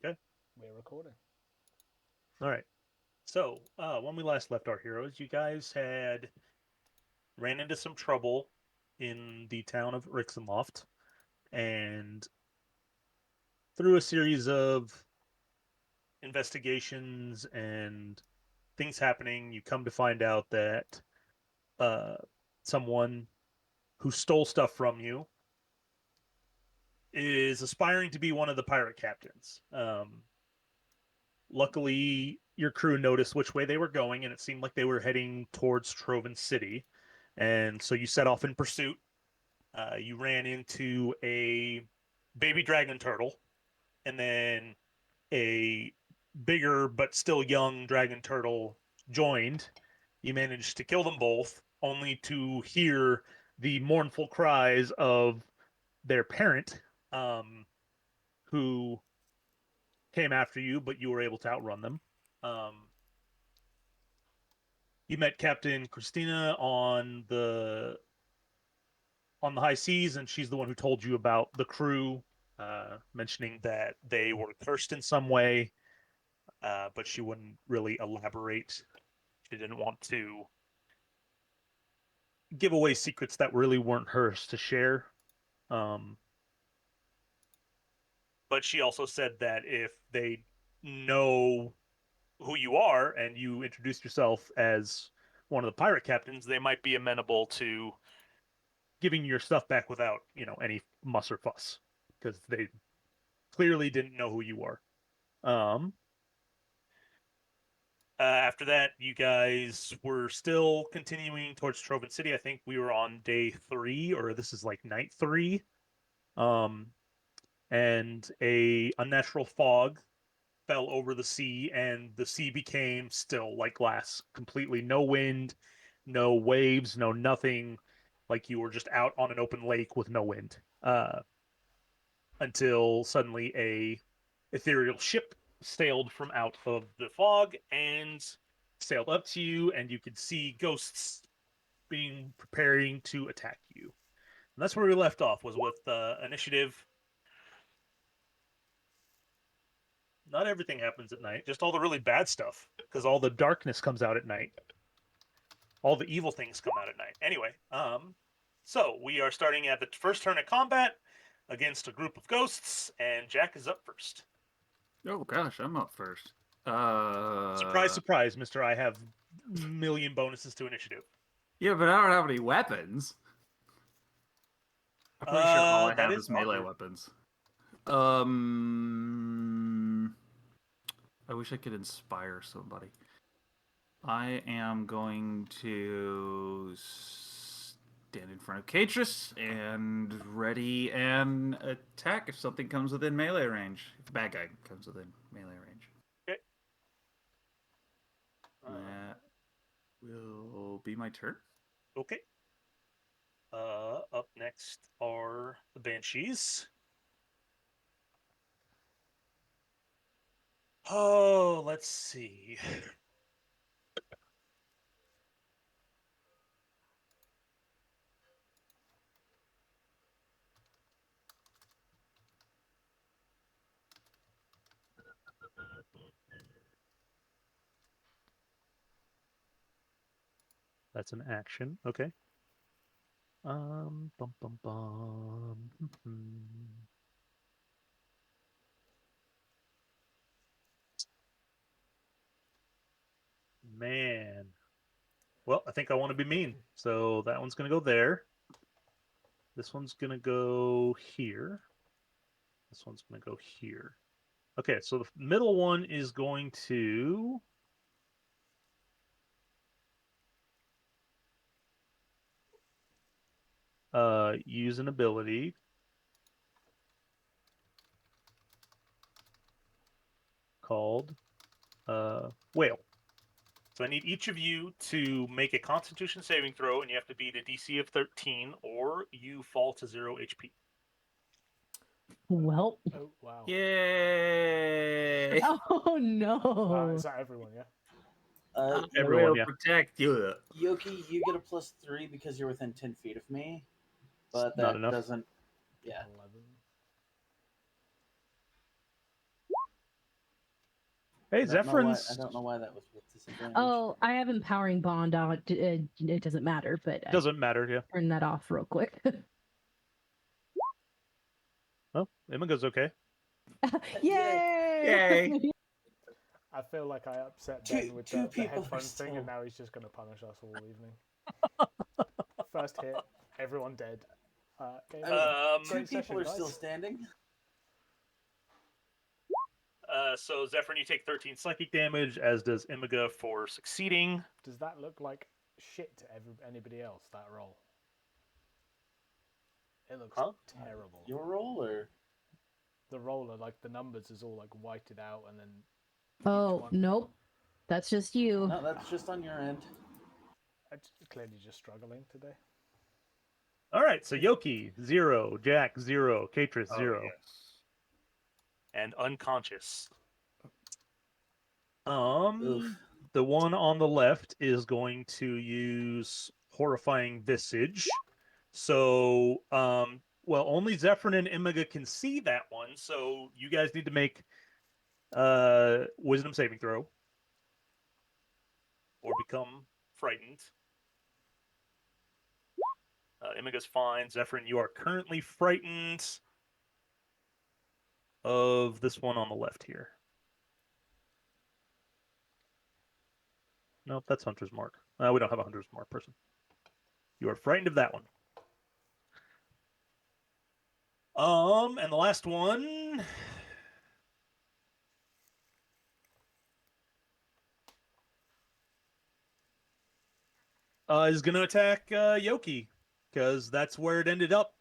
Okay. We're recording. All right. So, when we last left our heroes, you guys had ran into some trouble in the town of Rixenloft, and through a series of investigations and things happening, you come to find out that uh, someone who stole stuff from you is aspiring to be one of the pirate captains. Luckily, your crew noticed which way they were going, and it seemed like they were heading towards Trovan City. And so you set off in pursuit. You ran into a baby dragon turtle, and then a bigger but still young dragon turtle joined. You managed to kill them both, only to hear the mournful cries of their parent, um, who came after you, but you were able to outrun them. Um, you met Captain Christina on the high seas, and she's the one who told you about the crew, mentioning that they were cursed in some way, but she wouldn't really elaborate. She didn't want to give away secrets that really weren't hers to share. Um, but she also said that if they know who you are and you introduced yourself as one of the pirate captains, they might be amenable to giving your stuff back without, any muss or fuss, because they clearly didn't know who you were. After that, you guys were still continuing towards Trovan City. I think we were on day 3, or this is like night 3. Um, and a unnatural fog fell over the sea, and the sea became still like glass, completely no wind, no waves, no nothing. Like you were just out on an open lake with no wind. Until suddenly a ethereal ship sailed from out of the fog and sailed up to you, and you could see ghosts being preparing to attack you. And that's where we left off, was with initiative. Not everything happens at night, just all the really bad stuff, because all the darkness comes out at night. All the evil things come out at night. Anyway, so we are starting at the first turn of combat against a group of ghosts, and Jack is up first. Oh gosh, I'm up first. Surprise, surprise, Mister. I have million bonuses to initiative. Yeah, but I don't have any weapons. I'm pretty sure all I That have is is melee armor. weapons. I wish I could inspire somebody. I am going to stand in front of Catrus and ready an attack if something comes within melee range. If the bad guy comes within melee range. Okay. That will be my turn. Okay. Up next are the Banshees. Oh, let's see. That's an action. Okay. Bum bum bum. Man. Well, I think I want to be mean, so that one's gonna go there. This one's gonna go here. This one's gonna go here. Okay, so the middle one is going to use an ability called Whale. So I need each of you to make a Constitution saving throw, and you have to beat a DC of 13, or you fall to 0 HP. Well, Oh, wow. Yay! oh no. Is that everyone, yeah? Uh, I Everyone, will yeah. protect you. Yoki, you get a +3 because you're within 10 feet of me, but Not that enough. doesn't. Yeah. 11. Hey, I don't know why. I Zephyrins don't know why that was with disadvantage. Oh, I have empowering bond on. It doesn't matter, but I doesn't matter. Yeah. turn that off real quick. Oh, Imiga's okay. Yay! Yay. I feel like I upset Ben with Two the people are headphones thing, still- and now he's just going to punish us all evening. First hit, everyone dead. Okay, I mean, two great people session, are guys. still standing. So Zephyrin, you take 13 psychic damage, as does Imiga for succeeding. Does that look like shit to anybody else, that roll? It looks Huh? terrible. Your roll, or The roller, like the numbers is all like whited out, and then Oh, one. nope. That's just you. no? That's just on your end. I'm clearly just struggling today. All right, so Yoki 0, Jack 0, Katris 0, yes. and unconscious. Oof. The one on the left is going to use horrifying visage. So, well, only Zephyrin and Imiga can see that one. So you guys need to make wisdom saving throw or become frightened. Imiga's fine. Zephyrin, you are currently frightened of this one on the left here. Nope, that's Hunter's Mark. We don't have a Hunter's Mark person. You are frightened of that one. And the last one. Is going to attack Yoki, because that's where it ended up.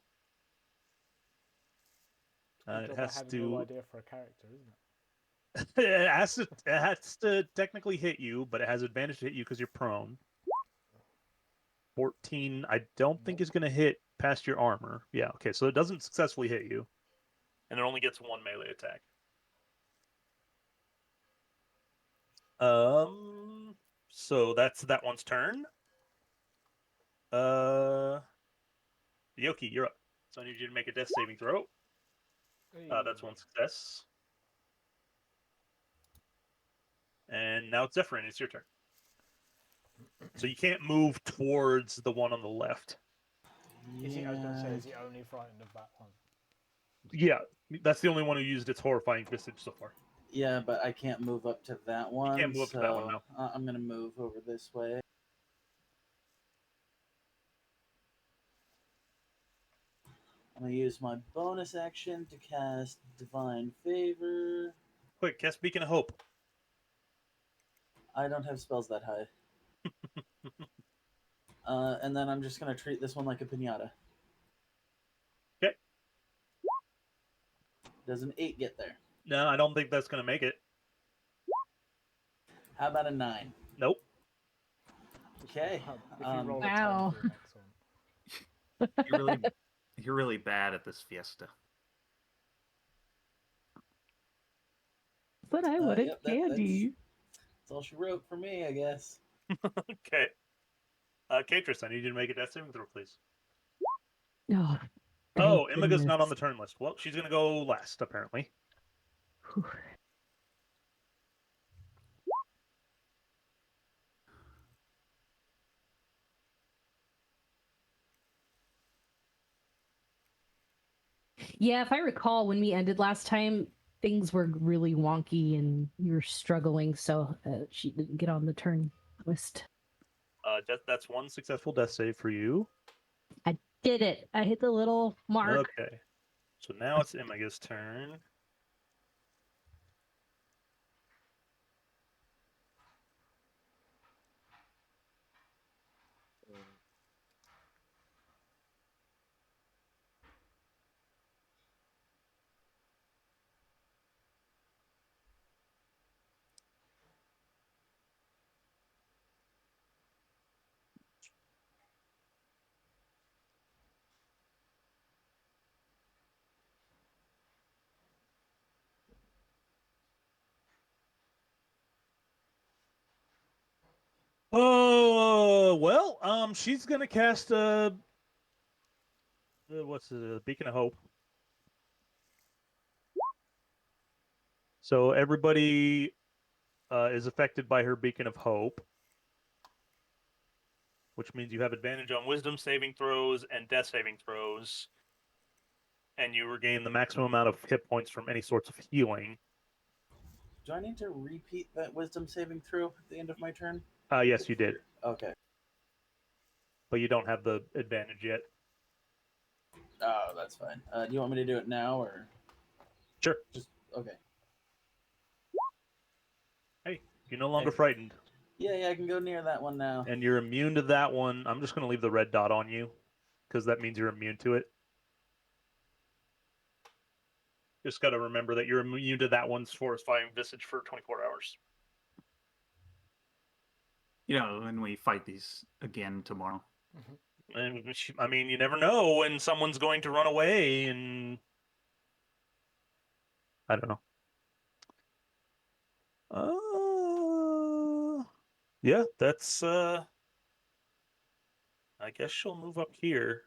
Good It job at has having no to. idea for a character, isn't it? It has to technically hit you, but it has advantage to hit you because you're prone. 14, I don't think is going to hit past your armor. Yeah, okay, so it doesn't successfully hit you, and it only gets one melee attack. So that's that one's turn. Yoki, you're up. So I need you to make a death saving throw. That's one success. And now it's Zephyrin. It's your turn. So you can't move towards the one on the left. Is he, I was going to say, is he only frightened of that one? Yeah, that's the only one who used its horrifying visage so far. Yeah, but I can't move up to that one. can't move up to that one, no. I'm gonna move over this way. I'm gonna use my bonus action to cast Divine Favor. Quick, cast Beacon of Hope. I don't have spells that high. And then I'm just gonna treat this one like a pinata. Okay. Does an 8 get there? No, I don't think that's going to make it. How about a 9? Nope. Okay. If you roll Wow. a 10 for the next one. You're really bad at this fiesta. But I wanted yep, candy. That's all she wrote for me, I guess. Okay. Katris, I need you to make a death saving throw, please. Oh, Oh, thank Imiga's not on goodness. the turn list. Well, she's going to go last, apparently. Whew. Yeah, if I recall, when we ended last time, things were really wonky and you were struggling, so she didn't get on the turn list. That's one successful death save for you. I did it. I hit the little mark. Okay. So now it's Imiga's turn. Oh, well, she's going to cast what's the Beacon of Hope. So everybody is affected by her beacon of hope, which means you have advantage on wisdom saving throws and death saving throws, and you regain the maximum amount of hit points from any sorts of healing. Do I need to repeat that wisdom saving throw at the end of my turn? Yes, you did, Okay. but you don't have the advantage yet. Oh, that's fine. Do you want me to do it now or Sure. just okay? Hey, you're no longer Hey. frightened, Yeah, I can go near that one now. and you're immune to that one. I'm just going to leave the red dot on you, because that means you're immune to it. Just got to remember that you're immune to that one's fortifying visage for 24 hours. You know, when we fight these again tomorrow. And I mean, you never know when someone's going to run away, and I don't know. Yeah, that's I guess she'll move up here.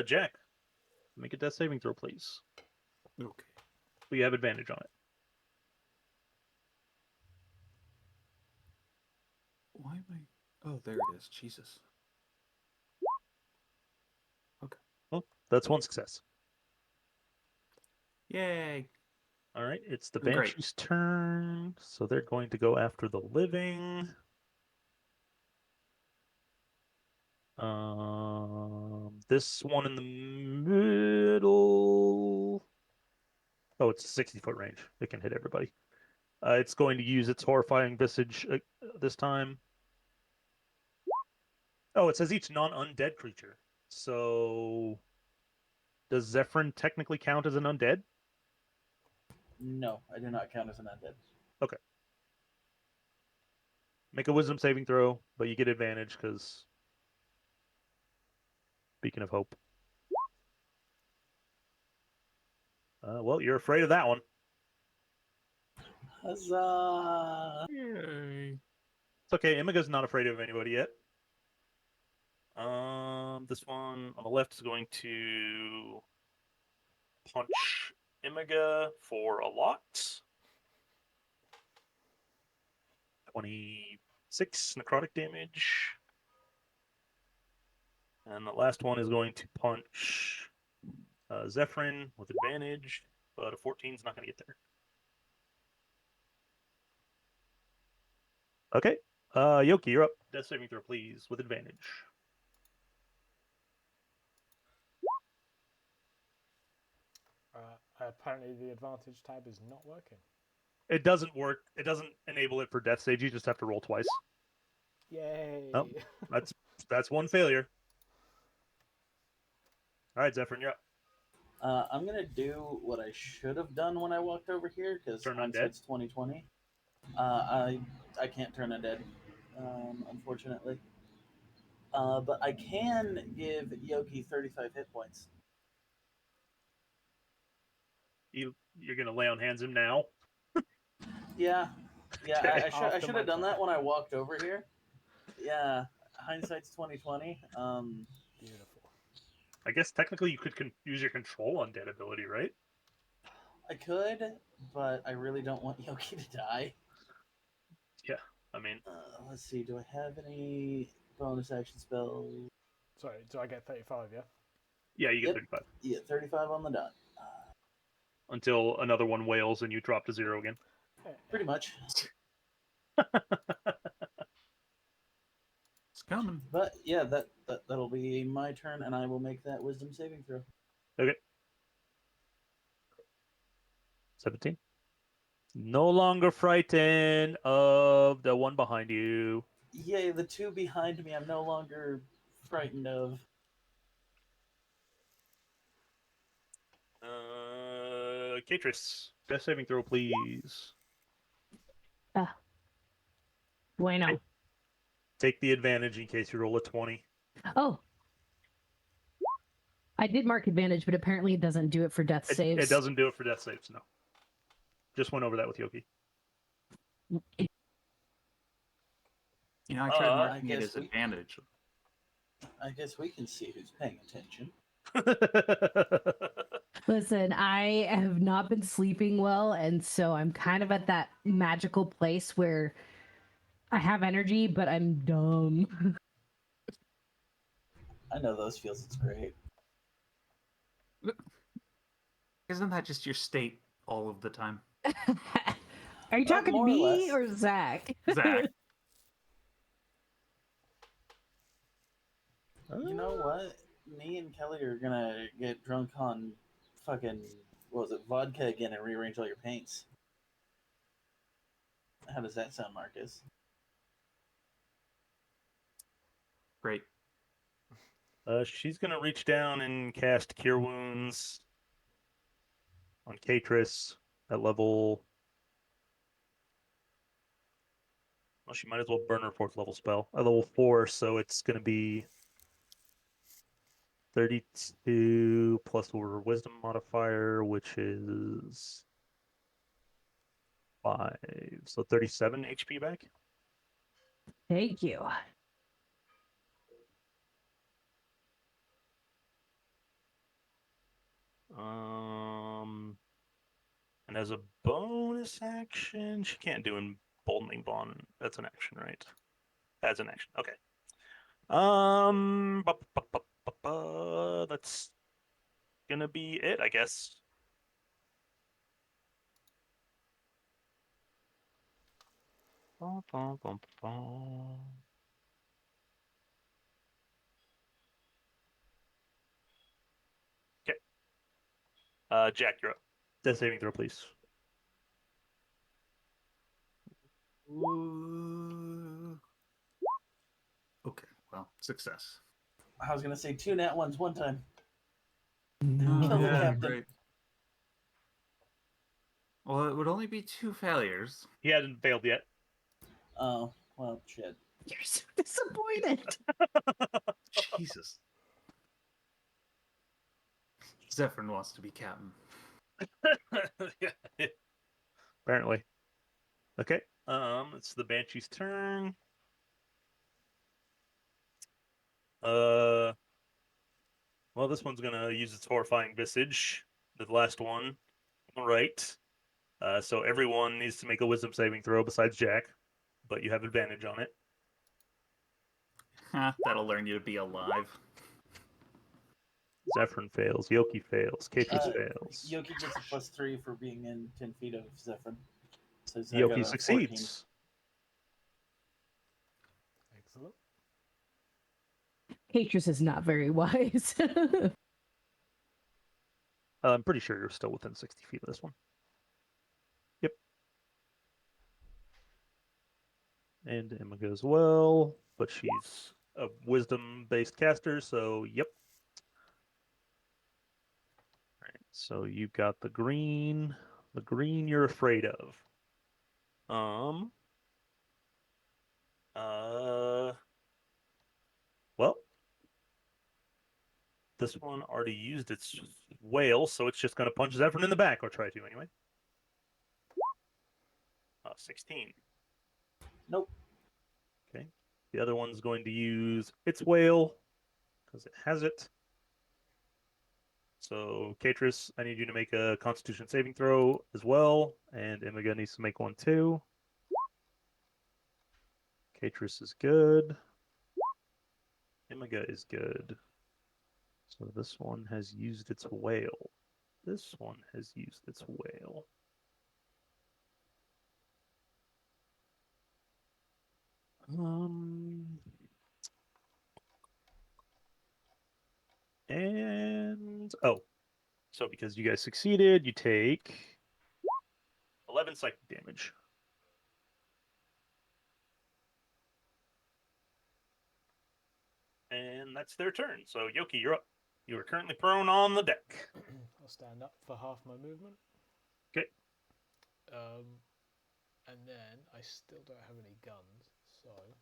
Jack, make a death saving throw, please. Okay. We have advantage on it. Why am I? Oh, there it is. Jesus. Well, that's one success. Yay. All right, it's the Great. Banshee's turn, so they're going to go after the living. This one in the middle. Oh, it's a 60-foot range. It can hit everybody. It's going to use its horrifying visage this time. Oh, it says each non-undead creature. So, does Zephyrin technically count as an undead? No, I do not count as an undead. Okay. Make a wisdom saving throw, but you get advantage because Beacon of Hope. Well, you're afraid of that one. Huzzah! Yay. It's okay. Imiga's not afraid of anybody yet. This one on the left is going to punch Imiga for a lot. 26 necrotic damage. And the last one is going to punch Zephyrin with advantage, but a 14 is not going to get there. Okay. Yoki, you're up. Death saving throw, please, with advantage. Apparently, the advantage tab is not working. It doesn't work. It doesn't enable it for death stage. You just have to roll twice. Yay! Oh, that's one failure. All right, Zephyrin, you're up. I'm gonna do what I should have done when I walked over here because Turn undead? hindsight's 2020. I can't turn undead, unfortunately. But I can give Yoki 35 hit points. You're gonna lay on hands him now. Yeah, Okay. I After should my have done turn. that when I walked over here. Yeah, hindsight's 2020. Beautiful. I guess technically you could use your control undead ability, right? I could, but I really don't want Yoki to die. Yeah. I mean, Let's see. Do I have any bonus action spells? Sorry, do I get 35? Yeah. yeah, you get Yep. 35 Yeah, 35 on the dot. until another one wails and you drop to 0 again. Pretty much. It's coming. But yeah, that'll be my turn, and I will make that wisdom saving throw. Okay. 17. No longer frightened of the one behind you. Yay, the two behind me I'm no longer frightened of. Catris, death saving throw, please. Bueno. Take the advantage in case you roll a 20. Oh. I did mark advantage, but apparently it doesn't do it for death saves. It doesn't do it for death saves, no. Just went over that with Yoki. You know, I tried I marking it guess as we- advantage. I guess we can see who's paying attention. Listen, I have not been sleeping well, and so I'm kind of at that magical place where I have energy, but I'm dumb. I know those feels. It's great. Isn't that just your state all of the time? Are you talking to more or me less. or Zach? Zach. You know what? Me and Kelly are gonna get drunk on fucking what was it, vodka again, and rearrange all your paints. How does that sound, Marcus? Great. She's gonna reach down and cast Cure Wounds on Katris at level. Well, she might as well burn her 4th level spell at level 4, so it's gonna be 32 plus her Wisdom modifier, which is 5, so 37 HP back. Thank you. And as a bonus action, she can't do Emboldening Bond. That's an action, right? That's an action. Okay. That's gonna be it, I guess. Bum, bum, bum, bum. Okay. Jack, you're up. Death saving throw, please. Okay, well, success. I was gonna say 2 nat ones one time. No. Kill the yeah, captain. great. Well, it would only be 2 failures. He hasn't failed yet. Oh well, shit. You're so disappointed. Jesus. Zephyrin wants to be captain. Yeah. Apparently. Okay. It's the Banshee's turn. Well, this one's gonna use its horrifying visage. The last one. All right. So everyone needs to make a wisdom saving throw besides Jack, but you have advantage on it. That'll learn you to be alive. Zephyrin fails. Yoki fails. Katris Uh, fails. Yoki gets a +3 for being in 10 feet of Zephyrin. So he's got a Yoki 14. succeeds. Excellent. Katris is not very wise. I'm pretty sure you're still within 60 feet of this one. Yep. And Emma goes well, but she's a wisdom-based caster, so yep. All right, so you've got the green. The green you're afraid of. Well, this one already used its whale, so it's just going to punch Zephyrin in the back, or try to anyway. 16. Nope. Okay. The other one's going to use its whale, because it has it. So, Katris, I need you to make a Constitution saving throw as well, and Imiga needs to make one too. Katris is good. Imiga is good. So this one has used its whale. This one has used its whale. And so because you guys succeeded, you take 11 psychic damage. And that's their turn. So Yoki, you're up. You are currently prone on the deck. I'll stand up for half my movement. Okay. And then I still don't have any guns, so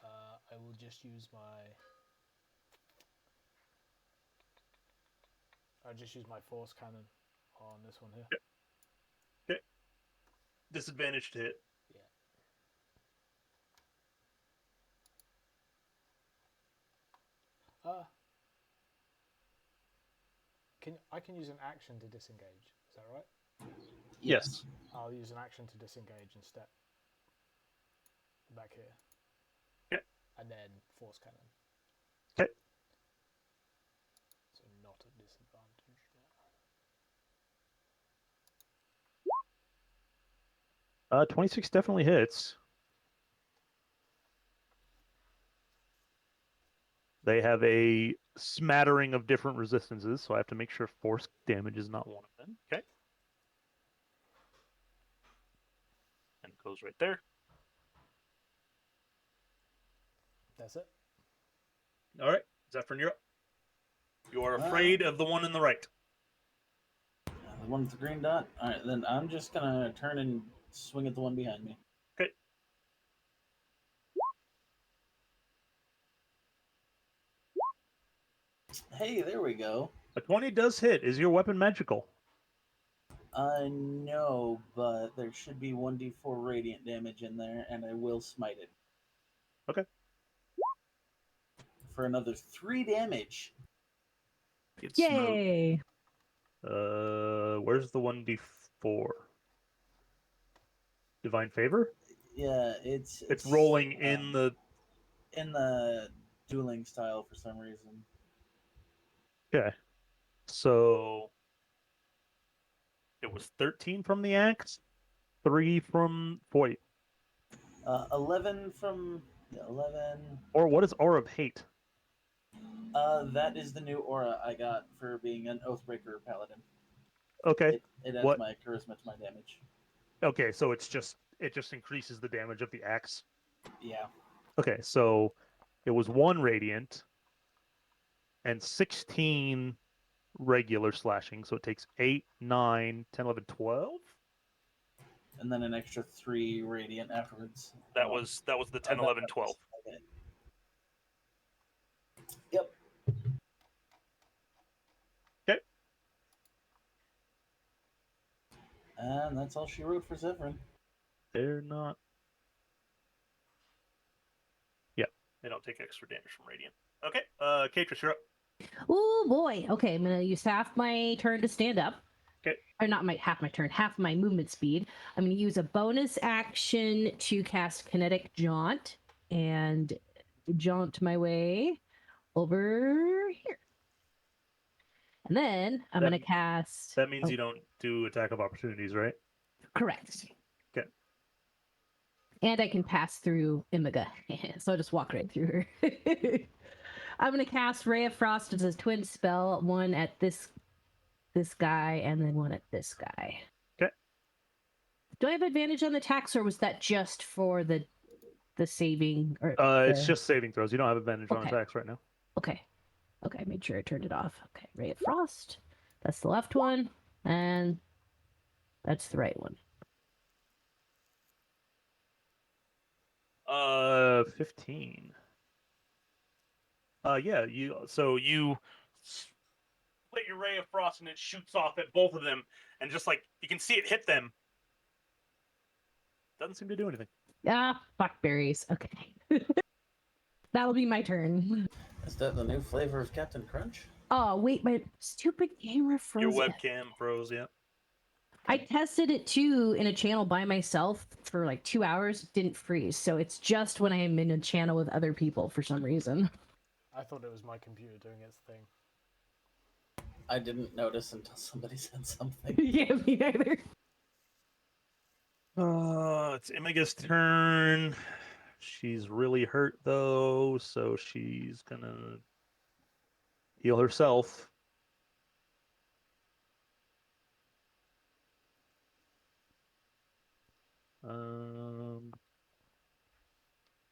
I will just use my force cannon on this one here. Okay. Disadvantage to hit. Yeah. I can use an action to disengage. Is that right? Yes. I'll use an action to disengage and step back here. Okay. And then force cannon. Okay. So not at disadvantage. Yeah. 26 definitely hits. They have a smattering of different resistances, so I have to make sure force damage is not one of them. Okay. And it goes right there. That's it. All right. Zephyr, you're up. You are afraid of the one in the right. The one with the green dot? Alright, then I'm just gonna turn and swing at the one behind me. Okay. Hey, there we go. A 20 does hit. Is your weapon magical? No, but there should be 1d4 radiant damage in there, and I will smite it. Okay. For another 3 damage. Get smoked. Yay! Where's the 1d4? Divine favor? Yeah, it's It's rolling in the. in the dueling style for some reason. Okay. So it was 13 from the axe, 3 from. Wait. 11 from 11. Or what is Aura of Hate? That is the new aura I got for being an Oathbreaker Paladin. Okay. It adds What? my charisma to my damage. Okay, so it just increases the damage of the axe. Yeah. Okay, so it was 1 radiant and 16 regular slashing, so it takes 8, 9, 10, 11, 12? And then an extra 3 radiant afterwards. That was the 10, 11, 12. Okay. Yep. Okay. And that's all she wrote for Zephyrin. They're not. Yeah, they don't take extra damage from radiant. Okay, Katris, you're up. Oh boy. Okay, I'm gonna use half my turn to stand up. Okay. Or not my half my turn, half my movement speed. I'm gonna use a bonus action to cast Kinetic Jaunt and jaunt my way over here. And then I'm That- gonna cast. That means you don't do attack of opportunities, right? Correct. Okay. And I can pass through Imiga, so I'll just walk right through her. I'm gonna cast Ray of Frost as a twin spell, one at this guy and then one at this guy. Okay. Do I have advantage on the attacks, or was that just for the saving? Or It's just saving throws. You don't have advantage on Okay. attacks right now. okay. I made sure I turned it off. Okay, Ray of Frost. That's the left one, and that's the right one. 15. Yeah, you split your ray of frost and it shoots off at both of them, and just like you can see it hit them. Doesn't seem to do anything. Ah, fuck berries. Okay. That'll be my turn. Is that the new flavor of Captain Crunch? Oh, wait, my stupid camera froze. Your webcam froze, yeah. I tested it too in a channel by myself for like 2 hours. Didn't freeze. So it's just when I'm in a channel with other people for some reason. I thought it was my computer doing its thing. I didn't notice until somebody said something. Yeah, me neither. It's Imiga's turn. She's really hurt though, so she's gonna heal herself.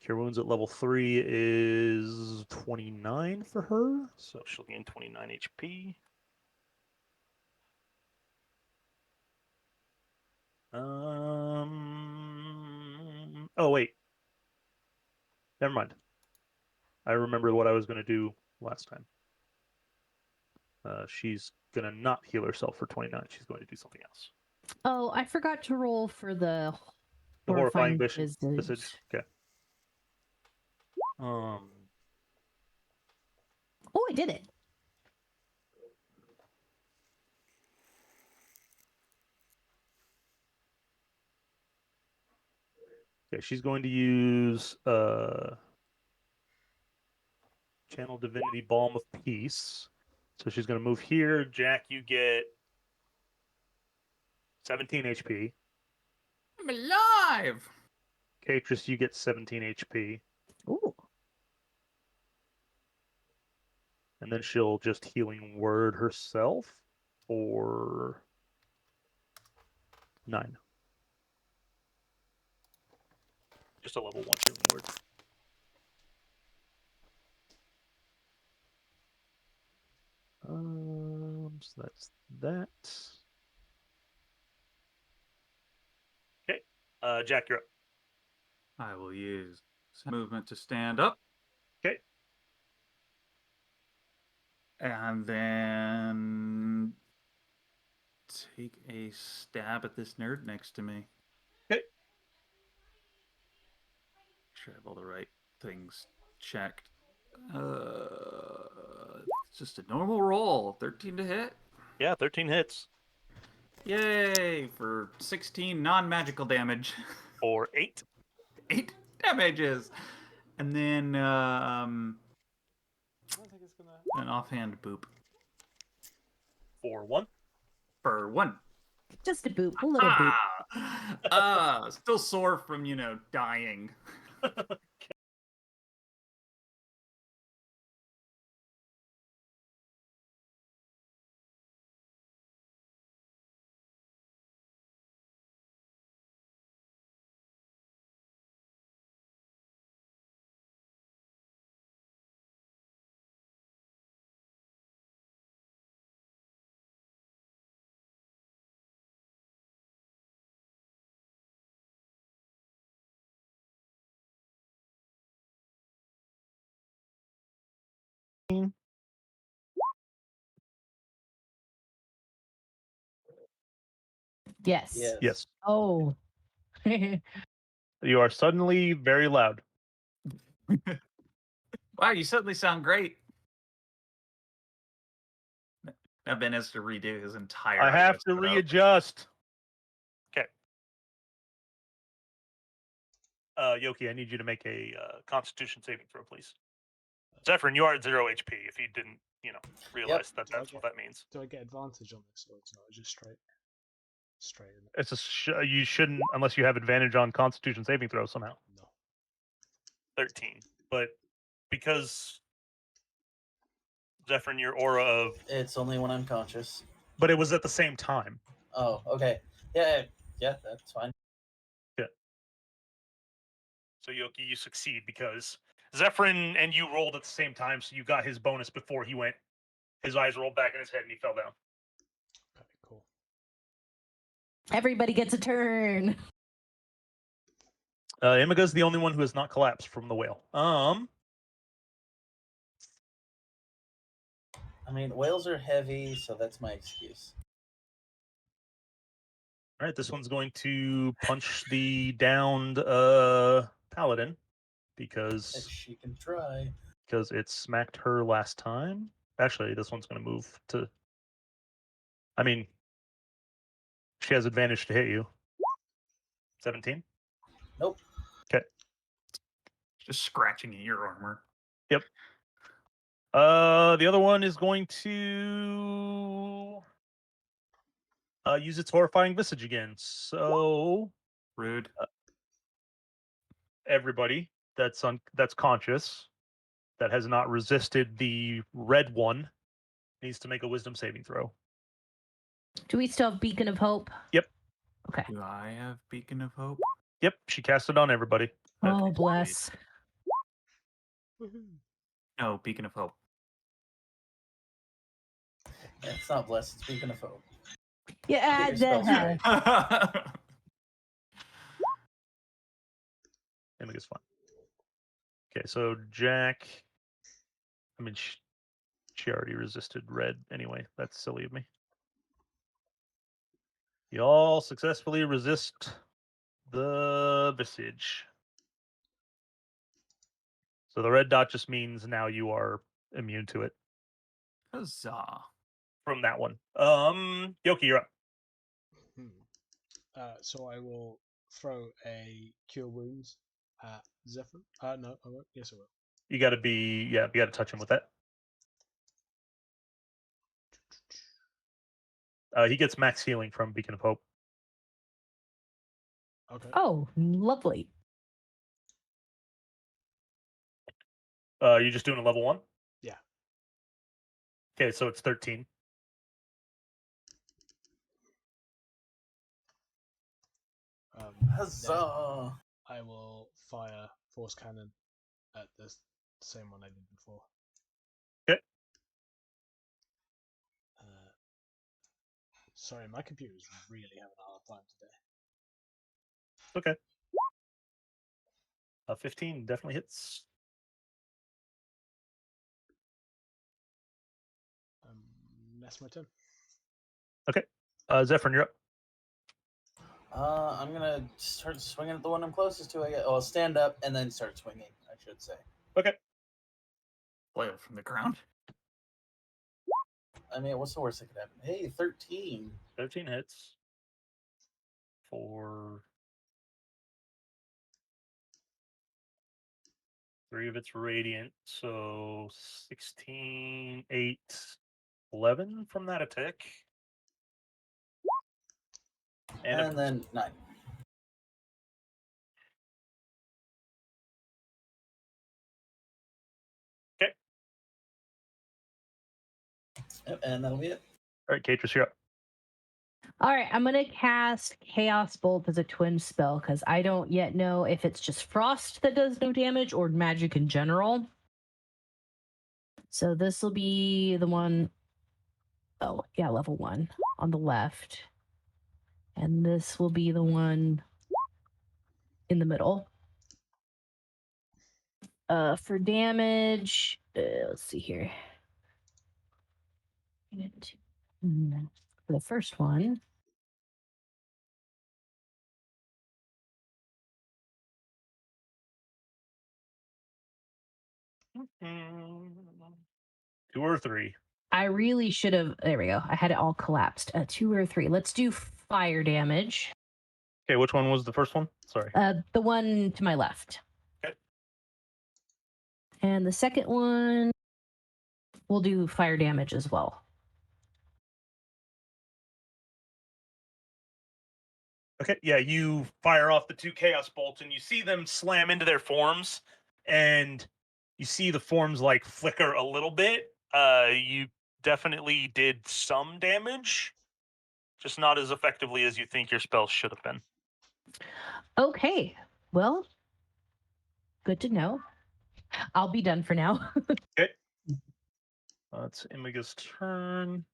Cure Wounds at level 3 is 29 for her, so she'll gain 29 HP. Oh wait. Never mind. I remember what I was going to do last time. She's going to not heal herself for 29. She's going to do something else. Oh, I forgot to roll for the Horrifying visage. visage. Okay. Oh, I did it. Okay, she's going to use Channel Divinity Balm of Peace. So she's going to move here. Jack, you get 17 HP. I'm alive. Catrus, you get 17 HP. Ooh. And then she'll just Healing Word herself for 9. Just a level 1 Healing Word. So that's that. Okay. Jack, you're up. I will use movement to stand up. Okay. And then take a stab at this nerd next to me. Okay. Sure I have all the right things checked. It's just a normal roll. 13 to hit. Yeah, 13 hits. Yay! For 16 non-magical damage. For 8. 8 damages. And then I don't think it's gonna. an offhand boop. For 1. For 1. Just a boop, a little boop. Still sore from, dying. Yes. Yes. Yes. Oh. You are suddenly very loud. Wow, you suddenly sound great. Now Ben has to redo his entire. I have audio to setup. readjust. Okay. Yoki, I need you to make a Constitution saving throw, please. Zephyrin, you are at 0 HP. If you didn't, realize that that's what that means. Do I get advantage on this, or it's not? It's just straight. Straight. Isn't it? It's you shouldn't unless you have advantage on Constitution saving throw somehow. No. 13, but because Zephyrin, your aura of, It's only when I'm conscious. but it was at the same time. Oh, okay. Yeah, that's fine. So Yoki, you succeed because Zephyrin and you rolled at the same time, so you got his bonus before he went. His eyes rolled back in his head and he fell down. Okay, cool. Everybody gets a turn. Imiga's the only one who has not collapsed from the whale. I mean, whales are heavy, so that's my excuse. All right, this one's going to punch the downed paladin If because she can try. it smacked her last time. Actually, this one's going to move to. I mean, she has advantage to hit you. 17. Nope. Just scratching at your armor. Yep. The other one is going to use its horrifying visage again. So Rude. everybody that's conscious that has not resisted the red one needs to make a wisdom saving throw. Do we still have Beacon of Hope? Yep. Okay. Do I have Beacon of Hope? Yep, she cast it on everybody. Oh, Okay, bless. No, Beacon of Hope. Yeah, it's not blessed. It's Beacon of Hope. Yeah, Get your spells that. right. I think it's fine. Okay, so Jack. I mean, she already resisted red anyway. That's silly of me. You all successfully resist the visage. So the red dot just means now you are immune to it. Huzzah. from that one. Yoki, you're up. So I will throw a Cure Wounds at Zephyr. No, I won't. Yes, I will. You got to touch him with that. He gets max healing from Beacon of Hope. Okay. Oh, lovely. You're just doing a level 1? Yeah. Okay, so it's 13. Then Huzzah! I will fire Force Cannon at the same one I did before. Okay. Sorry, my computer is really having a hard time today. Okay. 15 definitely hits. That's my turn. Zephyr, you're up. I'm gonna start swinging at the one I'm closest to. I'll stand up and then start swinging, I should say. Okay. Flail from the ground. I mean, what's the worst that could happen? Hey, 13. 13 hits. For 3 of it's radiant, so 16, 8, 11 from that attack. And then 9. Okay. Yep, and that'll be it. All right, Catrus, you're up. All right, I'm going to cast Chaos Bolt as a twin spell because I don't yet know if it's just frost that does no damage or magic in general. So this will be the one, oh, yeah, level 1 on the left. And this will be the one in the middle. For damage, let's see here. For the first one, Mm, 2 or 3. I really should have. There we go. I had it all collapsed. 2 or 3. Let's do fire damage. Okay, which one was the first one? Sorry. The one to my left. Okay. And the second one, we'll do fire damage as well. Okay, yeah, you fire off the 2 chaos bolts and you see them slam into their forms, and you see the forms like flicker a little bit. You definitely did some damage, just not as effectively as you think your spells should have been. Okay. Well, good to know. I'll be done for now. Okay. It's Imiga's turn.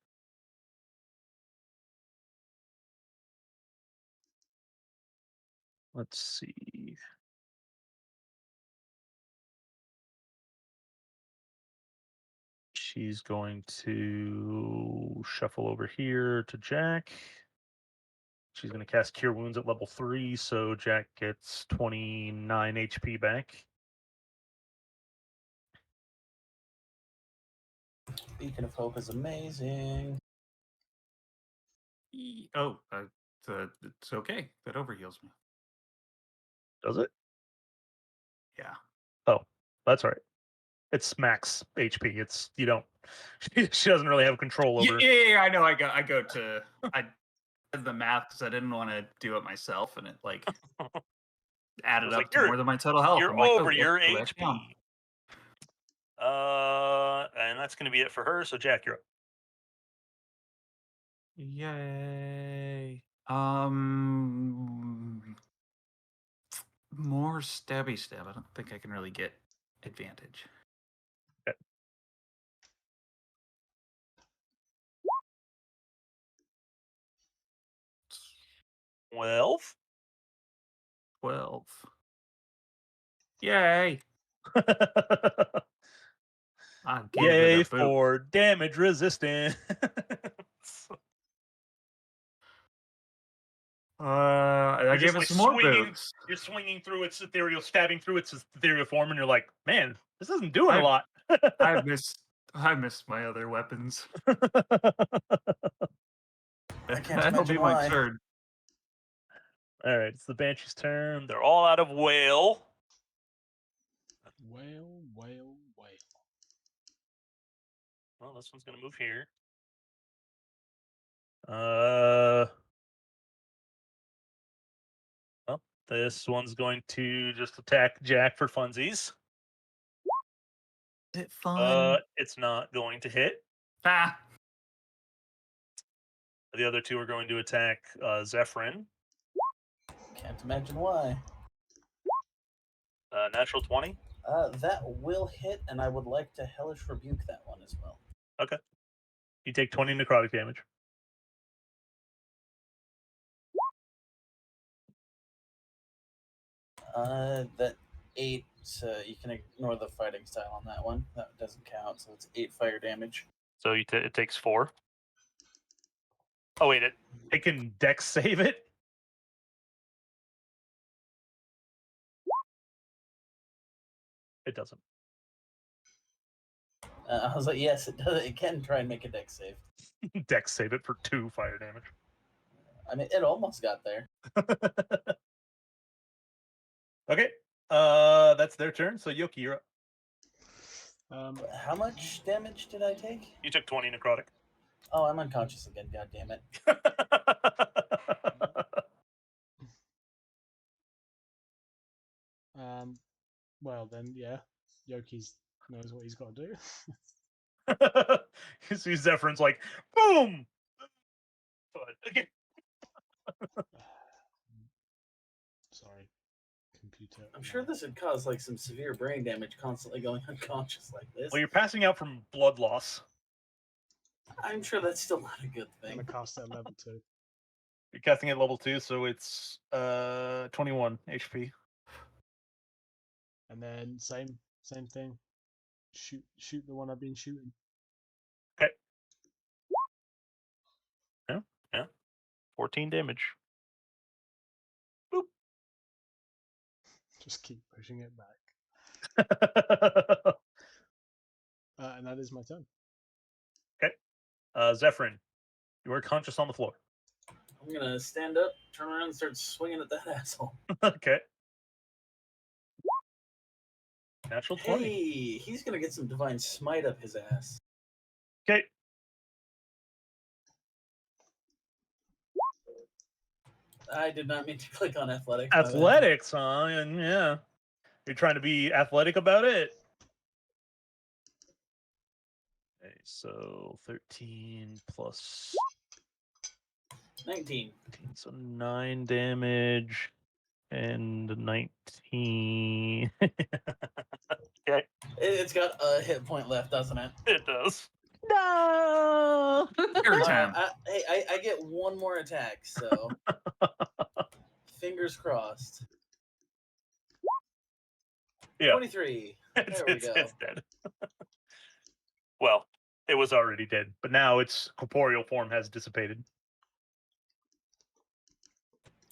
Let's see. She's going to shuffle over here to Jack. She's going to cast Cure Wounds at level 3, so Jack gets 29 HP back. Beacon of Hope is amazing. Oh, it's okay. That overheals me. Does it? Yeah. Oh, that's all right. It's max HP. It's you don't. She doesn't really have control over. Yeah, I know. I did the math because I didn't want to do it myself, and it like added was up like, to more than my total health. You're I'm like, over let's your go back down. HP. And that's going to be it for her. So Jack, you're up. Yay. More stabby stab. I don't think I can really get advantage. Okay. Well. 12. Yay. I gave Yay it a boot. for damage resistance. I gave it some more boots. You're swinging through its ethereal, stabbing through its ethereal form, and you're like, man, this isn't doing a I- lot. I I missed my other weapons. I can't That'll be imagine my why. turn. All right, it's the Banshee's turn. They're all out of whale. Whale, whale, whale. Well, this one's gonna move here. Well, this one's going to just attack Jack for funsies. Is it fun? It's not going to hit. Ah, The other two are going to attack Zephyrin. Can't imagine why. Natural 20. That will hit, and I would like to Hellish Rebuke that one as well. Okay. You take 20 necrotic damage. That 8, you can ignore the fighting style on that one. That doesn't count, so it's 8 fire damage. So it takes 4. Oh, wait, it can dex save it? It doesn't. I was like, yes, it does. It can try and make a dex save. Dex save it for 2 fire damage. I mean, it almost got there. Okay. That's their turn. So Yoki, you're up. How much damage did I take? You took 20 necrotic. Oh, I'm unconscious again. God damn it. Well then, yeah. Yoki's knows what he's got to do. You see Zephyr's like, boom! But again, Sorry, computer. I'm sure this would cause like some severe brain damage constantly going unconscious like this. well, you're passing out from blood loss. I'm sure that's still not a good I'm thing. gonna cast it at level 2. You're casting at level 2, so it's 21 HP. And then same thing. Shoot the one I've been shooting. 14 damage. Just keep pushing it back. And that is my turn. Zephyrin, you are conscious on the floor. I'm gonna stand up, turn around, and start swinging at that asshole. Okay. Natural 20. Hey, he's gonna get some divine smite up his ass. Okay. I did not mean to click on athletics. my bad. Athletics, huh? And yeah. You're trying to be athletic about it. Okay, so 13 plus 19. 15, so 9 damage and 19. Okay, It's got a hit point left, doesn't it? it does. No. your time. I get one more attack, so fingers crossed. Yeah. 23. There we go. It's dead. Well, it was already dead, but now its corporeal form has dissipated.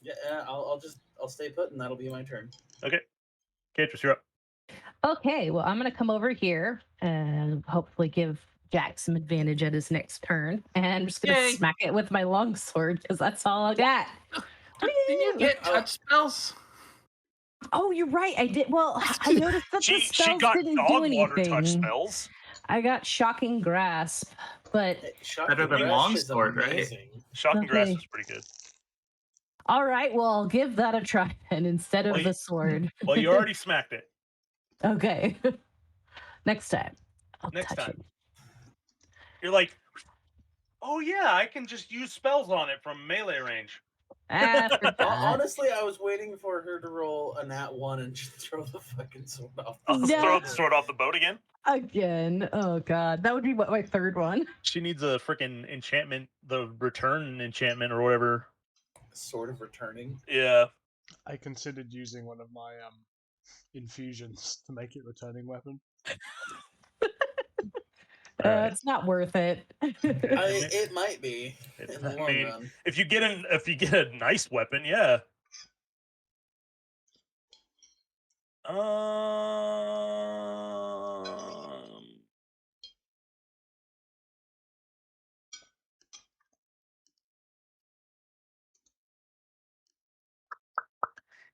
Yeah, I'll stay put, and that'll be my turn. Okay. Catrus, you're up. Okay, well, I'm going to come over here and hopefully give Jack some advantage at his next turn. And I'm just going Yay. to smack it with my longsword because that's all I got. Did you get touch spells? Oh, you're right. I did. Well, I noticed that the She spells got didn't dog do water touch anything. spells. I got Shocking Grasp, but Better than Longsword, right? amazing. Shocking Grass Okay. is pretty good. all right, well, I'll give that a try then instead of Well, the sword. Well, you already smacked it. Okay. Next time. I'll Next touch time. You're like, oh yeah, I can just use spells on it from melee range. it. Forgot. Honestly, I was waiting for her to roll a nat 1 and just throw the fucking sword off. I'll No. throw the sword off the boat again. Again. Oh god. That would be what my third one. She needs a freaking enchantment, the return enchantment or whatever. Sword of returning. Yeah. I considered using one of my infusions to make it returning weapon. All right. It's not worth it. It might be in the I long mean, run. if you get a nice weapon, yeah.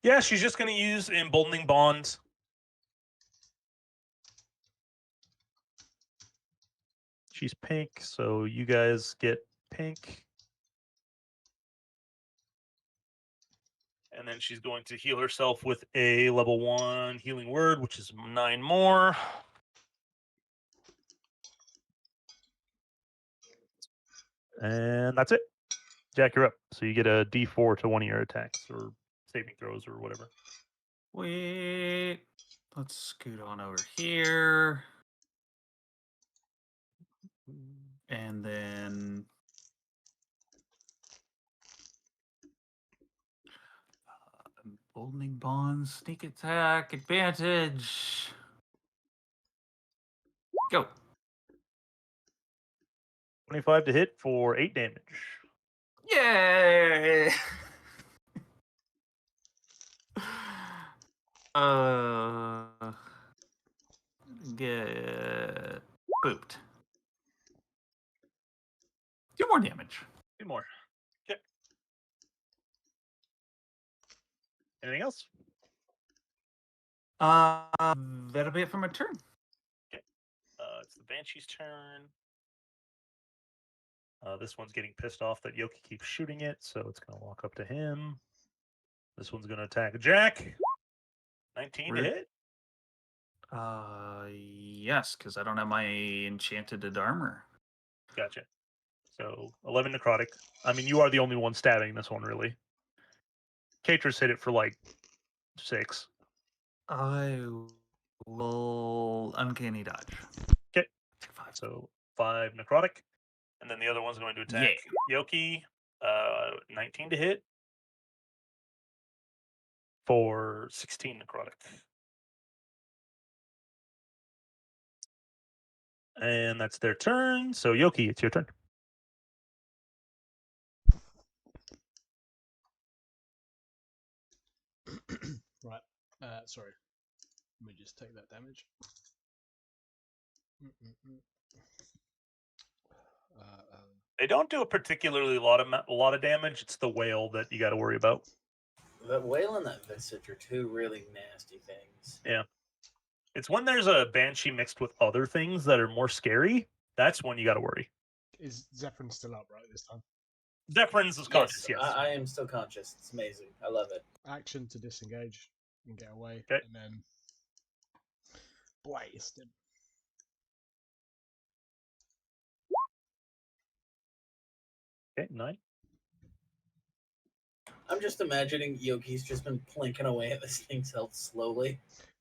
Yeah, she's just going to use Emboldening Bond. She's pink, so you guys get pink. And then she's going to heal herself with a level 1 healing word, which is 9 more. And that's it. Jack, you're up. So you get a D4 to one of your attacks or saving throws or whatever. Wait. Let's scoot on over here. And then emboldening bonds, sneak attack, advantage. Go. 25 to hit for 8 damage. Yay! Get booped. 2 more damage. 2 more. Okay. Anything else? That'll be it for my turn. It's the Banshee's turn. This one's getting pissed off that Yoki keeps shooting it, so it's going to walk up to him. This one's going to attack Jack. 19 to Rude. hit. Yes, because I don't have my enchanted armor. Gotcha. So 11 necrotic. I mean, you are the only one stabbing this one, really. Katris hit it for like 6. I will uncanny dodge. Okay. 5. So 5 necrotic. And then the other one's going to attack Yoki. 19 to hit for 16 necrotic. And that's their turn. So Yoki, it's your turn. Right. Sorry. Let me just take that damage. They don't do a particularly lot of damage. It's the whale that you got to worry about. That whale and that visage are two really nasty things. Yeah. It's when there's a banshee mixed with other things that are more scary. That's when you got to worry. Is Zephyrin still up right this time? Zephyrin's is conscious, yes. I am still conscious. It's amazing. I love it. Action to disengage and get away, Okay. and then blast him. Okay, 9. I'm just imagining Yoki's just been plinking away at this thing's health slowly.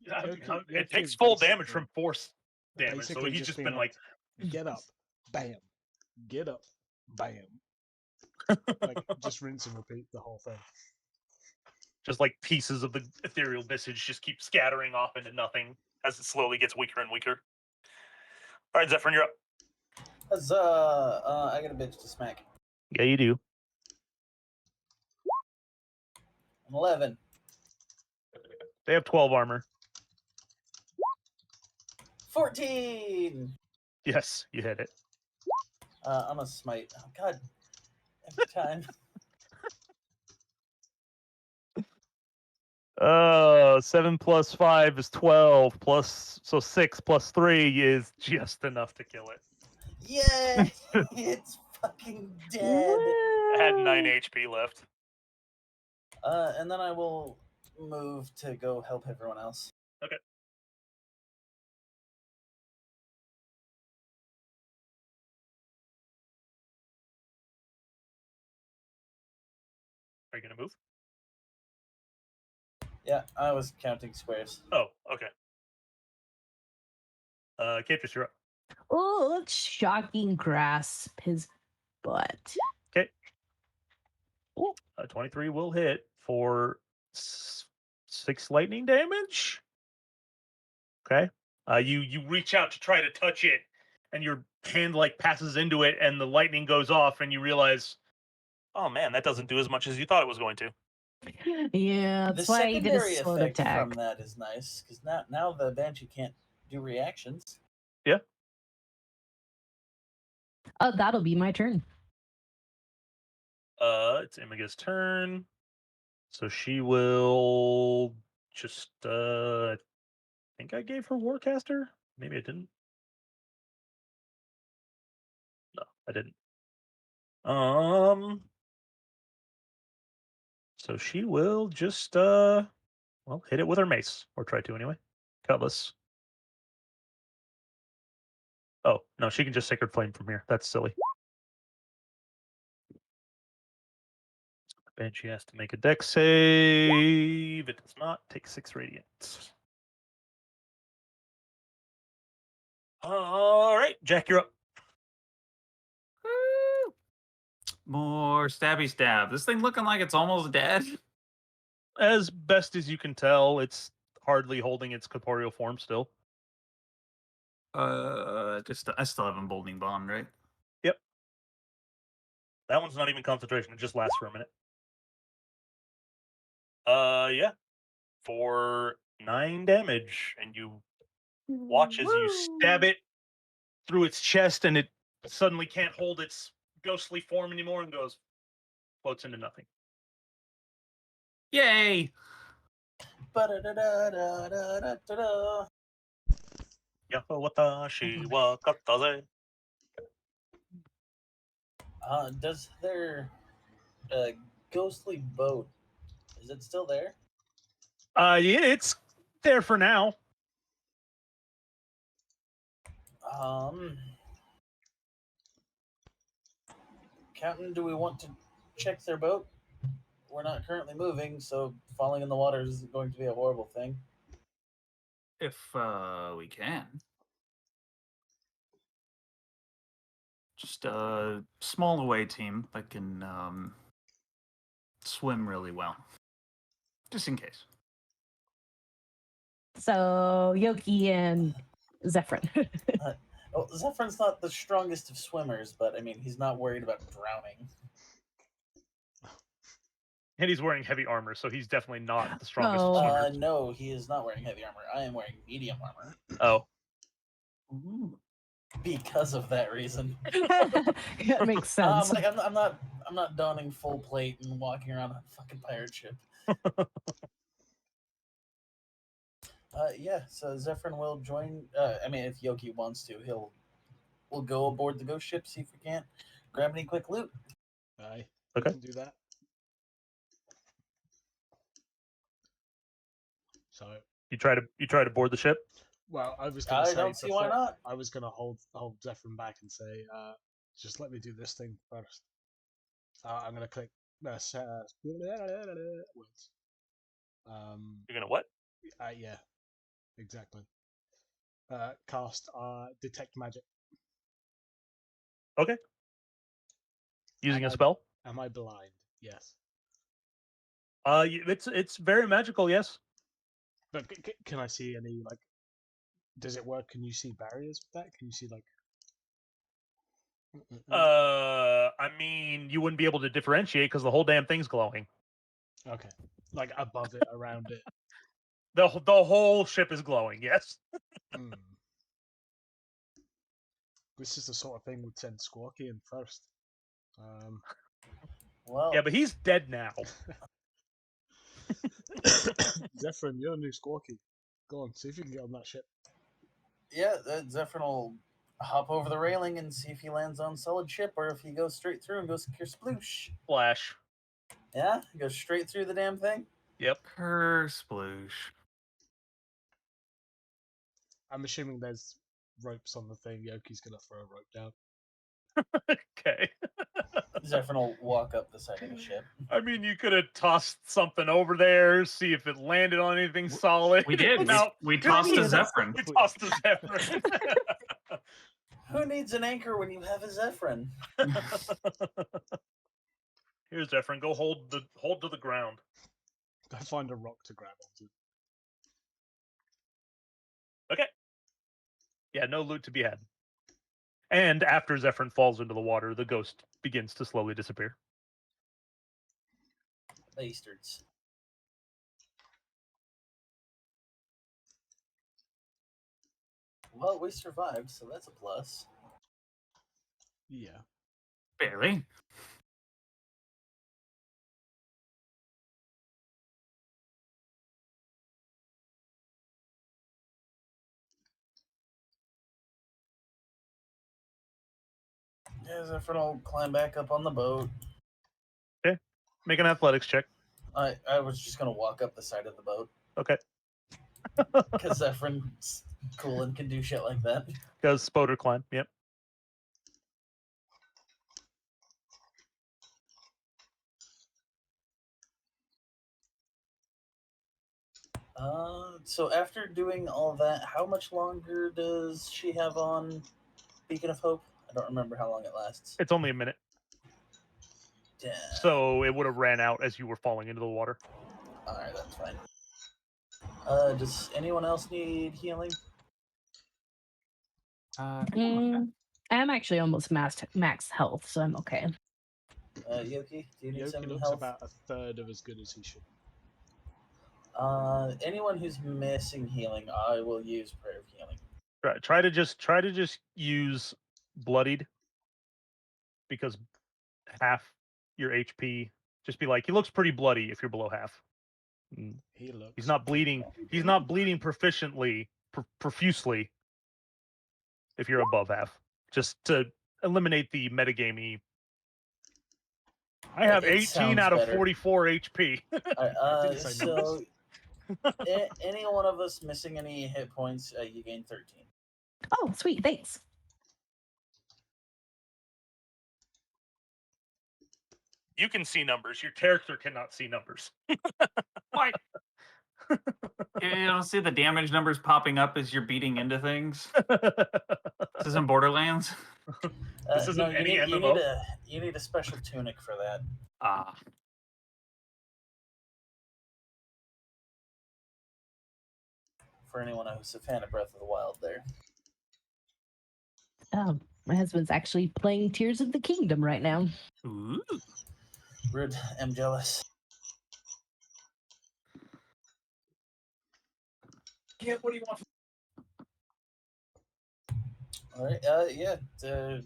Yoki It takes is full damage basically- from force damage, so basically he's just just being been like, Get up, bam. Get up, bam. Like, just rinse and repeat the whole thing. just like pieces of the ethereal visage just keep scattering off into nothing as it slowly gets weaker and weaker. All right, Zephyrin, you're up. I got a bitch to smack. Yeah, you do. An 11. They have 12 armor. 14. Yes, you hit it. I'm a smite. Oh God. Every time. 7 plus 5 is 12 so 6 plus 3 is just enough to kill it. Yay! It's fucking dead. It had 9 HP left. And then I will move to go help everyone else. Okay. Are you gonna move? Yeah, I was counting squares. Oh, okay. Katris, you're up. Oh, let's shocking grasp his butt. 23 will hit for 6 lightning damage. Okay. You reach out to try to touch it, and your hand like passes into it, and the lightning goes off, and you realize, oh man, that doesn't do as much as you thought it was going to. Yeah, The that's why he did a secondary slow effect attack. from that is nice because now the Banshee can't do reactions. Oh, that'll be my turn. It's Imiga's turn. So she will just I think I gave her Warcaster. Maybe I didn't. No, I didn't. So she will just well, hit it with her mace, or try to anyway. Cutlass. Oh no, she can just Sacred Flame from here. That's silly. And she has to make a dex save. It does not. Take 6 radiant. All right, Jack, you're up. Woo! More stabby stab. This thing looking like it's almost dead. As best as you can tell, it's hardly holding its corporeal form still. I still have emboldening bond, right? Yep. That one's not even concentration. It just lasts for a minute. Yeah. For 9 damage, and you watch as you stab it through its chest, and it suddenly can't hold its ghostly form anymore and floats into nothing. Yay! Ba-da-da-da-da-da-da-da. Yaho watashi wa kataze. Does their ghostly boat, is it still there? Yeah, it's there for now. Captain, do we want to check their boat? We're not currently moving, so falling in the water isn't going to be a horrible thing. If we can. Just a small away team that can swim really well. Just in case. So Yoki and Zephyrin. Well, Zephyr's not the strongest of swimmers, but I mean, he's not worried about drowning. And he's wearing heavy armor, so he's definitely not the strongest Oh. of swimmers. No, he is not wearing heavy armor. I am wearing medium armor Oh. because of that reason. That makes sense. Like I'm not donning full plate and walking around on a fucking pirate ship. Yeah, so Zephyrin will join. I mean, if Yoki wants to, we'll go aboard the ghost ship, see if we can't grab any quick loot. Aye. Okay. We can do that. So, You try to board the ship? well, I was gonna I say don't see why before- not. I was gonna hold Zephyrin back and say, just let me do this thing first. I'm gonna click words. You're gonna what? Yeah, exactly. Cast detect magic. Okay. Using Am a I- spell? Am I blind? Yes. It's very magical, yes. But can I see any, like, does it work? Can you see barriers with that? Can you see, like... I mean, you wouldn't be able to differentiate because the whole damn thing's glowing. Okay. Like, above it, around it. The whole ship is glowing, yes. Hmm. This is the sort of thing we'd send Squawky in first. Well, Yeah, but he's dead now. Zephyrin, you're a new Squawky. Go on, see if you can get on that ship. yeah, Zephyrin will hop over the railing and see if he lands on solid ship or if he goes straight through and goes sploosh. Flash. Yeah, he goes straight through the damn thing. Yep. Kersploosh. I'm assuming there's ropes on the thing. Yoki's gonna throw a rope down. Okay. Zephyrin will walk up the side of the ship. I mean, you could have tossed something over there, see if it landed on anything solid. We did. No, We tossed a we Zephyrin. We tossed a Zephyrin. Who needs an anchor when you have a Zephyrin? Here's Zephyrin. Go hold to the ground. Go find a rock to grab onto. Okay. Yeah, no loot to be had. And after Zephyrin falls into the water, the ghost begins to slowly disappear. Bastards. Well, we survived, so that's a plus. Yeah. Barely. Yeah, Zephyr will climb back up on the boat. Make an athletics check. I was just gonna walk up the side of the boat Okay. because Zephyr's cool and can do shit like that. Does Spoder climb? Yep. So after doing all that, how much longer does she have on Beacon of Hope? I don't remember how long it lasts. It's only a minute. Damn. So it would have ran out as you were falling into the water. Alright, that's fine. Does anyone else need healing? I'm actually almost max health, so I'm okay. Yoki, do you need Yoki some looks health? about a third of as good as he should. Anyone who's missing healing, I will use Prayer of Healing. Right. Try to just use bloodied, because half your HP. Just be like, he looks pretty bloody if you're below half. He looks. He's not bleeding. He's not bleeding proficiently, profusely. If you're above half, just to eliminate the metagamey. I have It 18 sounds out of better. 44 HP. Alright, Didn't say so any one of us missing any hit points, you gain 13. Oh, sweet, thanks. You can see numbers. Your character cannot see numbers. What? You don't see the damage numbers popping up as you're beating into things. This isn't Borderlands. This isn't you any need, MMO. You need a special tunic for that. Ah, For anyone who's a fan of Breath of the Wild, there. My husband's actually playing Tears of the Kingdom right now. ooh. Rude. I'm jealous. Yeah, what do you want? All right. Yeah.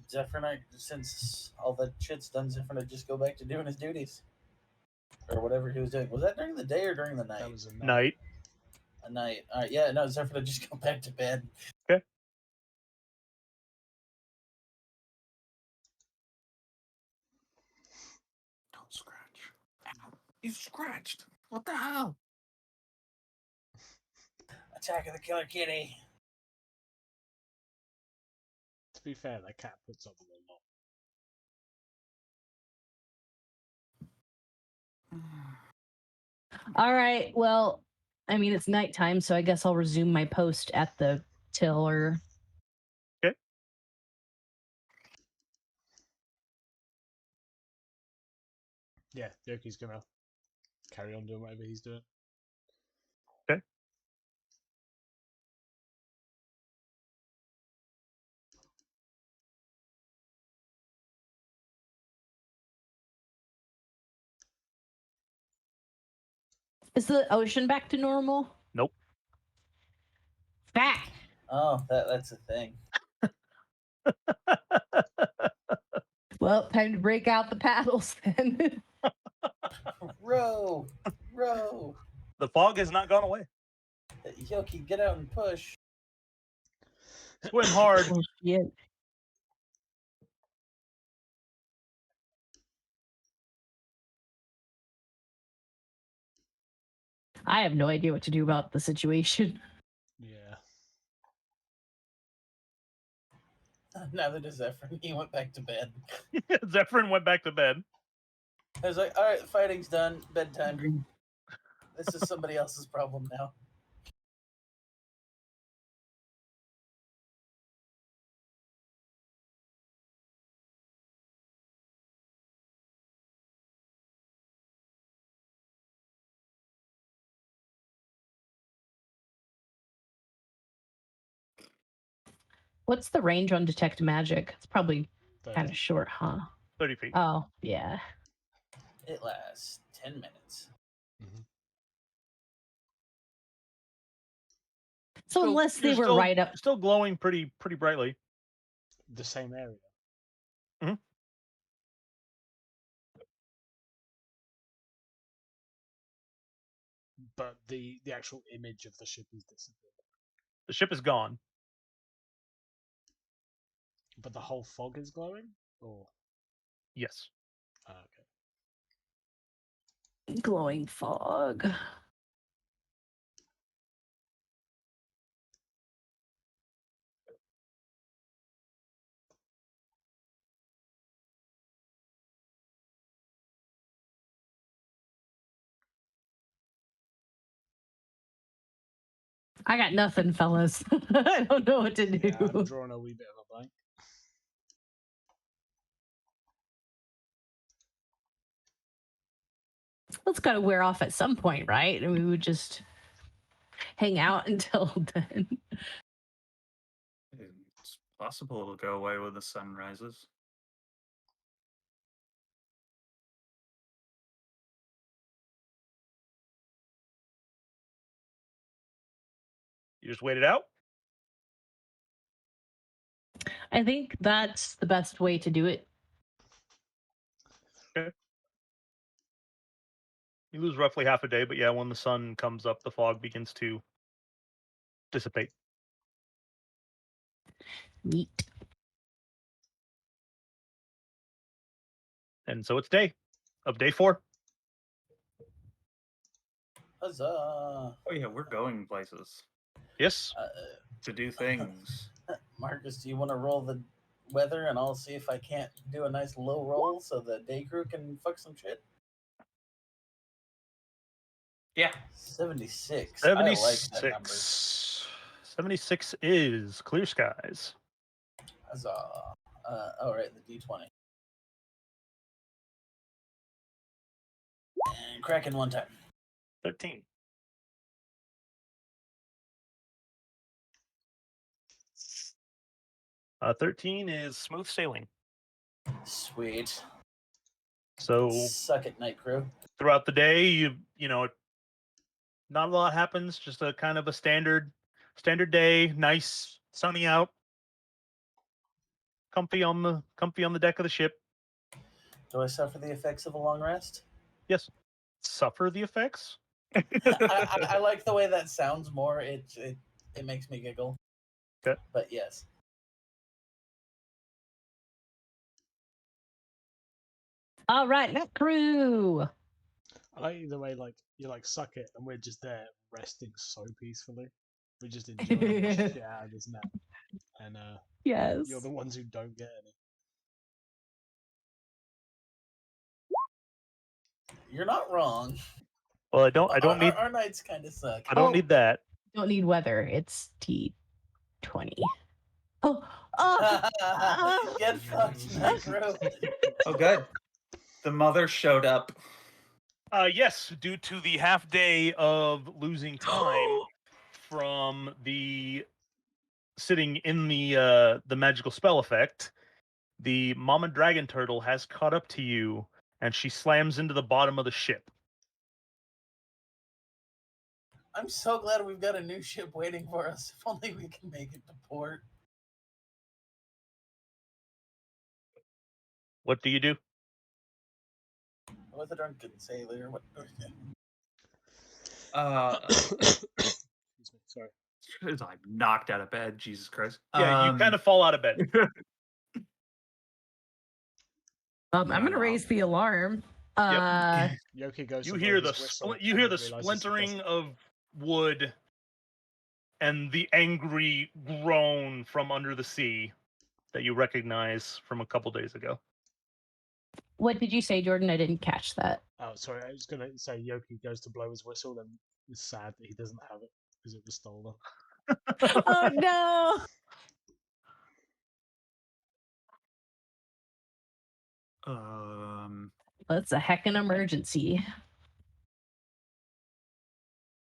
Zephyr Knight, since all that shit's done, Zephyr Knight just go back to doing his duties or whatever he was doing. Was that during the day or during the night? That was a Night. A night. All right. Yeah. No, Zephyr Knight just go back to bed. Don't scratch. Ow. You scratched. What the hell? Attack of the Killer Kitty. To be fair, that cat puts up with a lot. All right, well, I mean, it's nighttime, so I guess I'll resume my post at the tiller. Yeah, Yoki's gonna carry on doing whatever he's doing. Okay. Is the ocean back to normal? Nope. Back. Oh, that's a thing. Well, time to break out the paddles then. Row. The fog has not gone away. Yoki, get out and push. Swim hard. Oh, shit. I have no idea what to do about the situation. Yeah. Neither does Zephyr. He went back to bed. Zephyrin went back to bed. I was like, all right, fighting's done. Bedtime. This is somebody else's problem now. What's the range on detect magic? It's probably 30. kind of short, huh? 30 feet. Oh, yeah. It lasts 10 minutes. So Still- unless they you're were still- right up, Still glowing pretty brightly. The same area. Mhm. But the actual image of the ship is disappeared. The ship is gone. But the whole fog is glowing? Or Yes. okay. Glowing fog. I got nothing, fellas. I don't know what to do. Yeah, I'm drawing a wee bit of a blank. It's got to wear off at some point, right? And we would just hang out until then. It's possible it'll go away when the sun rises. You just wait it out. I think that's the best way to do it. You lose roughly half a day, but yeah, when the sun comes up, the fog begins to dissipate. Neat. And so it's day of day 4. Huzzah! Oh yeah, we're going places Yes. to do things. Marcus, do you want to roll the weather and I'll see if I can't do a nice low roll so the day crew can fuck some shit? Yeah. 76. I like that number. 76. 76 is clear skies. Huzzah. All right, the D20. And cracking one time. 13. Uh, 13 is smooth sailing. Sweet. So Suck it, night crew. throughout the day, you know, not a lot happens. Just a kind of a standard day. Nice, sunny out. Comfy on the deck of the ship. Do I suffer the effects of a long rest? Yes. Suffer the effects. I like the way that sounds more. It makes me giggle. Okay. But yes. All right, net crew. I like either way, like you like suck it, and we're just there resting so peacefully. We're just enjoying the shit out of this nap, and Yes. you're the ones who don't get any. You're not wrong. Well, I don't need Our nights kind of suck. I don't need that. Don't need weather. It's T20. Oh. Get fucked, night crew. Oh, good. The mother showed up. Yes, due to the half day of losing time from the sitting in the magical spell effect, the mama dragon turtle has caught up to you, and she slams into the bottom of the ship. I'm so glad we've got a new ship waiting for us. If only we can make it to port. What do you do? With a drunken sailor. What? Excuse me, sorry. I'm knocked out of bed. Jesus Christ. Yeah, you kind of fall out of bed. I'm gonna raise the alarm. Yoki goes. You to hear blow the his whistle you and hear then the realizes he splintering doesn't. of wood and the angry groan from under the sea that you recognize from a couple days ago. What did you say, Jordan? I didn't catch that. Oh, sorry. I was gonna say Yoki goes to blow his whistle, then is sad that he doesn't have it because it was stolen. Oh no! That's a heckin' emergency.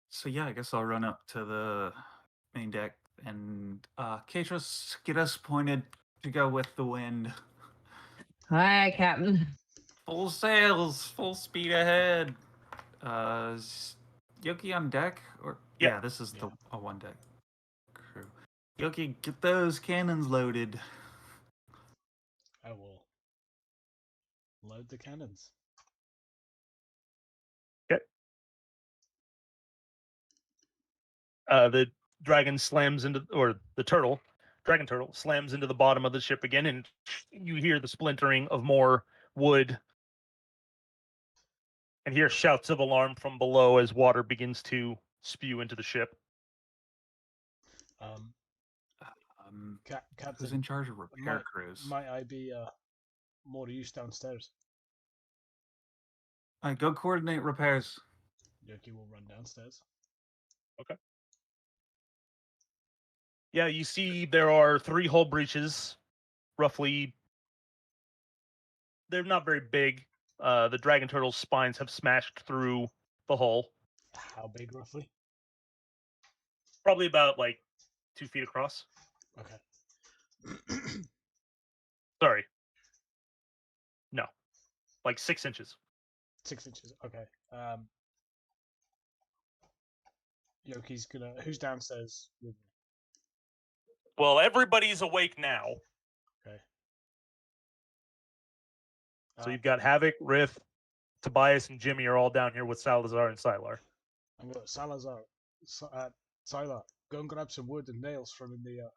So yeah, I guess I'll run up to the main deck and Katris, get us pointed to go with the wind. Hi, Captain. Full sails, full speed ahead. Is Yoki on deck? Or Yep. yeah, this is the one deck crew. Yoki, get those cannons loaded. I will load the cannons. The dragon slams into, or the turtle dragon turtle slams into the bottom of the ship again, and you hear the splintering of more wood, and hear shouts of alarm from below as water begins to spew into the ship. Captain, Who's in charge of repair crews? might I be more use downstairs? All right, go coordinate repairs. Yoki will run downstairs. Yeah, you see there are 3 hull breaches, roughly. They're not very big. The dragon turtle's spines have smashed through the hull, How big roughly? probably about like 2 feet across. Okay. Sorry, no, like 6 inches. 6 inches. Okay. Yoki's gonna. Who's downstairs with me? Well, everybody's awake now. Okay. So you've got Havoc, Riff, Tobias, and Jimmy are all down here with Salazar and Sylar. I'm gonna Salazar. Sylar, go and grab some wood and nails from in the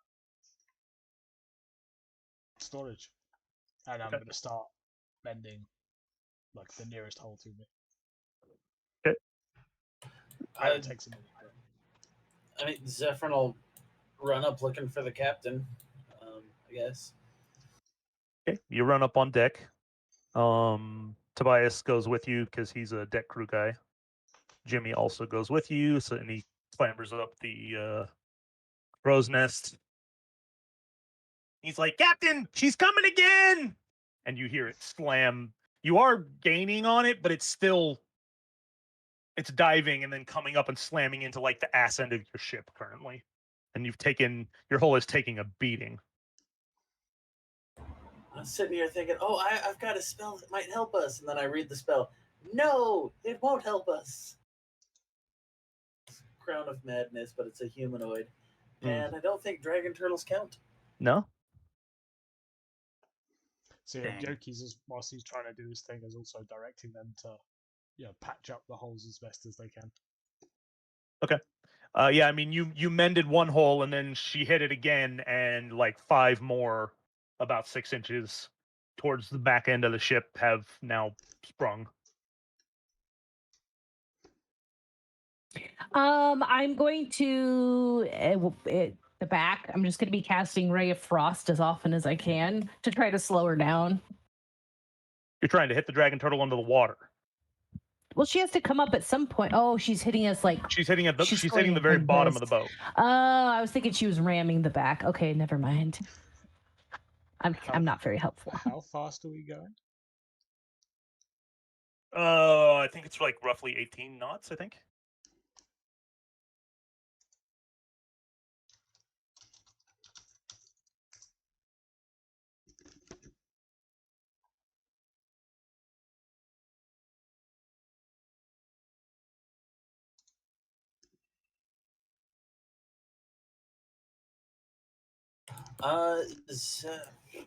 storage, and I'm Okay. gonna start mending like the nearest hole to me. Okay. It takes a minute. I mean, Zephyr will run up looking for the captain. I guess. Okay, you run up on deck. Tobias goes with you because he's a deck crew guy. Jimmy also goes with you, and he clambers up the crow's nest. He's like, "Captain, she's coming again!" And you hear it slam. You are gaining on it, but it's diving and then coming up and slamming into like the ass end of your ship currently. And your hull is taking a beating. I'm sitting here thinking, oh, I've got a spell that might help us. And then I read the spell. No, it won't help us. Crown of Madness, but it's a humanoid. And I don't think dragon turtles count. No? So Dang. Yoki's, whilst he's trying to do his thing, is also directing them to, patch up the holes as best as they can. Yeah, I mean, you mended one hole and then she hit it again, and like 5 more, about 6 inches towards the back end of the ship, have now sprung. I'm going to the back. I'm just going to be casting Ray of Frost as often as I can to try to slow her down. You're trying to hit the dragon turtle into the water. Well, she has to come up at some point. Oh, she's hitting us like She's hitting She's hitting the going very like bottom this. of the boat. Oh, I was thinking she was ramming the back. Okay, never mind. I'm not very helpful. How fast are we going? I think it's like roughly 18 knots, I think.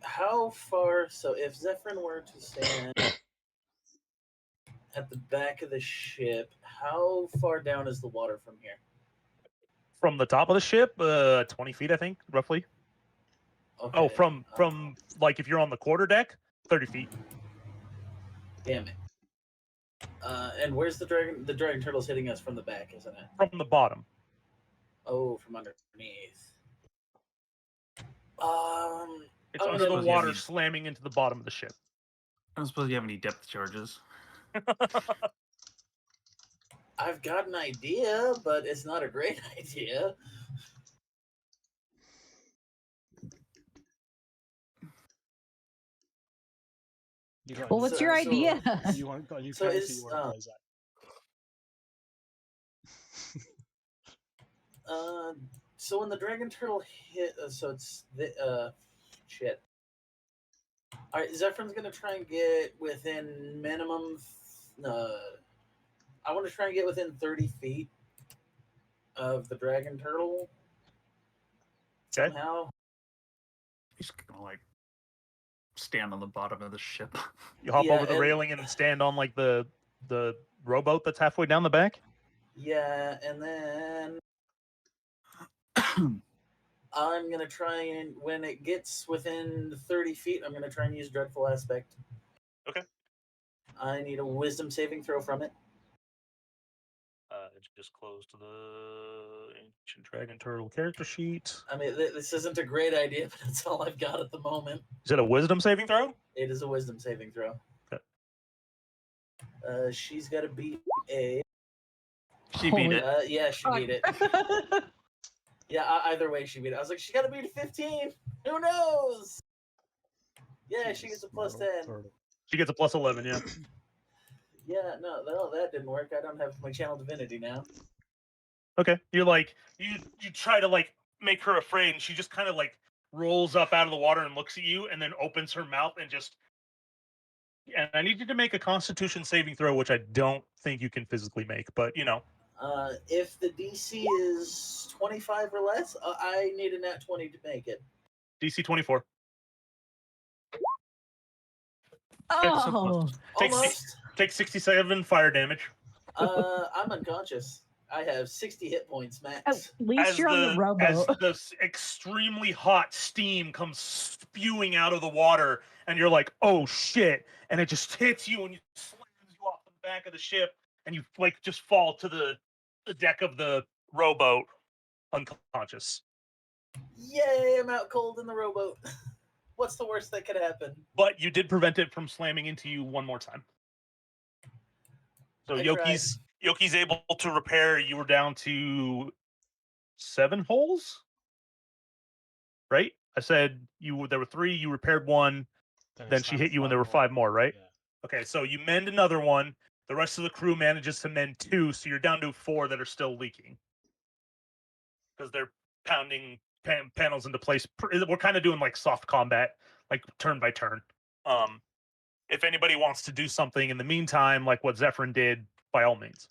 How far? So if Zephyr were to stand at the back of the ship, how far down is the water from here? From the top of the ship, 20 feet, I think, roughly. Okay. Oh, from like if you're on the quarter deck, 30 feet. Damn it. And where's the dragon? The dragon turtle's hitting us from the back, isn't it? From the bottom. Oh, from underneath. It's I'm under the gonna- water slamming into the bottom of the ship. I don't suppose you have any depth charges. I've got an idea, but it's not a great idea. Well, what's your idea? You want got a new So character is, you want to play, Zach? So when the dragon turtle hit, so it's the shit. All right, Zephyr's gonna try and get within minimum. I want to try and get within 30 feet of the dragon turtle. Okay. Somehow. He's gonna like stand on the bottom of the ship. You hop Yeah, over the and- railing and stand on like the rowboat that's halfway down the back. Yeah, and then I'm gonna try and when it gets within 30 feet, I'm gonna try and use Dreadful Aspect. Okay. I need a Wisdom saving throw from it. Just close to the Ancient Dragon Turtle character sheet. I mean, this isn't a great idea, but it's all I've got at the moment. Is it a Wisdom saving throw? It is a Wisdom saving throw. Okay. She's got to beat a. She beat it. Yeah, she beat it. Yeah, either way, she beat it. I was like, she got to beat a 15. Who knows? Yeah, she gets a plus 10. She gets a plus 11, yeah. Yeah, no, that didn't work. I don't have my channel divinity now. Okay. You're like, you try to like make her afraid, and she just kind of like rolls up out of the water and looks at you, and then opens her mouth and just. And I need you to make a Constitution saving throw, which I don't think you can physically make, but you know. If the DC is 25 or less, I need a nat 20 to make it. DC 24. Oh, Almost. Take 67 fire damage. I'm unconscious. I have 60 hit points max. at least you're on the As rowboat. the extremely hot steam comes spewing out of the water, and you're like, "Oh shit!" and it just hits you and you slams you off the back of the ship, and you like just fall to the deck of the rowboat, unconscious. Yay, I'm out cold in the rowboat. What's the worst that could happen? But you did prevent it from slamming into you one more time. So I Yoki's able to repair. You were down to 7 holes, right? I said there were 3. You repaired 1. Then she hit you, and there were 5 more, right? Yeah. Okay, so you mend another one. The rest of the crew manages to mend 2, so you're down to 4 that are still leaking because they're pounding panels into place. We're kind of doing like soft combat, like turn by turn. If anybody wants to do something in the meantime, like what Zephyrin did, by all means.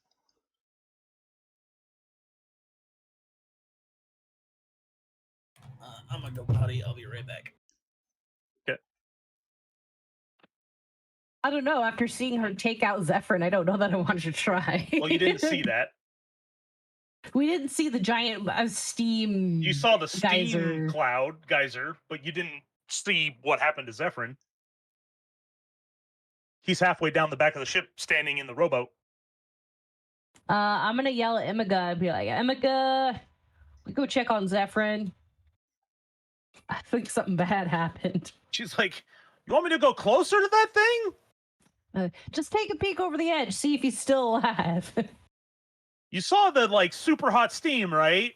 I'm gonna go potty. I'll be right back. I don't know. After seeing her take out Zephyrin, I don't know that I wanted to try. Well, you didn't see that. We didn't see the giant steam. You saw the steam geyser. geyser, but you didn't see what happened to Zephyrin. He's halfway down the back of the ship, standing in the rowboat. I'm gonna yell at Emika and be like, Emika, we go check on Zephyrin. I think something bad happened. She's like, "You want me to go closer to that thing?" Just take a peek over the edge, see if he's still alive. You saw the like super hot steam, right?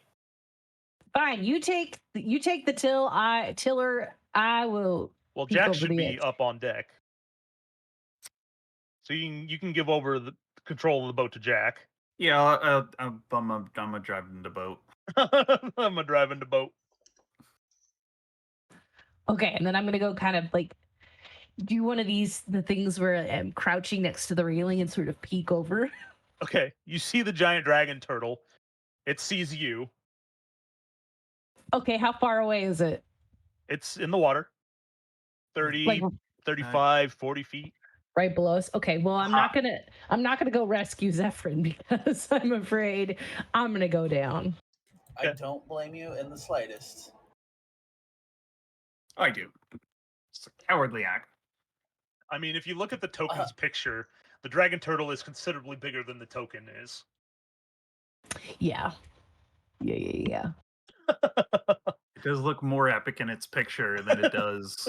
Fine, you take the tiller. I will. Well, peek Jack over should the be edge. up on deck, so you can give over the control of the boat to Jack. Yeah, I'm a driving the boat. I'm a driving the boat. Okay, and then I'm gonna go kind of like do one of the things where I'm crouching next to the railing and sort of peek over. Okay, you see the giant dragon turtle. It sees you. Okay, how far away is it? It's in the water. 30, Like 35, 40 feet. right below us. Okay, well I'm not gonna go rescue Zephyrin because I'm afraid I'm gonna go down. I don't blame you in the slightest. I do. It's a cowardly act. I mean, if you look at the token's picture, the dragon turtle is considerably bigger than the token is. Yeah. It does look more epic in its picture than it does.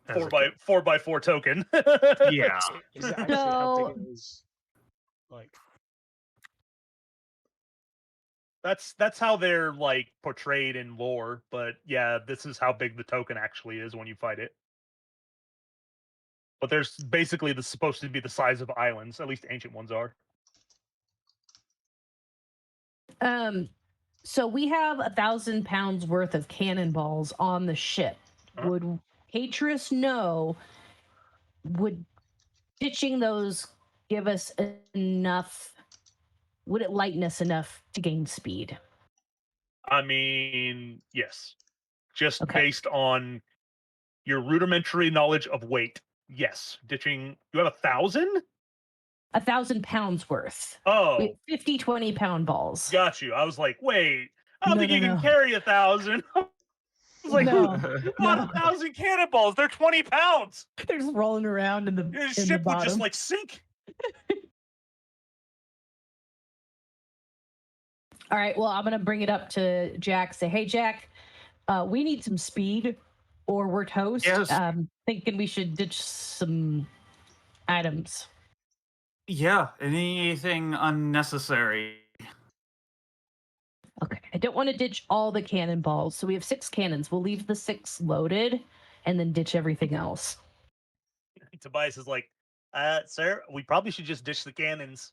4x4 token. Yeah. Is it actually how big it is? Like, That's how they're like portrayed in lore, but yeah, this is how big the token actually is when you fight it. But there's basically supposed to be the size of islands, at least ancient ones are. So we have 1,000 pounds worth of cannonballs on the ship. Huh? Would Hatris know? Would ditching those give us enough? Would it lighten us enough to gain speed? I mean, yes. Just Okay. based on your rudimentary knowledge of weight. Yes. Ditching. You have 1,000? 1,000 pounds worth. Oh, We have 50, 20 pound balls. got you. I was like, wait. I don't think you can carry 1,000. It's like, No, who bought 1,000 cannonballs? They're 20 pounds. They're just rolling around in the Your in the ship would just bottom. like sink. All right, well, I'm gonna bring it up to Jack. Say, hey, Jack, we need some speed, or we're toast. Yes. Thinking we should ditch some items. Yeah, anything unnecessary. Okay, I don't want to ditch all the cannonballs. So we have 6 cannons. We'll leave the 6 loaded, and then ditch everything else. Tobias is like, sir, we probably should just ditch the cannons.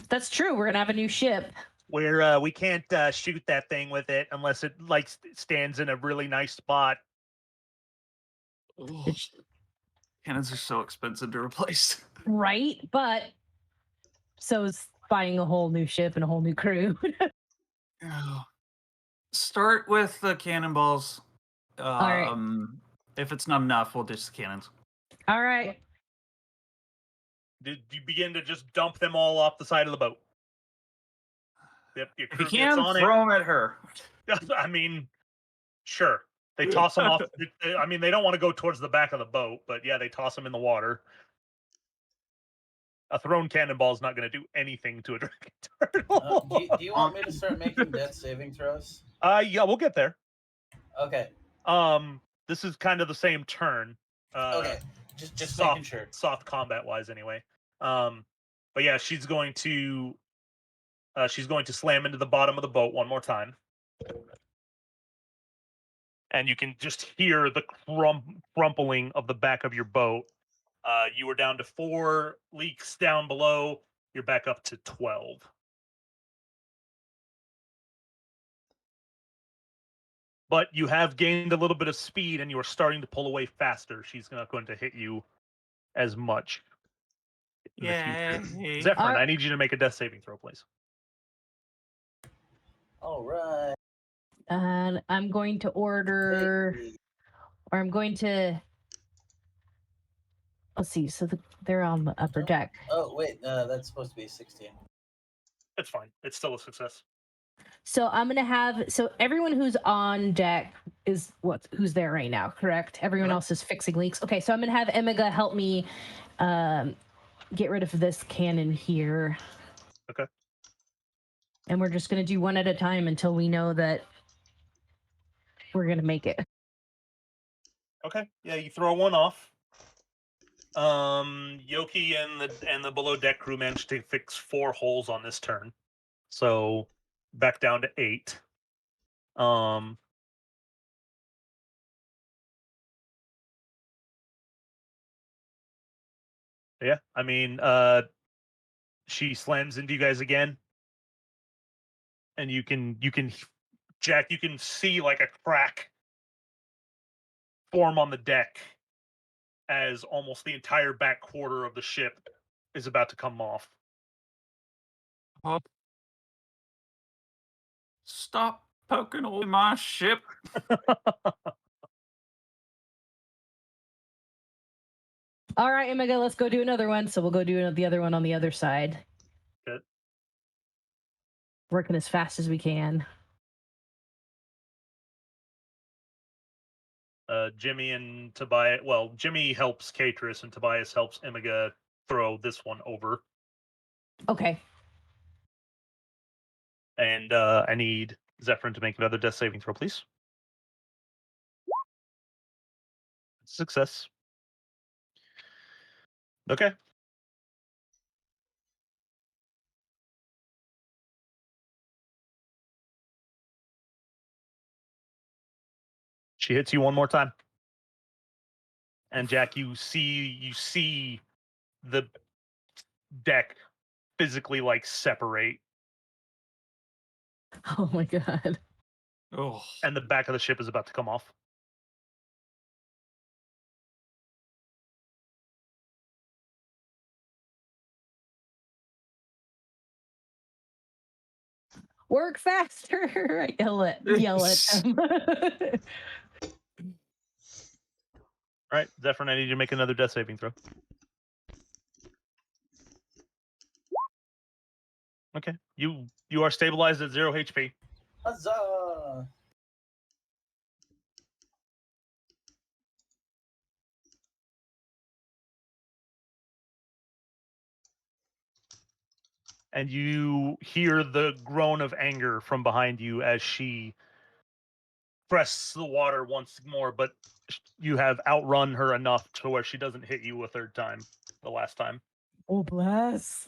That's true. We're gonna have a new ship. Where we can't shoot that thing with it unless it like stands in a really nice spot. Ugh. Cannons are so expensive to replace. Right, but so is buying a whole new ship and a whole new crew. Start with the cannonballs. right. If it's not enough, we'll ditch the cannons. All right. Did you begin to just dump them all off the side of the boat? Yep, your If you crew gets can, on throw them at her. it. I mean, sure. They toss them off. I mean, they don't want to go towards the back of the boat, but yeah, they toss them in the water. A thrown cannonball is not going to do anything to a dragon turtle. Do you want me to start making death saving throws? Yeah, we'll get there. Okay. This is kind of the same turn. Okay. Just soft, making sure. Soft combat wise, anyway. But yeah, she's going to slam into the bottom of the boat one more time, and you can just hear the crumpling of the back of your boat. You were down to 4 leaks down below. You're back up to 12. But you have gained a little bit of speed, and you are starting to pull away faster. She's not going to hit you as much in the future. Zephyr, I need you to make a death saving throw, please. All right. And I'm going to order, or I'm going to. Let's see. So they're on the upper deck. Oh wait, that's supposed to be a 16. It's fine. It's still a success. So I'm gonna have everyone who's on deck is who's there right now, correct? Everyone else is fixing leaks. Okay, so I'm gonna have Emega help me get rid of this cannon here. Okay. And we're just gonna do one at a time until we know that we're gonna make it. Okay. Yeah, you throw one off. Yoki and the below deck crew managed to fix 4 holes on this turn. So back down to 8. Yeah, I mean, she slams into you guys again, and you can Jack, you can see like a crack form on the deck as almost the entire back quarter of the ship is about to come off. Stop poking away my ship. All right, Emega, let's go do another one. So we'll go do the other one on the other side. Good. Working as fast as we can. Jimmy and Tobias. Well, Jimmy helps Caterus, and Tobias helps Emega throw this one over. Okay. And I need Zephyrin to make another death saving throw, please. Success. Okay. She hits you one more time. And Jack, you see the deck physically like separate. Oh my god. Oh. And the back of the ship is about to come off. Work faster! I yell at them. All right, Zephyrin, I need you to make another death saving throw. Okay. You are stabilized at 0 HP. Huzzah! And you hear the groan of anger from behind you as she presses the water once more, but you have outrun her enough to where she doesn't hit you a third time the last time. Oh, bless.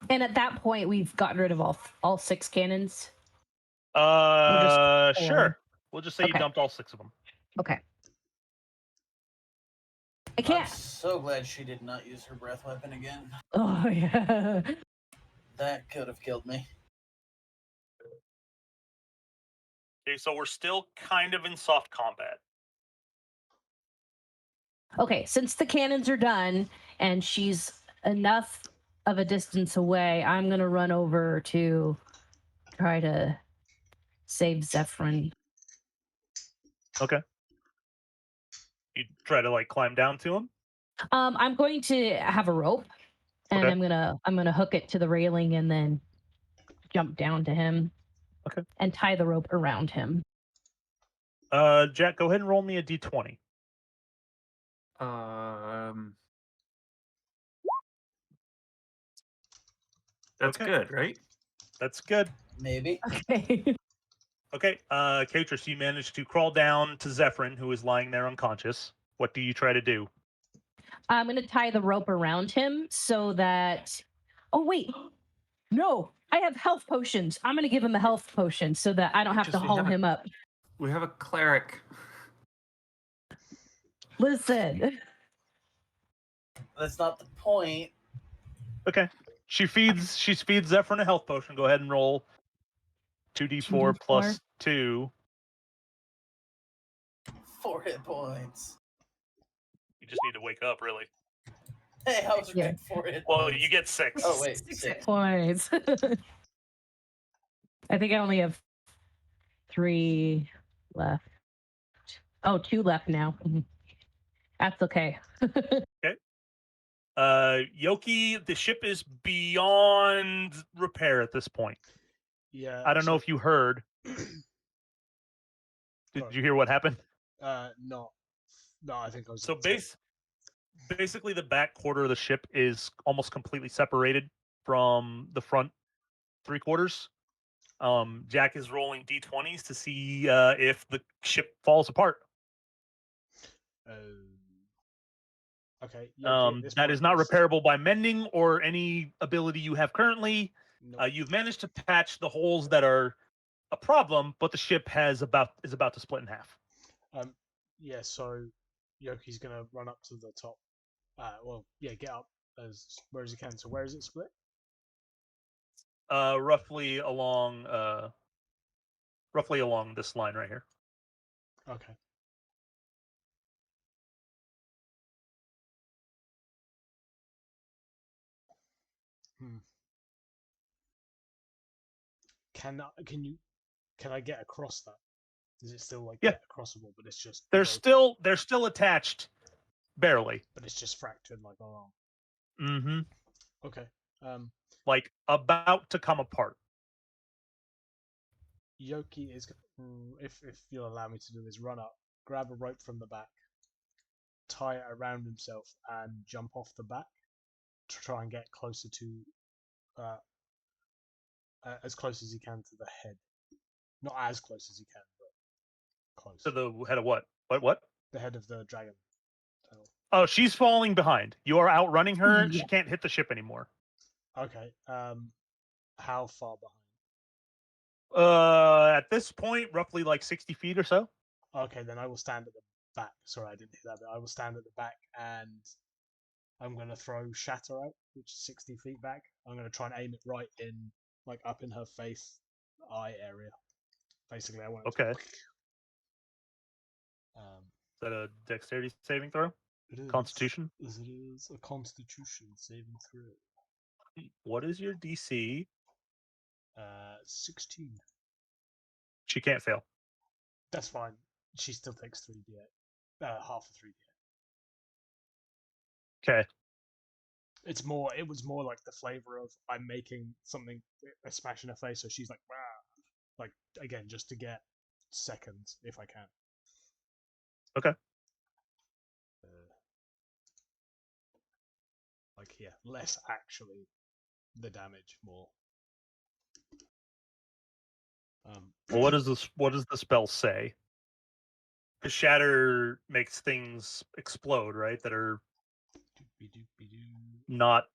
And at that point, we've gotten rid of all 6 cannons. just 4? Sure. We'll just say you Okay. dumped all 6 of them. Okay. I I'm can't. so glad she did not use her breath weapon again. Oh, yeah. That could have killed me. Okay, so we're still kind of in soft combat. Okay, since the cannons are done and she's enough of a distance away, I'm going to run over to try to save Zephyrin. Okay. You try to like climb down to him? I'm going to have a rope and Okay. I'm gonna hook it to the railing and then jump down to him. Okay. And tie the rope around him. Jack, go ahead and roll me a d20. That's Okay. good, right? That's good. Maybe. Okay. Okay, Katris, you managed to crawl down to Zephyrin, who is lying there unconscious. What do you try to do? I'm gonna tie the rope around him so that. Oh wait, no! I have health potions. I'm gonna give him a health potion so that I don't have to Just we haul have a- him up. We have a cleric. Listen. That's not the point. Okay. She feeds Zephyrin a health potion. Go ahead and roll 2d4 2d4. plus 2. 4 hit points. You just need to wake up, really. Hey, I was Yeah. right. 4 hit Well, points. you get 6. Oh, wait. 6 6. hit points. I think I only have 3 left. Oh, 2 left now. That's okay. Yoki, the ship is beyond repair at this point. Yeah. I don't know if you heard. Did Sorry. you hear what happened? No, I think I was. So basically, the back quarter of the ship is almost completely separated from the front 3 quarters. Jack is rolling d20s to see if the ship falls apart. Okay. Yeah, That is not repairable by mending or any ability you have currently. No. You've managed to patch the holes that are a problem, but the ship is about to split in half. Yeah. So Yoki's gonna run up to the top. Get up as where as he can. So where is it split? Roughly along this line right here. Okay. Can I get across that? Is it still like crossable? But it's just They're broken, still attached, barely. but it's just fractured like along. Mm-hmm. Okay. Like about to come apart. Yoki is, if you'll allow me to do this, run up, grab a rope from the back, tie it around himself, and jump off the back to try and get closer to, as close as he can to the head. Not as close as he can, but close. To the head of what? What? The head of the dragon tail. Oh, she's falling behind. You are outrunning her. Yeah. She can't hit the ship anymore. Okay. How far behind? At this point, roughly like 60 feet or so. Okay, then I will stand at the back. Sorry, I didn't hear that bit. I will stand at the back and I'm going to throw Shatter out, which is 60 feet back. I'm going to try and aim it right in, like up in her face, eye area. Basically, I want it Okay. to... Is that a dexterity saving throw? It is. Constitution? It is a Constitution saving throw. What is your DC? 16. She can't fail. That's fine. She still takes 3d8. Half of 3d8. Okay. It was more like the flavor of I'm making something, a smash in her face, so she's like, "Rah." Like, again, just to get seconds if I can. Okay. Like, yeah, less actually the damage, more. Well, what does the spell say? The shatter makes things explode, right? That are not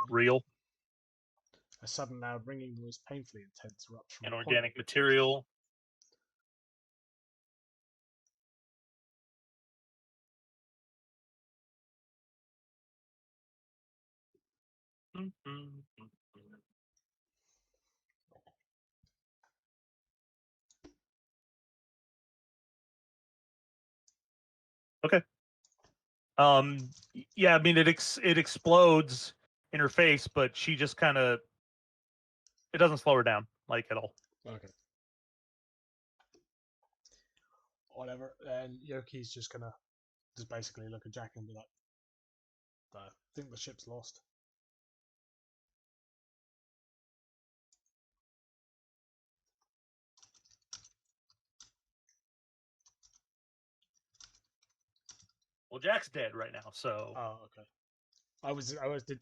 real. A sudden loud ringing noise, painfully intense, erupts from An a point organic of material. Okay. Yeah, I mean it explodes in her face, but she just kind of, it doesn't slow her down like at all. Okay. Whatever. And Yoki's just gonna just basically look at Jack and be like, I think the ship's lost. Well, Jack's dead right now, so Oh, okay. I did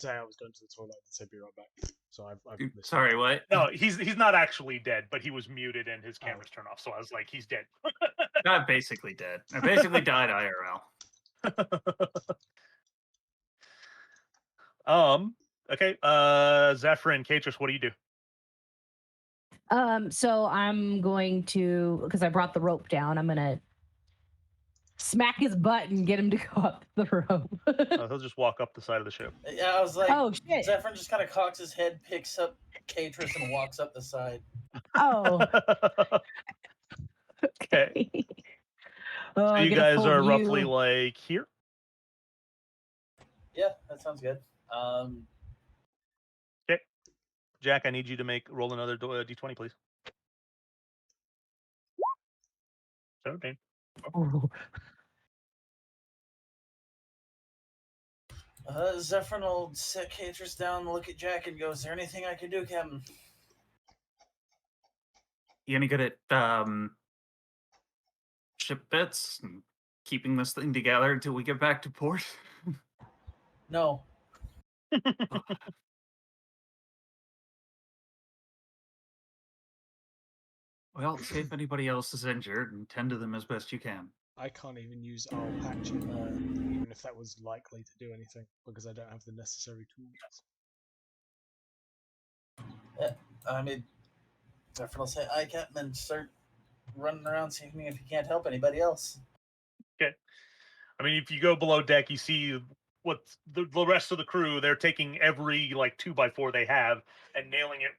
say I was going to the toilet and said be right back. So I've listened. Sorry, what? no, he's not actually dead, but he was muted and his Oh. camera's turned off. So I was like, he's dead. I'm basically dead. I basically died IRL. Okay. Zephyr and Catrus, what do you do? So I'm going to, because I brought the rope down, I'm gonna smack his butt and get him to go up the rope. He'll just walk up the side of the ship. Yeah, I was like, Oh shit! Zephyr just kind of cocks his head, picks up Catrus, and walks up the side. Oh, Okay. Oh, So I you get a guys full are view. roughly like here. Yeah, that sounds good. Jack, I need you to roll another d20, please. 17. Oh. Zephyr will sit Catrus down, look at Jack, and go, "Is there anything I can do, Captain?" You any good at ship bits and keeping this thing together until we get back to port? No. Well, see if anybody else is injured and tend to them as best you can. I can't even use I'll patch it, even if that was likely to do anything, because I don't have the necessary tools. I mean, Zephyr will say, "Aye, Captain," and start running around seeing if he can't help anybody else. Okay. I mean, if you go below deck, you see what the rest of the crew, they're taking every like 2x4 they have and nailing it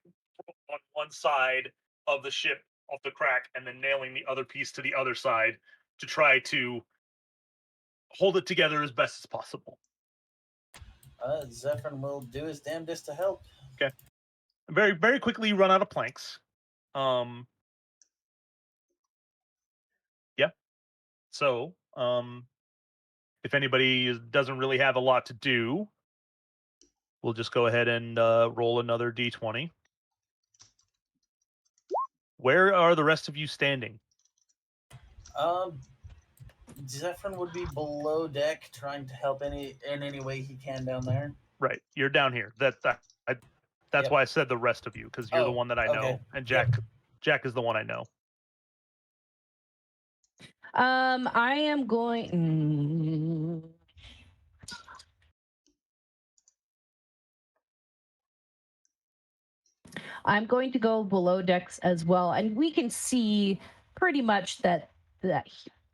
on one side of the ship off the crack and then nailing the other piece to the other side to try to hold it together as best as possible. Zephyr will do his damnedest to help. Okay. Very, very quickly you run out of planks. Yeah. So, if anybody doesn't really have a lot to do, we'll just go ahead and roll another d20. Where are the rest of you standing? Zephyr would be below deck, trying to help in any way he can down there. Right, you're down here. That's Yep. why I said the rest of you, because you're the Oh, one that I know, okay. and Jack is the one I know. I am going. I'm going to go below decks as well, and we can see pretty much that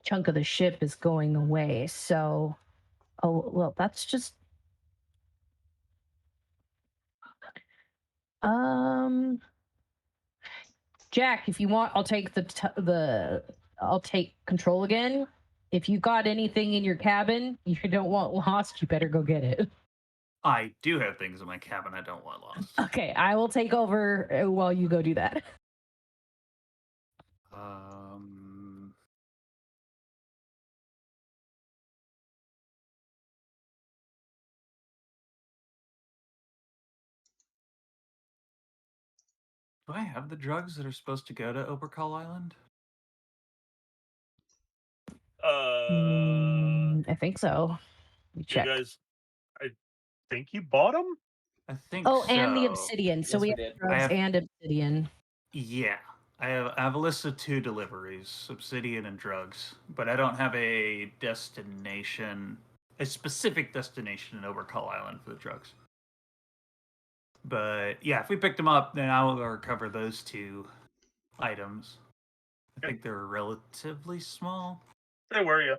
chunk of the ship is going away. So, oh well, that's just Jack. If you want, I'll take I'll take control again. If you got anything in your cabin you don't want lost, you better go get it. I do have things in my cabin I don't want lost. Okay, I will take over while you go do that. Do I have the drugs that are supposed to go to Obercall Island? I think so. You Check. guys, I think you bought them. I think Oh, so. and the obsidian. So Yes, we we have did. drugs have- and obsidian. Yeah. I have a list of 2 deliveries, obsidian and drugs, but I don't have a destination, a specific destination in Obercall Island for the drugs. But yeah, if we picked them up, then I'll recover those 2 items. I think they're relatively small. They were, yeah.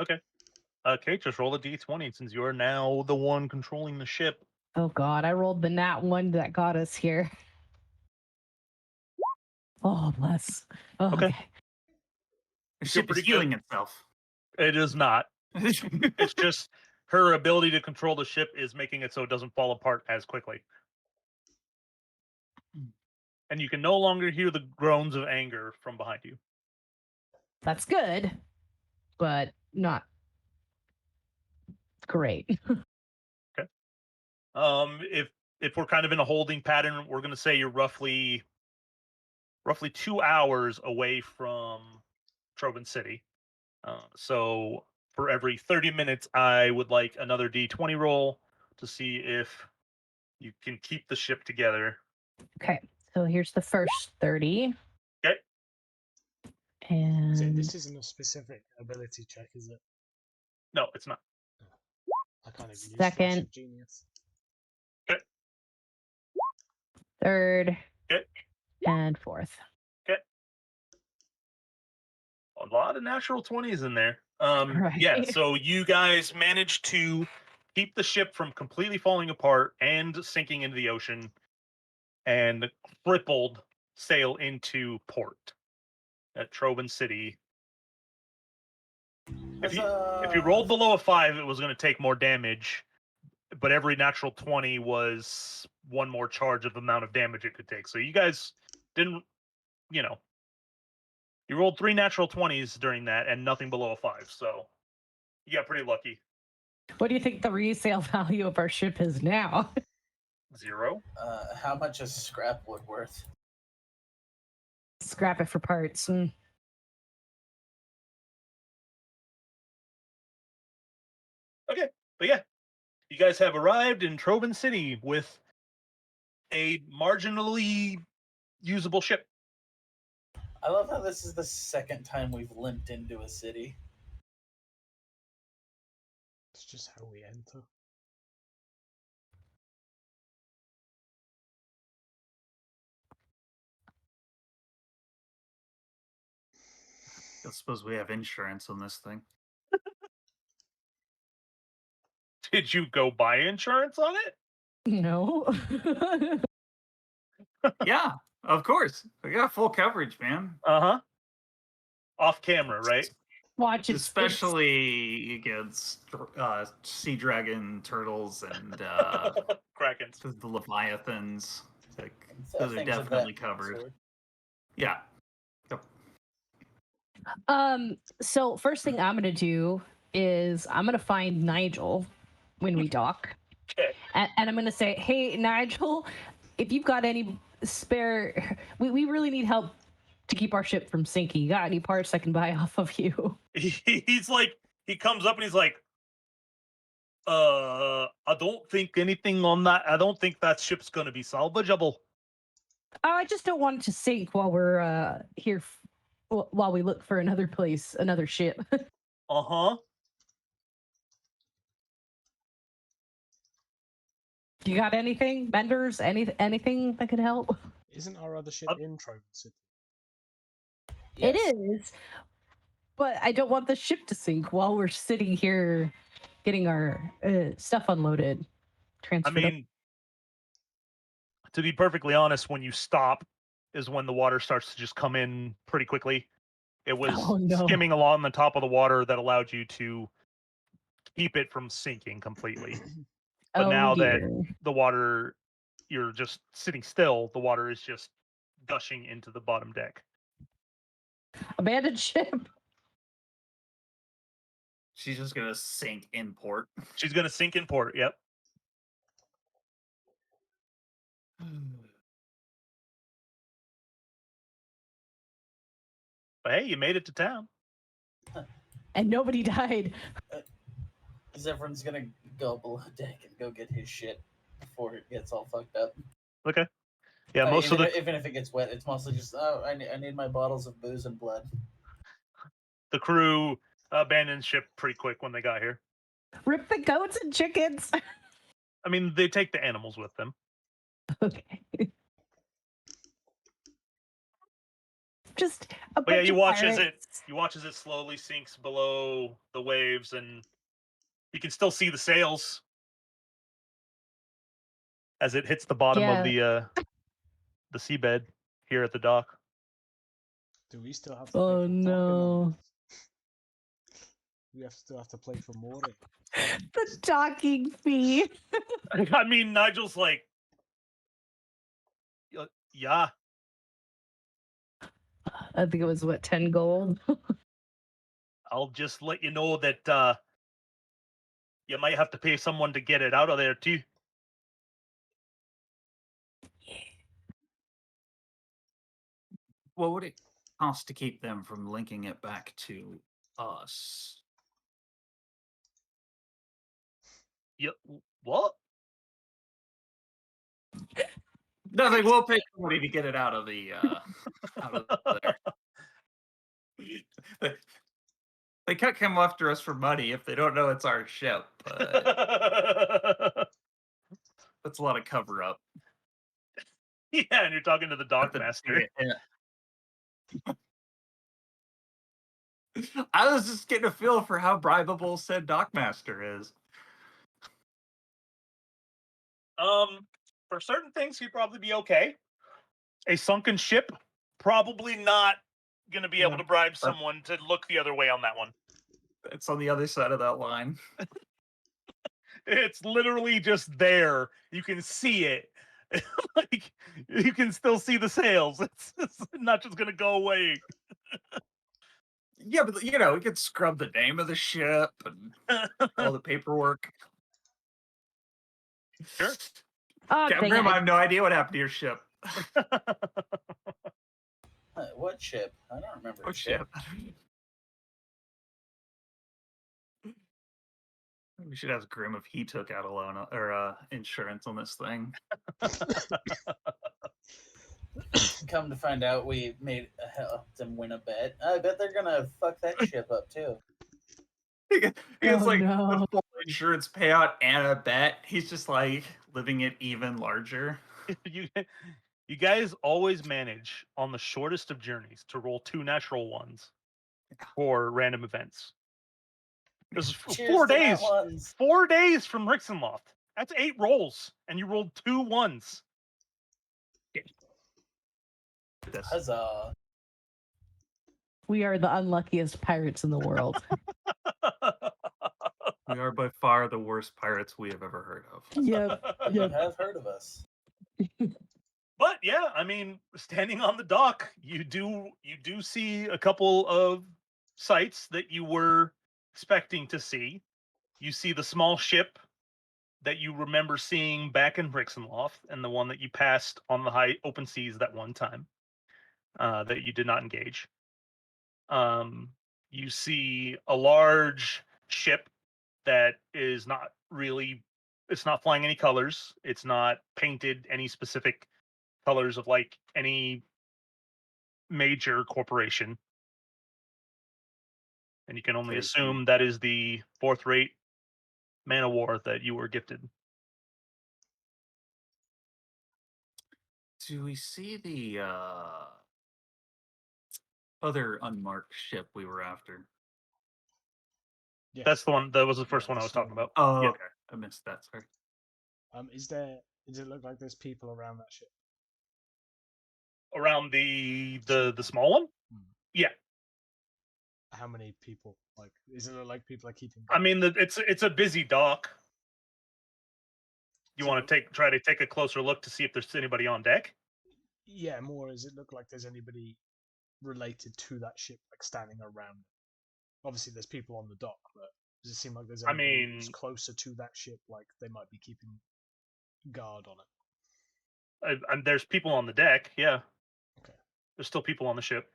Okay. Kate, just roll a d20 since you are now the one controlling the ship. Oh god, I rolled the nat 1 that got us here. Oh bless. Oh, Okay. okay. The Feel ship is pretty good. healing itself. It is not. It's just her ability to control the ship is making it so it doesn't fall apart as quickly. And you can no longer hear the groans of anger from behind you. That's good, but not great. If we're kind of in a holding pattern, we're gonna say you're roughly 2 hours away from Trovan City. So for every 30 minutes, I would like another d20 roll to see if you can keep the ship together. Okay, so here's the first 30. Okay. And So this isn't a specific ability check, is it? No, it's not. I can't even use Flash Second. of Genius. third, Okay. and fourth. A lot of natural 20s in there. Right. Yeah, so you guys managed to keep the ship from completely falling apart and sinking into the ocean and crippled sail into port at Trovan City. If you rolled below a 5, it was going to take more damage, but every natural 20 was one more charge of the amount of damage it could take. So you guys didn't, you rolled 3 natural 20s during that and nothing below a 5. So you got pretty lucky. What do you think the resale value of our ship is now? 0. How much is scrap wood worth? Scrap it for parts. Okay, but yeah, you guys have arrived in Trovan City with a marginally usable ship. I love how this is the second time we've limped into a city. It's just how we enter. I suppose we have insurance on this thing. Did you go buy insurance on it? No. Yeah, of course. We got full coverage, man. Uh-huh. Off camera, right? Watch it. Especially against sea dragon, turtles, and Krakens. the leviathans. Like, So those are things of definitely that covered. sort. Yeah. So first thing I'm gonna do is I'm gonna find Nigel when we dock. Okay. And I'm gonna say, hey Nigel, if you've got any spare, we really need help to keep our ship from sinking. You got any parts I can buy off of you? He's like, he comes up and he's like, I don't think anything on that. I don't think that ship's gonna be salvageable. I just don't want it to sink while we're here, while we look for another place, another ship. Uh-huh. You got anything, vendors? Anything that could help? Isn't our other ship in Trovan City? It Yes. is, but I don't want the ship to sink while we're sitting here getting our stuff unloaded, I transferred. mean, to be perfectly honest, when you stop is when the water starts to just come in pretty quickly. It was Oh, no. skimming along the top of the water that allowed you to keep it from sinking completely. But Oh, now that dear. the water, you're just sitting still, the water is just gushing into the bottom deck. Abandoned ship. She's just gonna sink in port. She's going to sink in port, yep. But hey, you made it to town. And nobody died. Zephyrin's gonna go below deck and go get his shit before it gets all fucked up. Okay. Yeah, most even, of the even if it gets wet, it's mostly just I need my bottles of booze and blood. crew abandoned ship pretty quick when they got here. Rip the goats and chickens. I mean, they take the animals with them. Okay. Just a But yeah, bunch you of watch pirates. as it slowly sinks below the waves, and you can still see the sails as it hits the bottom of Yeah. the seabed here at the dock. Do we still have to pay Oh for token no. on this? We still have to play for mooring. The docking fee. I mean, Nigel's like, yeah. I think it was what, 10 gold? I'll just let you know that you might have to pay someone to get it out of there too. What would it cost to keep them from linking it back to us? You, what? Nothing. We'll pay somebody to get it out of the out of there. They can't come after us for money if they don't know it's our ship. But that's a lot of cover up. Yeah, and you're talking to the dock master. I was just getting a feel for how bribable said dockmaster is. For certain things, he'd probably be okay. A sunken ship, probably not going to be able to bribe someone to look the other way on that one. It's on the other side of that line. It's literally just there. You can see it. Like, you can still see the sails. It's not just going to go away. Yeah, but you know, we could scrub the name of the ship and all the paperwork. Sure. Oh, Captain dang Grim, it. I have no idea what happened to your ship. What ship? I don't remember. What ship? We should ask Grim if he took out a loan or insurance on this thing. Come to find out, we helped them win a bet. I bet they're gonna fuck that ship up too. It's Oh, like no. a full insurance payout and a bet. He's just like living it even larger. You guys always manage on the shortest of journeys to roll 2 natural ones for random events. This is Cheers 4 to days. that ones. 4 days from Rixenloft. That's 8 rolls, and you rolled 2 ones. This. Huzzah! We are the unluckiest pirates in the world. We are by far the worst pirates we have ever heard of. Yep. You Yep. have heard of us. But yeah, I mean, standing on the dock, you do see a couple of sights that you were expecting to see. You see the small ship that you remember seeing back in Rixenloft, and the one that you passed on the high open seas that one time that you did not engage. You see a large ship that is not really, it's not flying any colors. It's not painted any specific colors of like any major corporation. And you can only Okay. assume that is the 4th-rate man of war that you were gifted. Do we see the other unmarked ship we were after? Yes. That's the one. That was the Yeah, first one the I was talking small about. Oh, Yeah. okay. I missed that. Sorry. Does it look like there's people around that ship? Around the small one. Hmm. Yeah. How many people? Like, is it like people are keeping? I mean, it's a busy dock. You want to try to take a closer look to see if there's anybody on deck? Yeah, more. Does it look like there's anybody related to that ship, like standing around it? Obviously, there's people on the dock, but does it seem like there's anybody who's closer to that ship, like they might be keeping guard on it? There's people on the deck. Yeah. Okay. There's still people on the ship.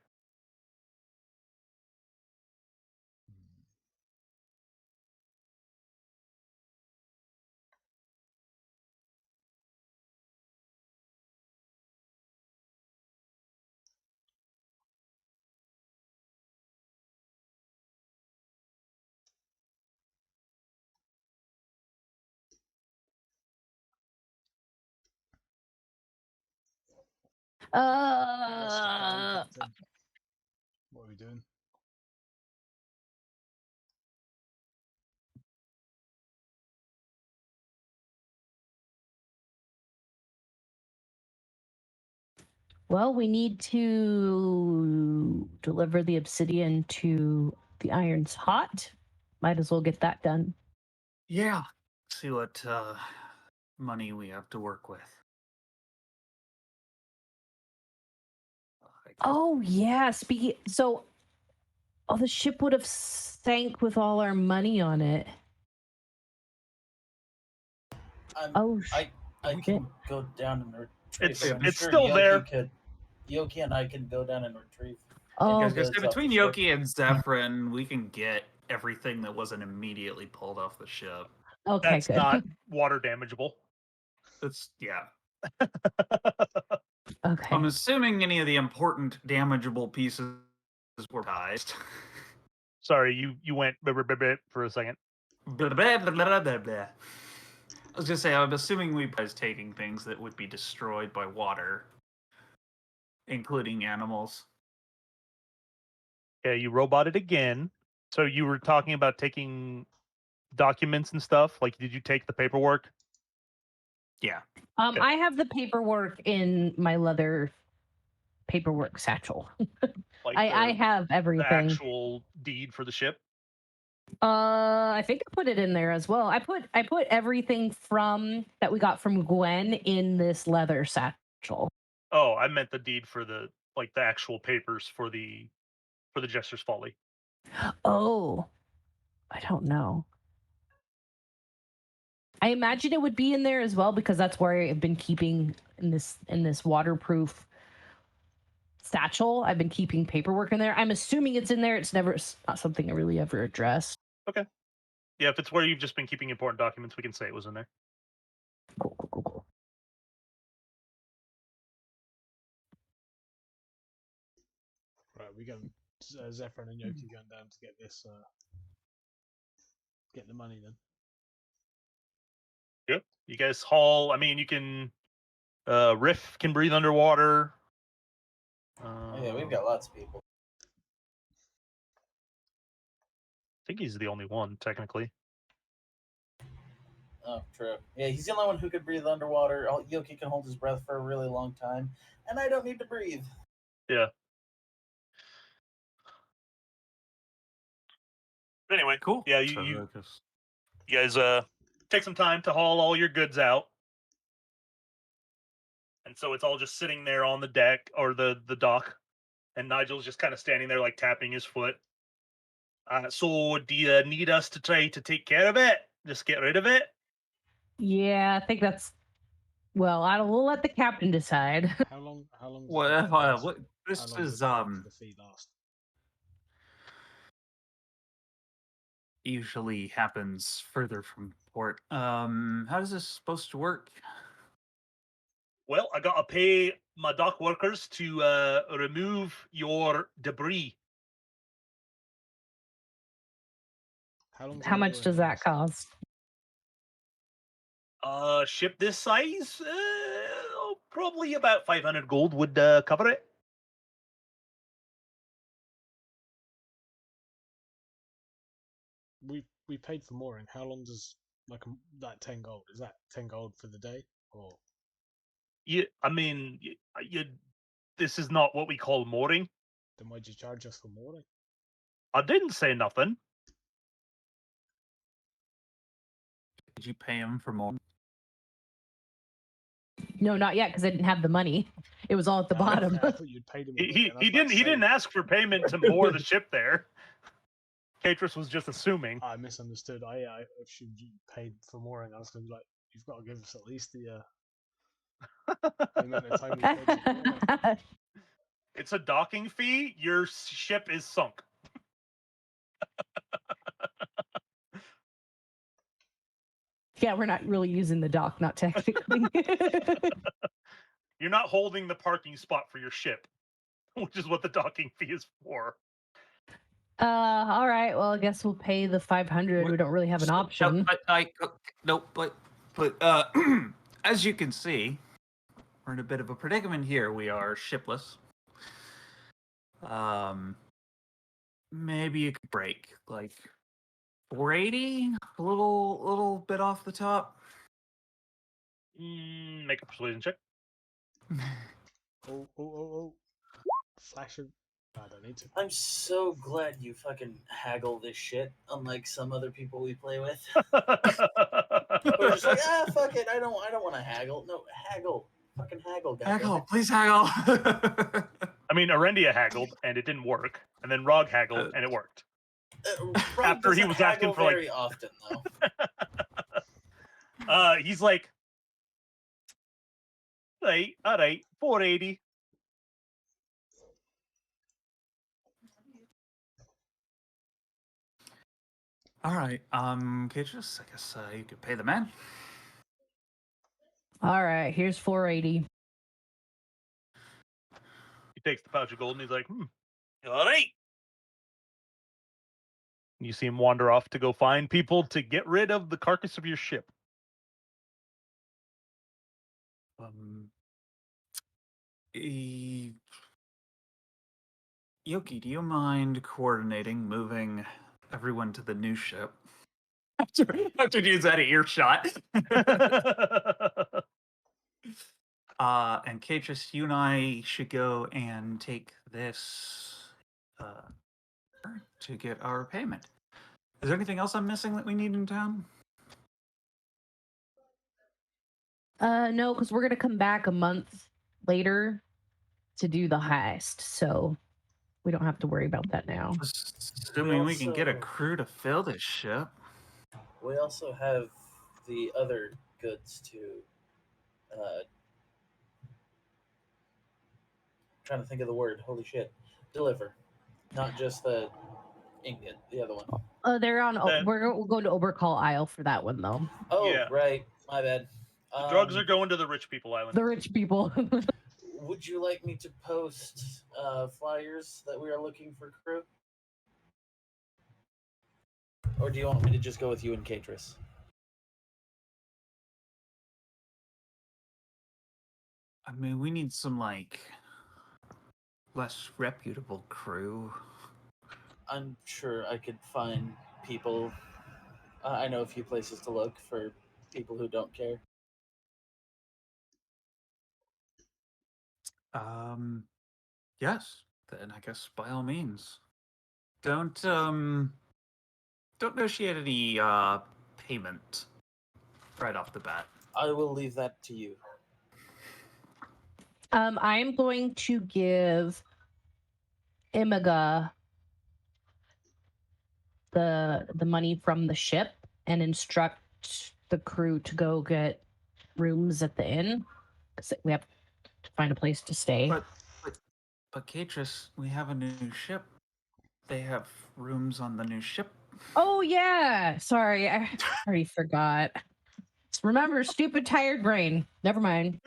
What's the plan, Uh, Captain? What are we doing? well, we need to deliver the obsidian to the Iron's Hot. Might as well get that done. Yeah. See what money we have to work with. I guess. Oh yeah, speaking. So, the ship would have sank with all our money on it. Oh, I shit. can go down and retrieve. It's I'm it's sure still there. Yoki and I can go down and retrieve. Oh, I any was gonna say, goods off the between ship. Yoki and Zephyrin, we can get everything that wasn't immediately pulled off the ship. okay, That's good. not water damageable. It's yeah. Okay. I'm assuming any of the important damageable pieces were prized. Sorry, you went for a second. Blah, blah, blah, blah, blah, blah. I was gonna say, I'm assuming we prize taking things that would be destroyed by water, including animals. Yeah, you roboted again. So you were talking about taking documents and stuff. Like, did you take the paperwork? Yeah. Okay. I have the paperwork in my leather paperwork satchel. Like I the have everything. actual deed for the ship. I think I put it in there as well. I put everything from that we got from Gwen in this leather satchel. Oh, I meant the deed for the actual papers for the Jester's Folly. Oh, I don't know. I imagine it would be in there as well because that's where I've been keeping in this waterproof satchel. I've been keeping paperwork in there. I'm assuming it's in there. It's not something I really ever addressed. Yeah, if it's where you've just been keeping important documents, we can say it was in there. Cool. Right, we going. Zephyrin and Yoki going down to get this. Get the money then. Yep. You guys haul. I mean, you can. Riff can breathe underwater. Yeah, we've got lots of people. I think he's the only one, technically. Oh, true. Yeah, he's the only one who could breathe underwater. Yoki can hold his breath for a really long time, and I don't need to breathe. Yeah. But anyway, Cool. Yeah, So, you just- guys take some time to haul all your goods out. And so it's all just sitting there on the deck or the dock, and Nigel's just kind of standing there, like tapping his foot. So, do you need us to try to take care of it? Just get rid of it? Yeah, I think that's. Well, we'll let the captain decide. How long? Does What, the fee last? what? How This long does is it take for the fee last? usually happens further from port. How is this supposed to work? Well, I gotta pay my dock workers to remove your debris. How long? How much does that cost? Ship this size, probably about 500 gold would cover it. We paid for mooring. How long does that 10 gold? Is that 10 gold for the day or? I mean, this is not what we call mooring. Then why'd you charge us for mooring? I didn't say nothing. Did you pay him for more? No, not yet because I didn't have the money. It was all at the Oh, okay, bottom. I thought you'd paid him. He didn't ask for payment to moor the ship there. Catrus was just assuming. I misunderstood. I assumed you paid for mooring. I was going to be like, you've got to give us at least the The amount of time we played this game. It's a docking fee. Your ship is sunk. Yeah, we're not really using the dock, not technically. You're not holding the parking spot for your ship, which is what the docking fee is for. All right. Well, I guess we'll pay the 500. We don't really have an option. But as you can see, we're in a bit of a predicament here. We are shipless. Maybe you could break like 480, a little bit off the top. Make a persuasion check. Oh. Flashing. I don't need to. I'm so glad you fucking haggle this shit, unlike some other people we play with. We're just like, fuck it, I don't want to haggle. No, haggle. Fucking haggle, goddammit. Haggle, please haggle. I mean, Arendia haggled and it didn't work, and then Rog haggled and it worked. Rob After he doesn't was asking haggle for, like- very often, though. He's like, all right, 480. All right, Catrus, I guess you could pay the man. All right. Here's 480. He takes the pouch of gold and he's like, all right. You see him wander off to go find people to get rid of the carcass of your ship. Yoki, do you mind coordinating moving everyone to the new ship? After dude's out of earshot. And Catrus, you and I should go and take this to get our payment. Is there anything else I'm missing that we need in town? No, because we're gonna come back a month later to do the heist, so we don't have to worry about that now. Assuming we can get a also- crew to fill this ship. We also have the other goods to. Trying to think of the word. Holy shit! Deliver, not just the ingot. The other one. They're on. Then- We're going to Obercall Isle for that one though. Oh, Yeah. right. My bad. The drugs are going to the rich people island. The rich people. Would you like me to post flyers that we are looking for crew? Or do you want me to just go with you and Catrus? I mean, we need some like less reputable crew. I'm sure I could find people. I know a few places to look for people who don't care. Yes. Then I guess by all means. Don't negotiate any payment right off the bat. I will leave that to you. I'm going to give Imaga the money from the ship and instruct the crew to go get rooms at the inn, because we have to find a place to stay. But Catrus, we have a new ship. They have rooms on the new ship. Oh yeah, sorry, I already forgot. Remember, stupid tired brain. Never mind.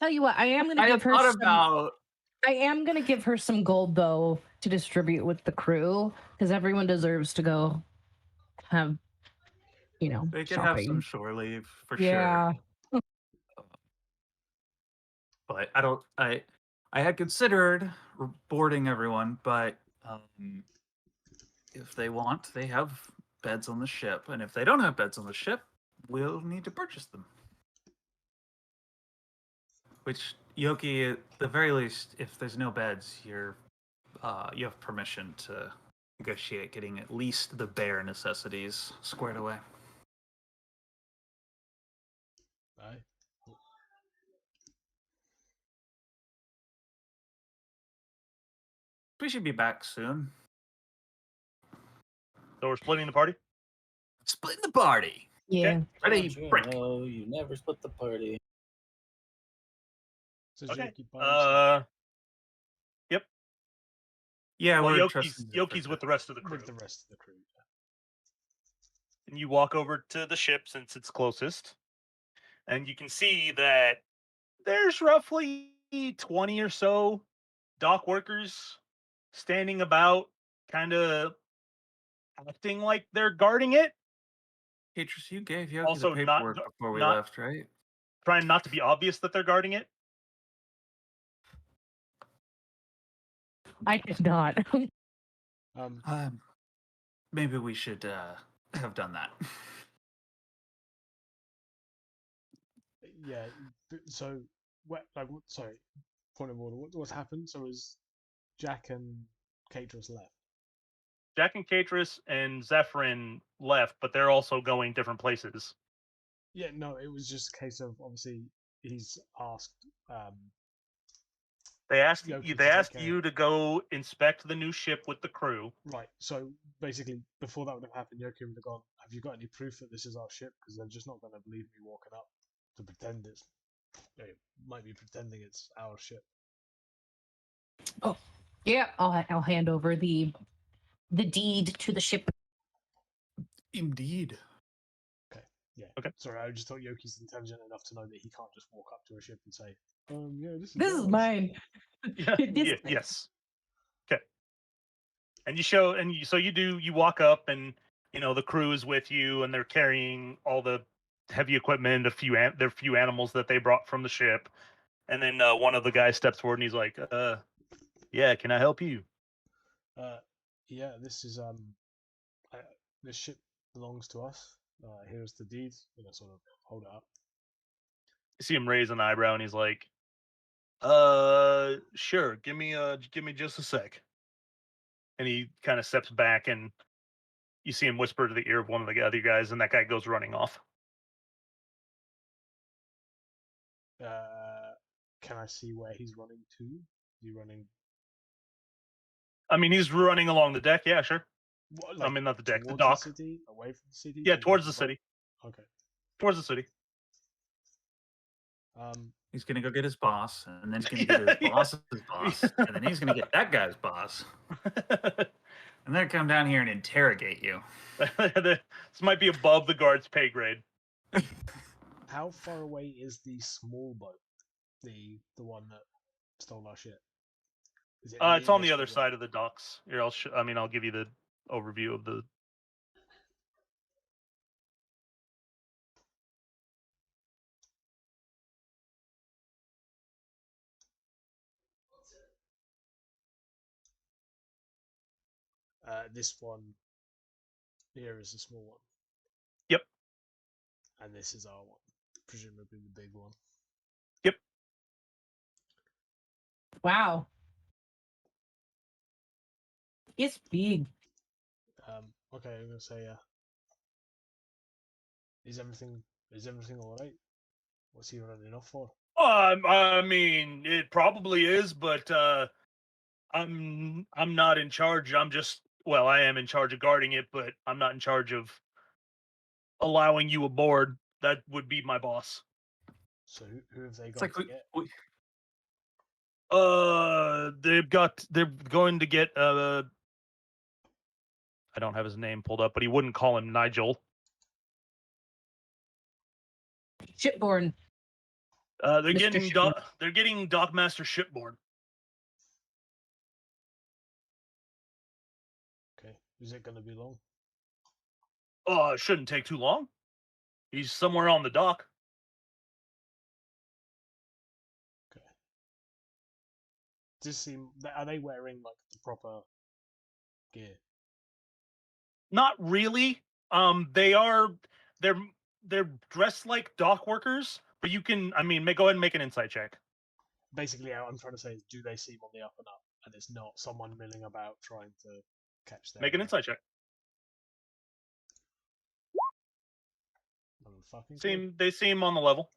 Tell you what, I am gonna I give had her thought some, about. I am gonna give her some gold though to distribute with the crew, because everyone deserves to go have, They could have some shopping. shore leave for Yeah. sure. But I don't. I had considered boarding everyone, but if they want, they have beds on the ship, and if they don't have beds on the ship, we'll need to purchase them. Which Yoki, at the very least, if there's no beds, you have permission to negotiate getting at least the bare necessities squared away. Aye. We should be back soon. So we're splitting the party? Splitting the party. Yeah. Ready, Don't you break. know you never split the party. So Okay. Yoki by himself? Yep. Yeah, Well, we're Yoki's trusting Yoki's with the rest of the crew, With the rest of the crew. and you walk over to the ship since it's closest, and you can see that there's roughly 20 or so dock workers standing about, kind of acting like they're guarding it. Catrus, you gave Yoki Also, the paperwork before we not left, right? trying not to be obvious that they're guarding it. I did not. Maybe we should have done that. Yeah. So, sorry. Point of order. What's happened? So is Jack and Caterus left? Jack and Catrus and Zephyrin left, but they're also going different places. Yeah. No, it was just a case of obviously he's asked. They asked Yoki you. to They take asked care you of- to go inspect the new ship with the crew. Right. So basically, before that would have happened, Yoki would have gone, "Have you got any proof that this is our ship? Because they're just not going to believe me walking up to pretend it's. They might be pretending it's our ship." Yeah, I'll hand over the deed to the ship. Indeed. Yeah. Okay. Sorry, I just thought Yoki's intelligent enough to know that he can't just walk up to a ship and say, yeah, this is This is ours." mine. Yeah, This yeah, thing. yes. Okay. And you show, and so you do. You walk up, and the crew is with you, and they're carrying all the heavy equipment, their few animals that they brought from the ship. And then one of the guys steps forward, and he's like, "Yeah, can I help you?" Yeah, this is this ship belongs to us. Here's the deed. Sort of hold it up. You see him raise an eyebrow, and he's like, Sure. Give me just a sec." And he kind of steps back, and you see him whisper to the ear of one of the other guys, and that guy goes running off. Can I see where he's running to? Is he running? I mean, he's running along the deck. Yeah, sure. Like, I mean, not the deck, the towards dock. city, away from the city. Yeah, towards the boat? city. Okay. Towards the city. He's gonna go get his boss, and then he's gonna get his boss's boss, and then he's gonna get that guy's boss, and then come down here and interrogate you. This might be above the guard's pay grade. How far away is the small boat? The one that stole our ship? Is it It's on the near other us or side of the docks. Here, I'll give you the overview of the. This one here is the small one. Yep. And this is our one, presumably the big one. Yep. Wow. It's big. Okay, I'm gonna say, is everything all right? What's he running off for? I mean, it probably is, but I'm not in charge. I am in charge of guarding it, but I'm not in charge of allowing you aboard. That would be my boss. So who have they It's gone like to get? They're going to get I don't have his name pulled up, but he wouldn't call him Nigel. Shipborne. They're Mr. getting Shipborne. they're getting Dockmaster Shipborne. Okay, is it gonna be long? It shouldn't take too long. He's somewhere on the dock. Okay. Does seem are they wearing like the proper gear? Not really. They're they're dressed like dock workers, but you can. I mean, go ahead and make an insight check. Basically, what I'm trying to say is, do they seem on the up and up, and it's not someone milling about trying to catch them? Make an insight check. They seem on the level,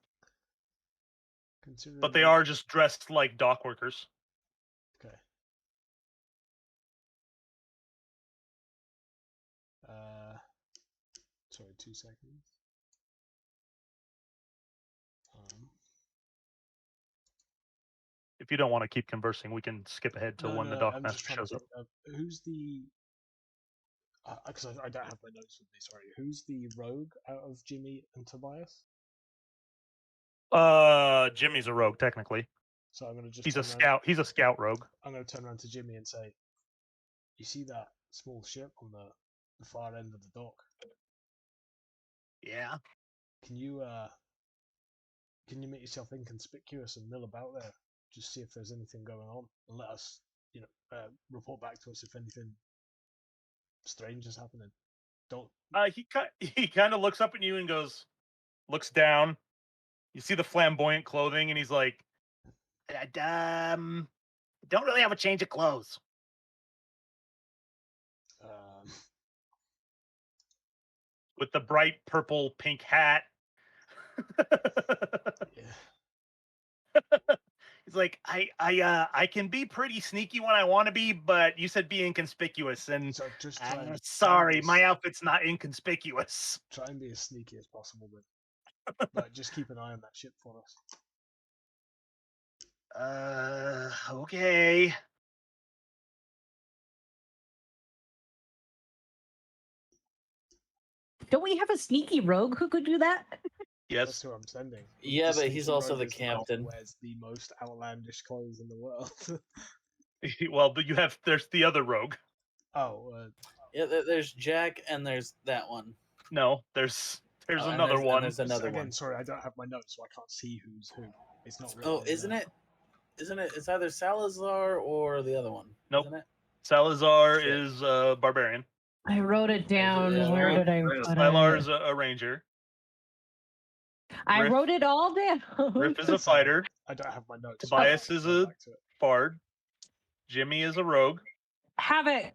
Considering but they are just dressed like dock workers. Okay. Sorry, 2 seconds. if you don't want to keep conversing, we can skip ahead to when the I'm just Dockmaster trying to shows up. think of who's the. Because I don't have my notes with me. Sorry, who's the rogue out of Jimmy and Tobias? Jimmy's a rogue technically. So I'm gonna just. He's a turn around- scout. He's a scout rogue. I'm gonna turn around to Jimmy and say, "You see that small ship on the far end of the dock? Yeah. Can you make yourself inconspicuous and mill about there? Just see if there's anything going on, and let us, report back to us if anything strange is happening. Don't. He kind of looks up at you and looks down. You see the flamboyant clothing, and he's like, don't really have a change of clothes. With the bright purple pink hat. Yeah. He's like, I can be pretty sneaky when I want to be, but you said be inconspicuous, and So just try. And, sorry, my outfit's not inconspicuous. Try and be as sneaky as possible, but just keep an eye on that ship for us. Okay. Don't we have a sneaky rogue who could do that? That's Yes. who I'm sending. Yeah, The but he's sneaky also rogue the is the guy who captain. wears the most outlandish clothes in the world. Well, but there's the other rogue. Oh, Yeah, there's Jack and there's that one. No, there's Oh, and another one. There's another again, one. sorry, I don't have my notes, so I can't see who's who. It's not. Oh, written in isn't there. it? Isn't it? It's either Salazar or the other one. Nope. Isn't it? Salazar Shit. is barbarian. I wrote it down. Yeah, Where well, did I right. put Sylar it? is a ranger. I Riff- wrote it all down. Riff is a fighter. I don't have my notes. Tobias so I is have to go a back to it. bard. Jimmy is a rogue. Havoc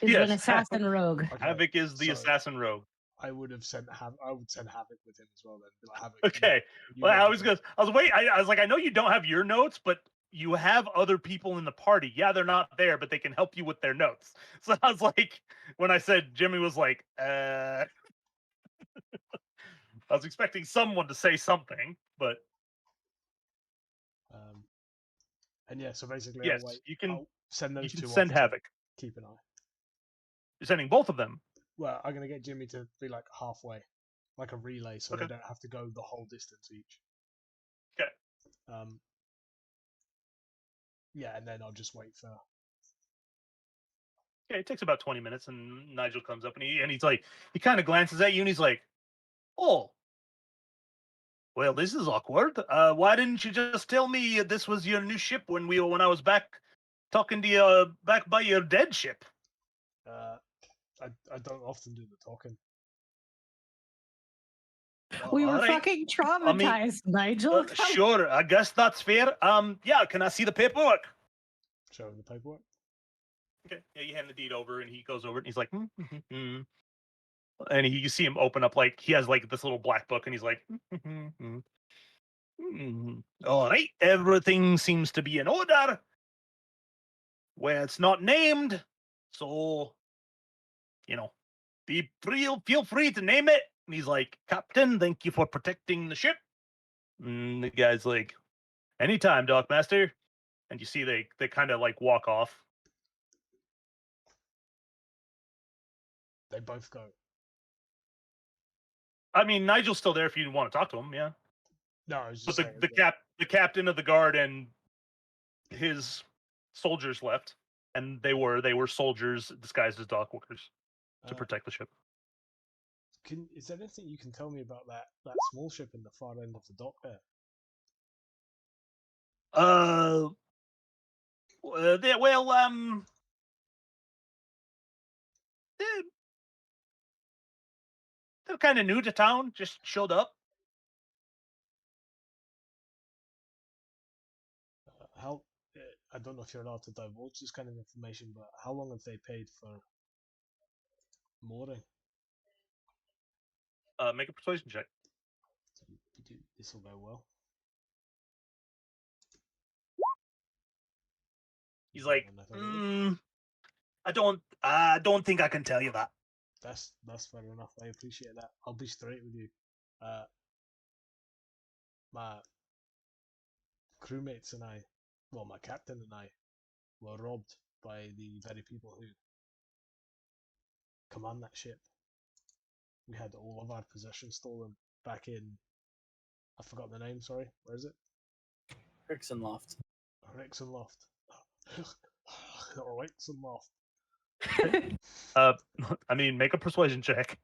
is Yes, an assassin rogue. Okay, Havoc is the so assassin rogue. I would have sent I would send Havoc with him as well. Then be like, Havoc. Okay. you Well, go I with was him. I was like, I know you don't have your notes, but you have other people in the party. Yeah, they're not there, but they can help you with their notes. So I was like, when I said Jimmy was like, I was expecting someone to say something, but And yeah, so basically, yes, I'll wait. you can I'll send you those can two send off to Havoc. keep an eye. You're sending both of them. Well, I'm gonna get Jimmy to be like halfway, like a relay, so Okay. they don't have to go the whole distance each. Okay. Yeah, and then I'll just wait for. Yeah, it takes about 20 minutes, and Nigel comes up and he's like, he kind of glances at you and he's like, "Oh, well, this is awkward. Why didn't you just tell me this was your new ship when I was back talking to you back by your dead ship?" I don't often do the talking. We were All right. fucking traumatized, Nigel. Come- Sure, I guess that's fair. Yeah, can I see the paperwork? Show him the paperwork. Okay. Yeah, you hand the deed over, and he goes over it, and he's like, and you see him open up, like, he has like this little black book, and he's like, all right, everything seems to be in order. Where it's not named, so feel free to name it. And he's like, "Captain, thank you for protecting the ship." And the guy's like, "Anytime, Dockmaster." And you see they kind of like walk off. They both go. I mean, Nigel's still there if you want to talk to him, yeah. No, I was But just saying. the captain of the guard and his soldiers left, and they were soldiers disguised as dock workers to protect the ship. Is there anything you can tell me about that small ship in the far end of the dock there? They're kind of new to town, just showed up. How? I don't know if you're allowed to divulge this kind of information, but how long have they paid for mooring? Make a persuasion check. This will go well. He's like, And I thought, I don't think I can tell you that. That's fair enough. I appreciate that. I'll be straight with you. My crewmates and I well, my captain and I were robbed by the very people who command that ship. We had all of our possessions stolen back in. I forgot the name. Sorry, where is it? Rickson Loft. Rixon Loft. Rixon Loft. I mean, make a persuasion check.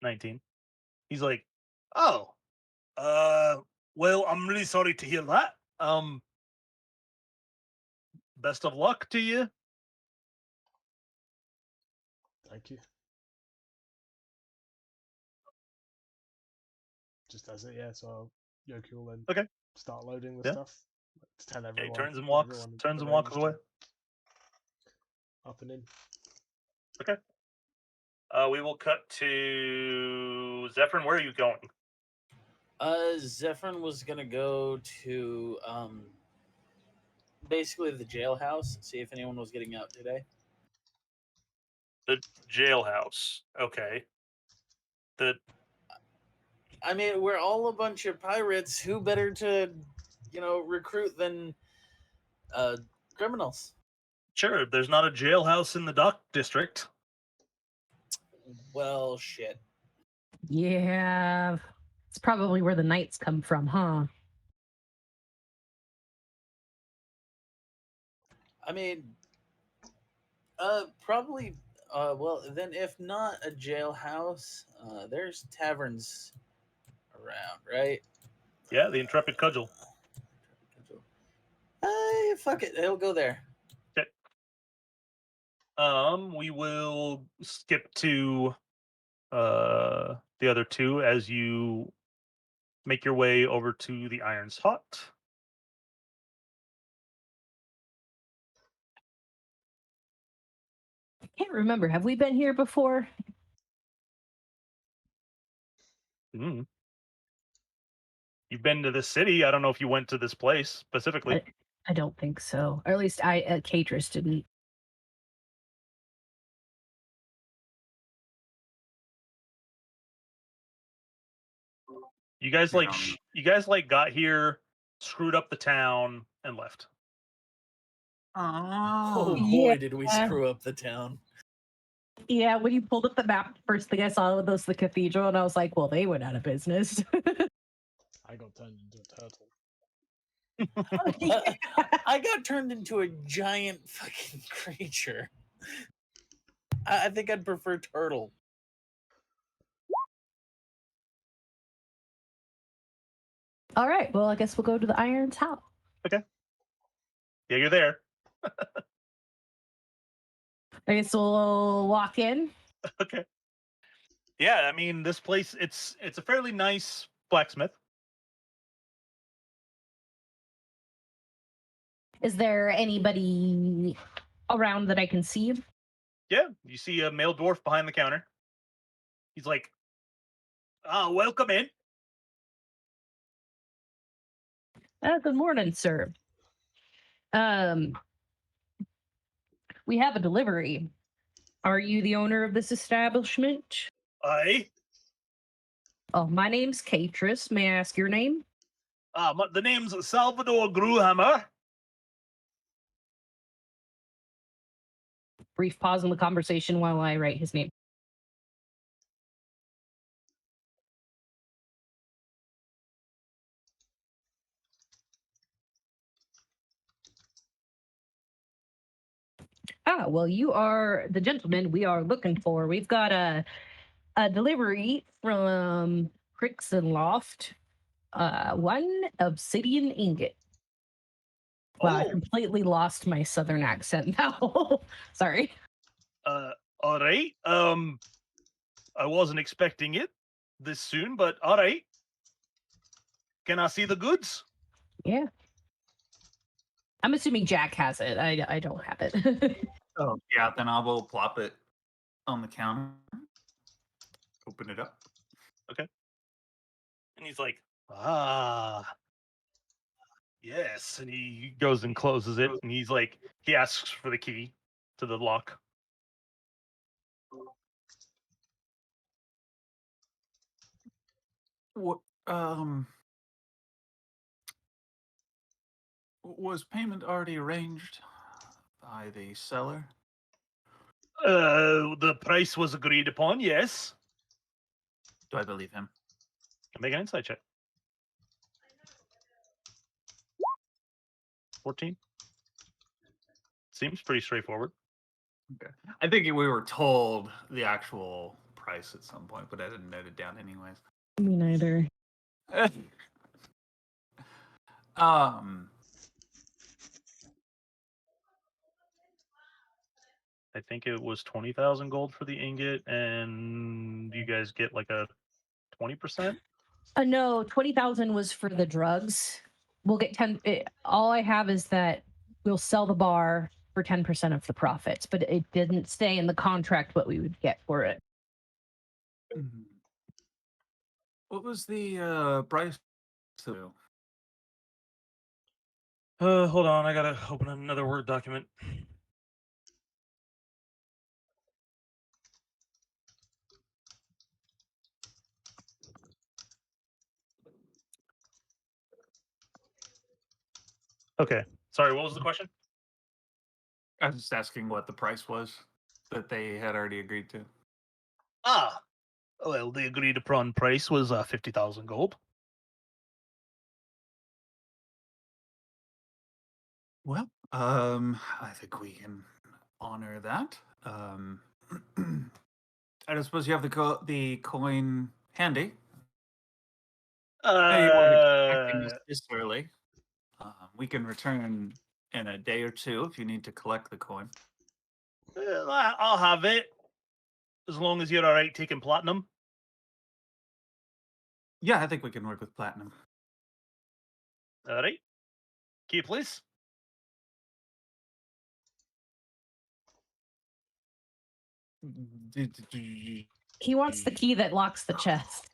19. He's like, oh, well, I'm really sorry to hear that. Best of luck to you. Thank you. Just as it, yeah. So Yoki will then Okay. start loading the Yeah. stuff. To tell Okay, everyone. turns and let walks. everyone Turns and arrange walks to away. Up and in. We will cut to Zephyrin. Where are you going? Zephyrin was gonna go to basically the jailhouse, see if anyone was getting out today. The jailhouse. Okay. I mean, we're all a bunch of pirates. Who better to, recruit than criminals? Sure, there's not a jailhouse in the dock district. Well, shit. Yeah, it's probably where the knights come from, huh? I mean, probably. Well, then if not a jailhouse, there's taverns around, right? Yeah, the Intrepid Cudgel. Fuck it. He'll go there. We will skip to the other two as you make your way over to the Iron's Hut. I can't remember. Have we been here before? Mm. You've been to this city. I don't know if you went to this place specifically. I don't think so. Or at least Catris didn't. You guys Yeah. got here, screwed up the town, and left. Oh Oh, boy, did we screw up the town. Yeah, when you pulled up the map, first thing I saw was the cathedral, and I was like, well, they went out of business. I got turned into a turtle. I got turned into a giant fucking creature. I think I'd prefer turtle. All right, well, I guess we'll go to the Iron's house. Yeah, you're there. I guess we'll walk in. Okay. Yeah, I mean, this place, it's a fairly nice blacksmith. Is there anybody around that I can see? Yeah, you see a male dwarf behind the counter. He's like, welcome in. Good morning, sir. We have a delivery. Are you the owner of this establishment? Aye. Oh, my name's Catris. May I ask your name? The name's Salvador Gruhammer. Brief pause in the conversation while I write his name. Well, you are the gentleman we are looking for. We've got a delivery from Crixon Loft. One obsidian ingot. Wow, I completely lost my southern accent now. Sorry. All right. I wasn't expecting it this soon, but all right. Can I see the goods? Yeah. I'm assuming Jack has it. I don't have it. Oh, yeah. Then I will plop it on the counter. Open it up. And he's like, yes. And he goes and closes it. And he's like, he asks for the key to the lock. What, was payment already arranged by the seller? The price was agreed upon, yes. Do I believe him? Make an insight check. 14. Seems pretty straightforward. Okay. I think we were told the actual price at some point, but I didn't note it down anyways. Me neither. I think it was 20,000 gold for the ingot, and you guys get like a 20%. No, 20,000 was for the drugs. We'll get 10. All I have is that we'll sell the bar for 10% of the profits, but it didn't stay in the contract what we would get for it. What was the price? Hold on, I gotta open another Word document. Okay, sorry, what was the question? I was just asking what the price was that they had already agreed to. Well, the agreed upon price was 50,000 gold. Well, I think we can honor that. I don't suppose you have the coin handy. No, you weren't expecting us this early. We can return in a day or two if you need to collect the coin. I'll have it, as long as you're all right taking platinum. Yeah, I think we can work with platinum. All right, key, please. He wants the key that locks the chest.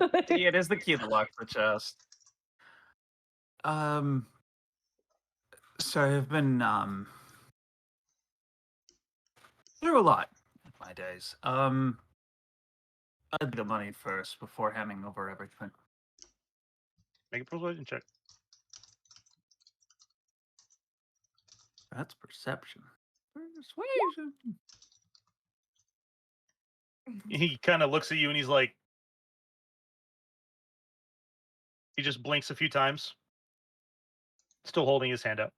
Yeah, it is the key that locks the chest. So I've been through a lot in my days. I'd the money first before handing over everything. Make a persuasion check. That's perception. Persuasion. He kind of looks at you and he's like, he just blinks a few times, still holding his hand out.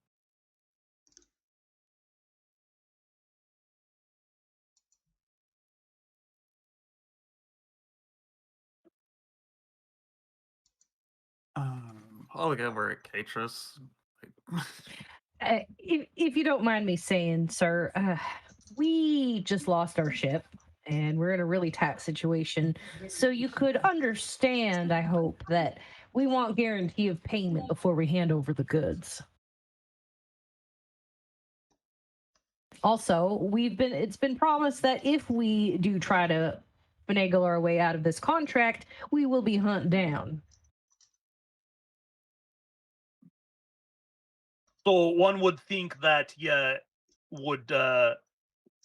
I'll look over at Catrus. If you don't mind me saying, sir, we just lost our ship and we're in a really tight situation. So you could understand, I hope, that we want guarantee of payment before we hand over the goods. Also, it's been promised that if we do try to finagle our way out of this contract, we will be hunted down. So one would think that you would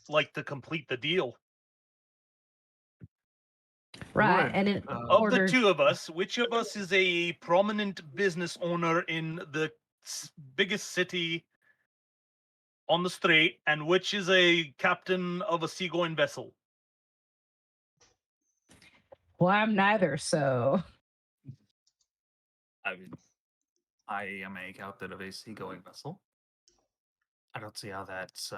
like to complete the deal. Right, Would, and in Of order, the two of us, which of us is a prominent business owner in the biggest city on the Strait, and which is a captain of a seagoing vessel? well, I'm neither, so I mean, I am a captain of a seagoing vessel. I don't see how that's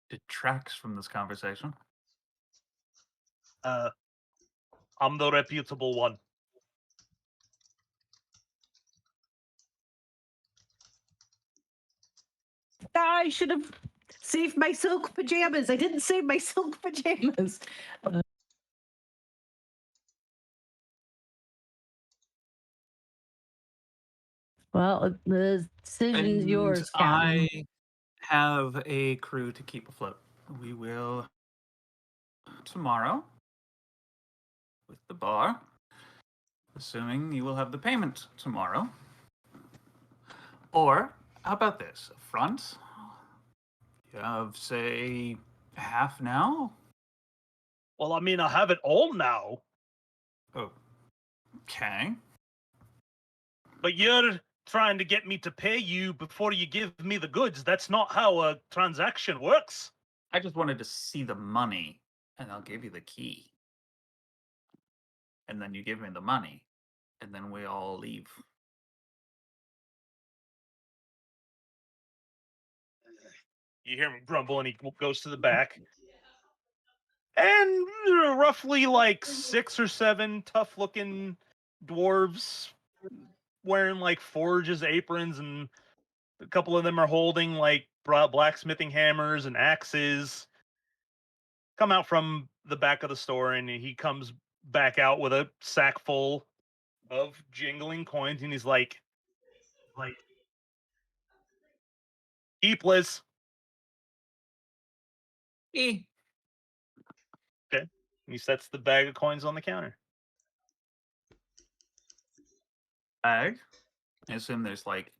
detracts from this conversation. I'm the reputable one. I should have saved my silk pajamas. I didn't save my silk pajamas. Well, the decision's yours, Captain. I have a crew to keep afloat. We will tomorrow with the bar, assuming you will have the payment tomorrow. Or how about this? Front, you have, say, half now? Well, I mean, I have it all now. Oh. Okay. But you're trying to get me to pay you before you give me the goods. That's not how a transaction works. I just wanted to see the money, and I'll give you the key. And then you give me the money, and then we all leave. You hear him grumble, and he goes to the back. And roughly like 6 or 7 tough-looking dwarves wearing like forges, aprons, and a couple of them are holding like blacksmithing hammers and axes. Come out from the back of the store, and he comes back out with a sack full of jingling coins, and he's like, "Keep, Liz." Eh. Okay. He sets the bag of coins on the counter. Bag. I assume there's like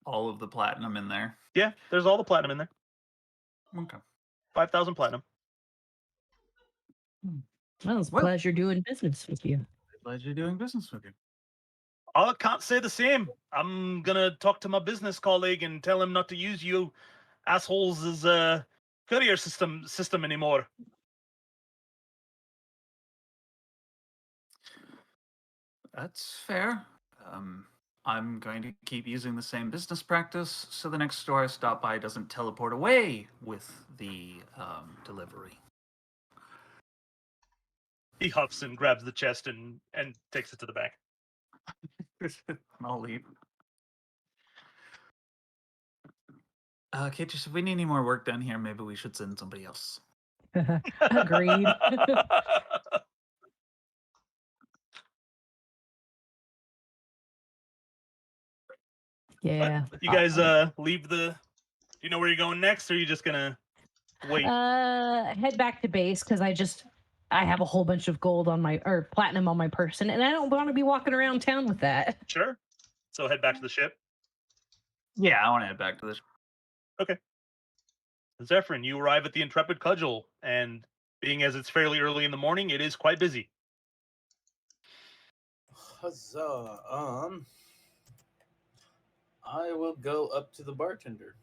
all of the platinum in there. Yeah, there's all the platinum in there. Okay. 5,000 platinum. Well, it's a Well- pleasure doing business with you. Pleasure doing business with you. I can't say the same. I'm gonna talk to my business colleague and tell him not to use you assholes as a courier system anymore. That's fair. I'm going to keep using the same business practice, so the next store I stop by doesn't teleport away with the delivery. He huffs and grabs the chest and takes it to the back. I'll leave. Catrus, if we need any more work done here, maybe we should send somebody else. Agreed. Yeah. You guys leave the. Do you know where you're going next, or are you just gonna wait? Head back to base because I have a whole bunch of gold on my or platinum on my person, and I don't want to be walking around town with that. Sure. So head back to the ship. Yeah, I want to head back to this. Zephyrin, you arrive at the Intrepid Cudgel, and being as it's fairly early in the morning, it is quite busy. Huzzah. I will go up to the bartender.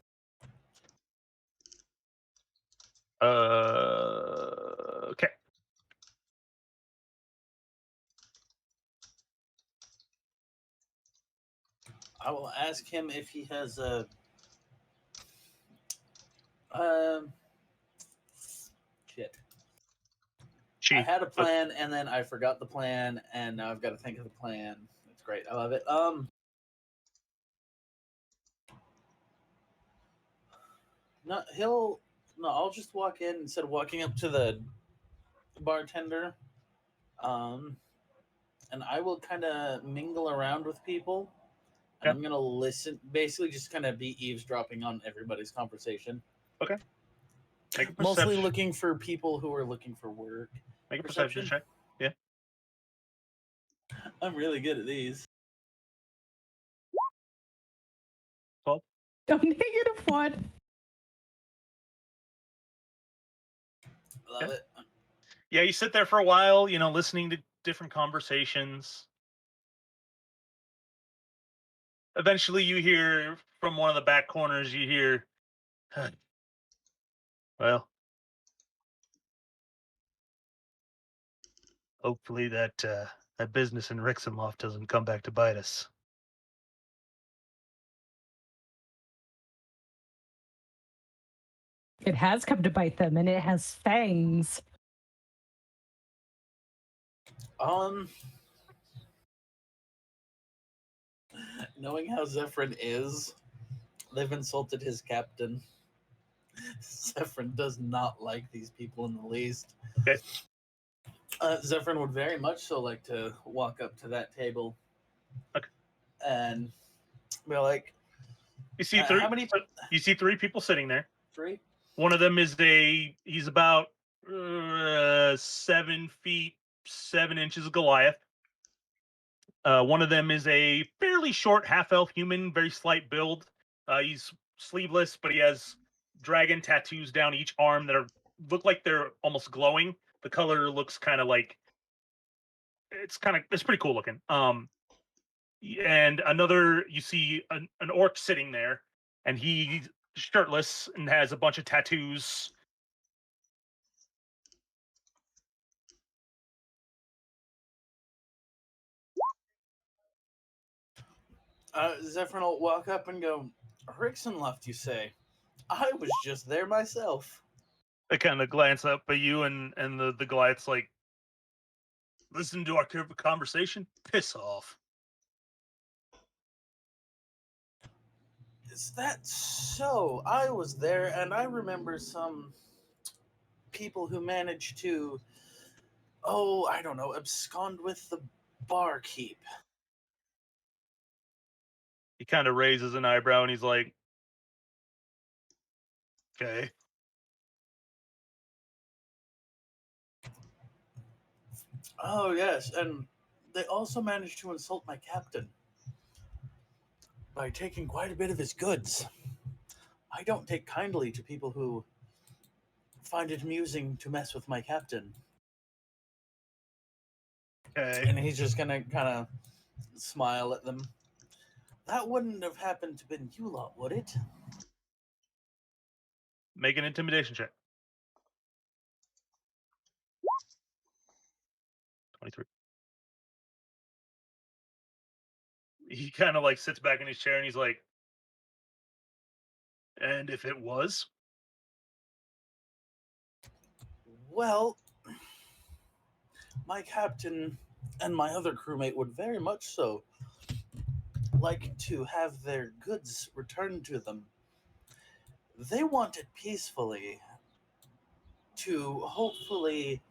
Okay. I will ask him if he has a. Shit. I had a plan, and then I forgot the plan, and now I've got to think of the plan. It's great. I love it. No, I'll just walk in instead of walking up to the bartender. And I will kind of mingle around with people, and Okay. I'm gonna listen. Basically, just kind of be eavesdropping on everybody's conversation. Okay. Make a Mostly perception- looking for people who are looking for work. Make a perception check. I'm really good at these. Oh, -1. Love Okay. it. Yeah, you sit there for a while, listening to different conversations. Eventually, you hear from one of the back corners, you hear, well, hopefully that business in Rixenloft doesn't come back to bite us. It has come to bite them, and it has fangs. Knowing how Zephyrin is, they've insulted his captain. Zephyrin does not like these people in the least. Okay. Zephyrin would very much so like to walk up to that table. Okay. And be like, You see three. how many? You see 3 people sitting there. 3? One of them he's about 7 feet 7 inches of Goliath. One of them is a fairly short half-elf human, very slight build. He's sleeveless, but he has dragon tattoos down each arm that look like they're almost glowing. The color looks kind of like it's pretty cool looking. And you see an orc sitting there, and he's shirtless and has a bunch of tattoos. Zephyrin will walk up and go, Rickson left, you say? I was just there myself. They kind of glance up at you, and the Goliath's like, listen to our conversation? Piss off. Is that so? I was there, and I remember some people who managed to, I don't know, abscond with the barkeep. He kind of raises an eyebrow, and he's like, okay. Oh, yes, and they also managed to insult my captain by taking quite a bit of his goods. I don't take kindly to people who find it amusing to mess with my captain. Okay. And he's just gonna kind of smile at them. That wouldn't have happened to been you lot, would it? Make an intimidation check. 23. He kind of like sits back in his chair and he's like, and if it was? Well, my captain and my other crewmate would very much so like to have their goods returned to them. They want it peacefully to hopefully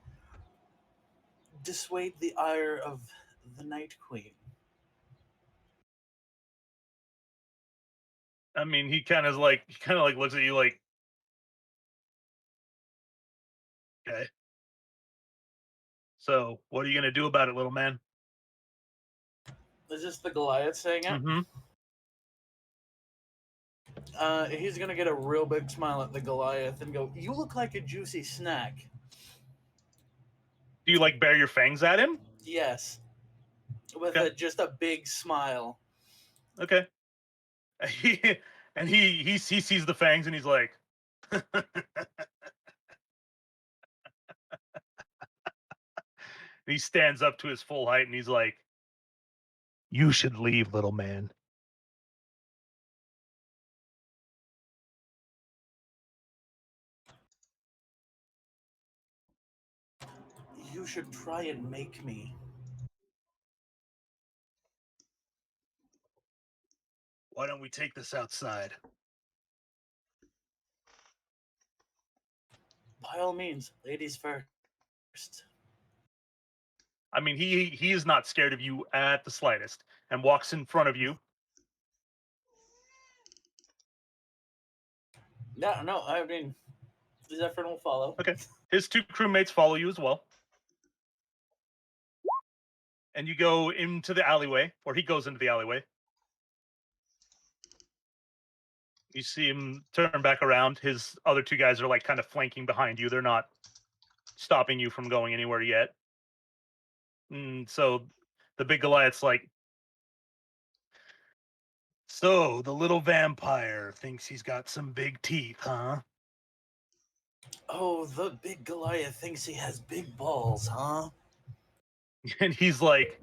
dissuade the ire of the Night Queen. I mean, he kind of like looks at you like, okay. So, what are you gonna do about it, little man? Is this the Goliath saying it? Mm-hmm. He's gonna get a real big smile at the Goliath and go, "You look like a juicy snack." Do you like bare your fangs at him? Yes, with Okay. just a big smile. Okay. He sees the fangs and he's like, he stands up to his full height and he's like, you should leave, little man. You should try and make me. Why don't we take this outside? By all means, ladies first. I mean, he is not scared of you at the slightest and walks in front of you. No, I mean, Zephyrin will follow. Okay. His two crewmates follow you as well. And you go into the alleyway, or he goes into the alleyway. You see him turn back around. His other two guys are like kind of flanking behind you. They're not stopping you from going anywhere yet. So the big Goliath's like, so the little vampire thinks he's got some big teeth, huh? Oh, the big Goliath thinks he has big balls, huh? And he's like,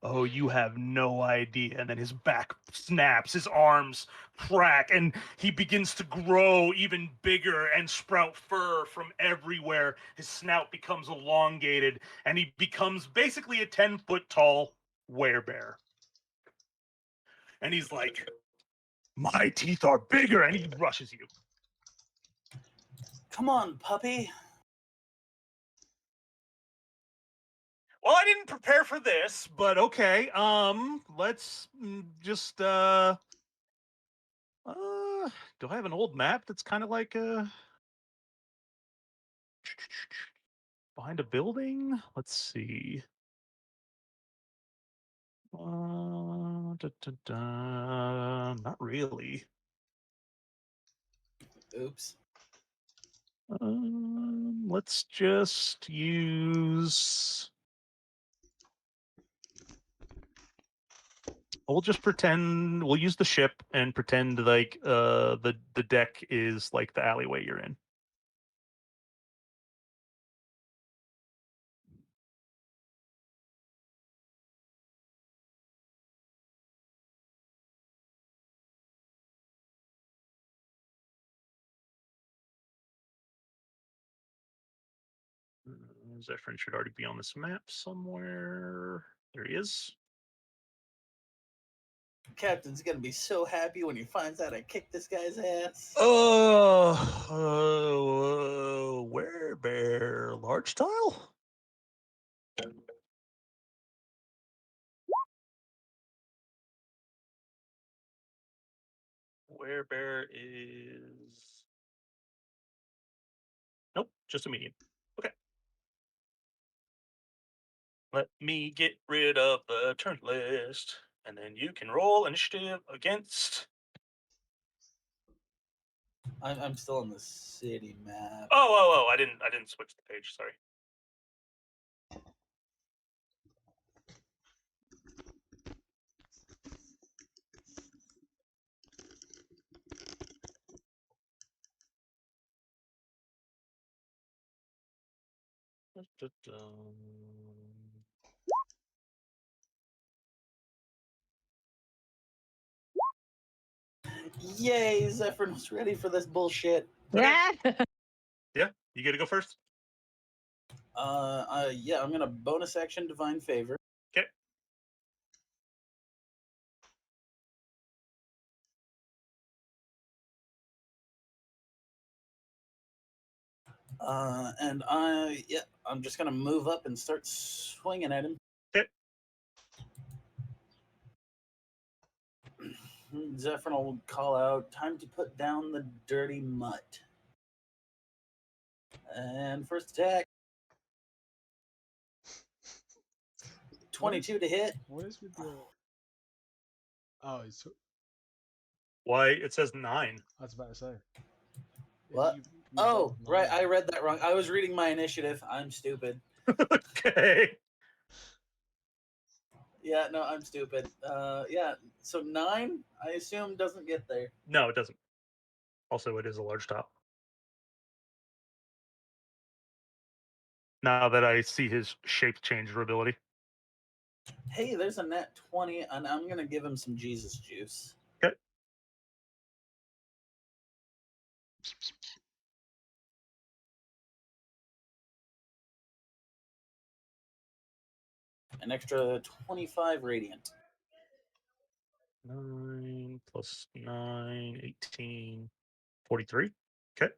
oh, you have no idea. And then his back snaps, his arms crack, and he begins to grow even bigger and sprout fur from everywhere. His snout becomes elongated, and he becomes basically a 10-foot tall werebear. And he's like, my teeth are bigger, and he rushes you. Come on, puppy. Well, I didn't prepare for this, but okay. Let's just do I have an old map that's kind of like behind a building? Let's see. Not really. Oops. Let's just use we'll just pretend we'll use the ship and pretend like the deck is like the alleyway you're in. Zephyrin should already be on this map somewhere. There he is. Captain's gonna be so happy when he finds out I kicked this guy's ass. Where bear large tile? Where bear is nope, just a medium. Okay. Let me get rid of the turn list, and then you can roll initiative against. I'm still on the city map. Oh! I didn't switch the page. Sorry. Yay, Zephyrin was ready for this bullshit. Okay. Yeah, you get to go first. Yeah, I'm gonna bonus action Divine Favor. Okay. And I'm just gonna move up and start swinging at him. Okay. Zephyrin will call out, "Time to put down the dirty mutt." And first attack, 22 to hit. What is with your? Oh, it's. Why it says 9? I was about to say. What? You Oh, rolled right, 9. I read that wrong. I was reading my initiative. I'm stupid. Okay. Yeah, no, I'm stupid. Yeah, so 9, I assume, doesn't get there. No, it doesn't. Also, it is a large top. Now that I see his shape changer ability. Hey, there's a nat 20, and I'm gonna give him some Jesus juice. Okay. An extra 25 radiant. 9 plus 9, 18, 43. Okay.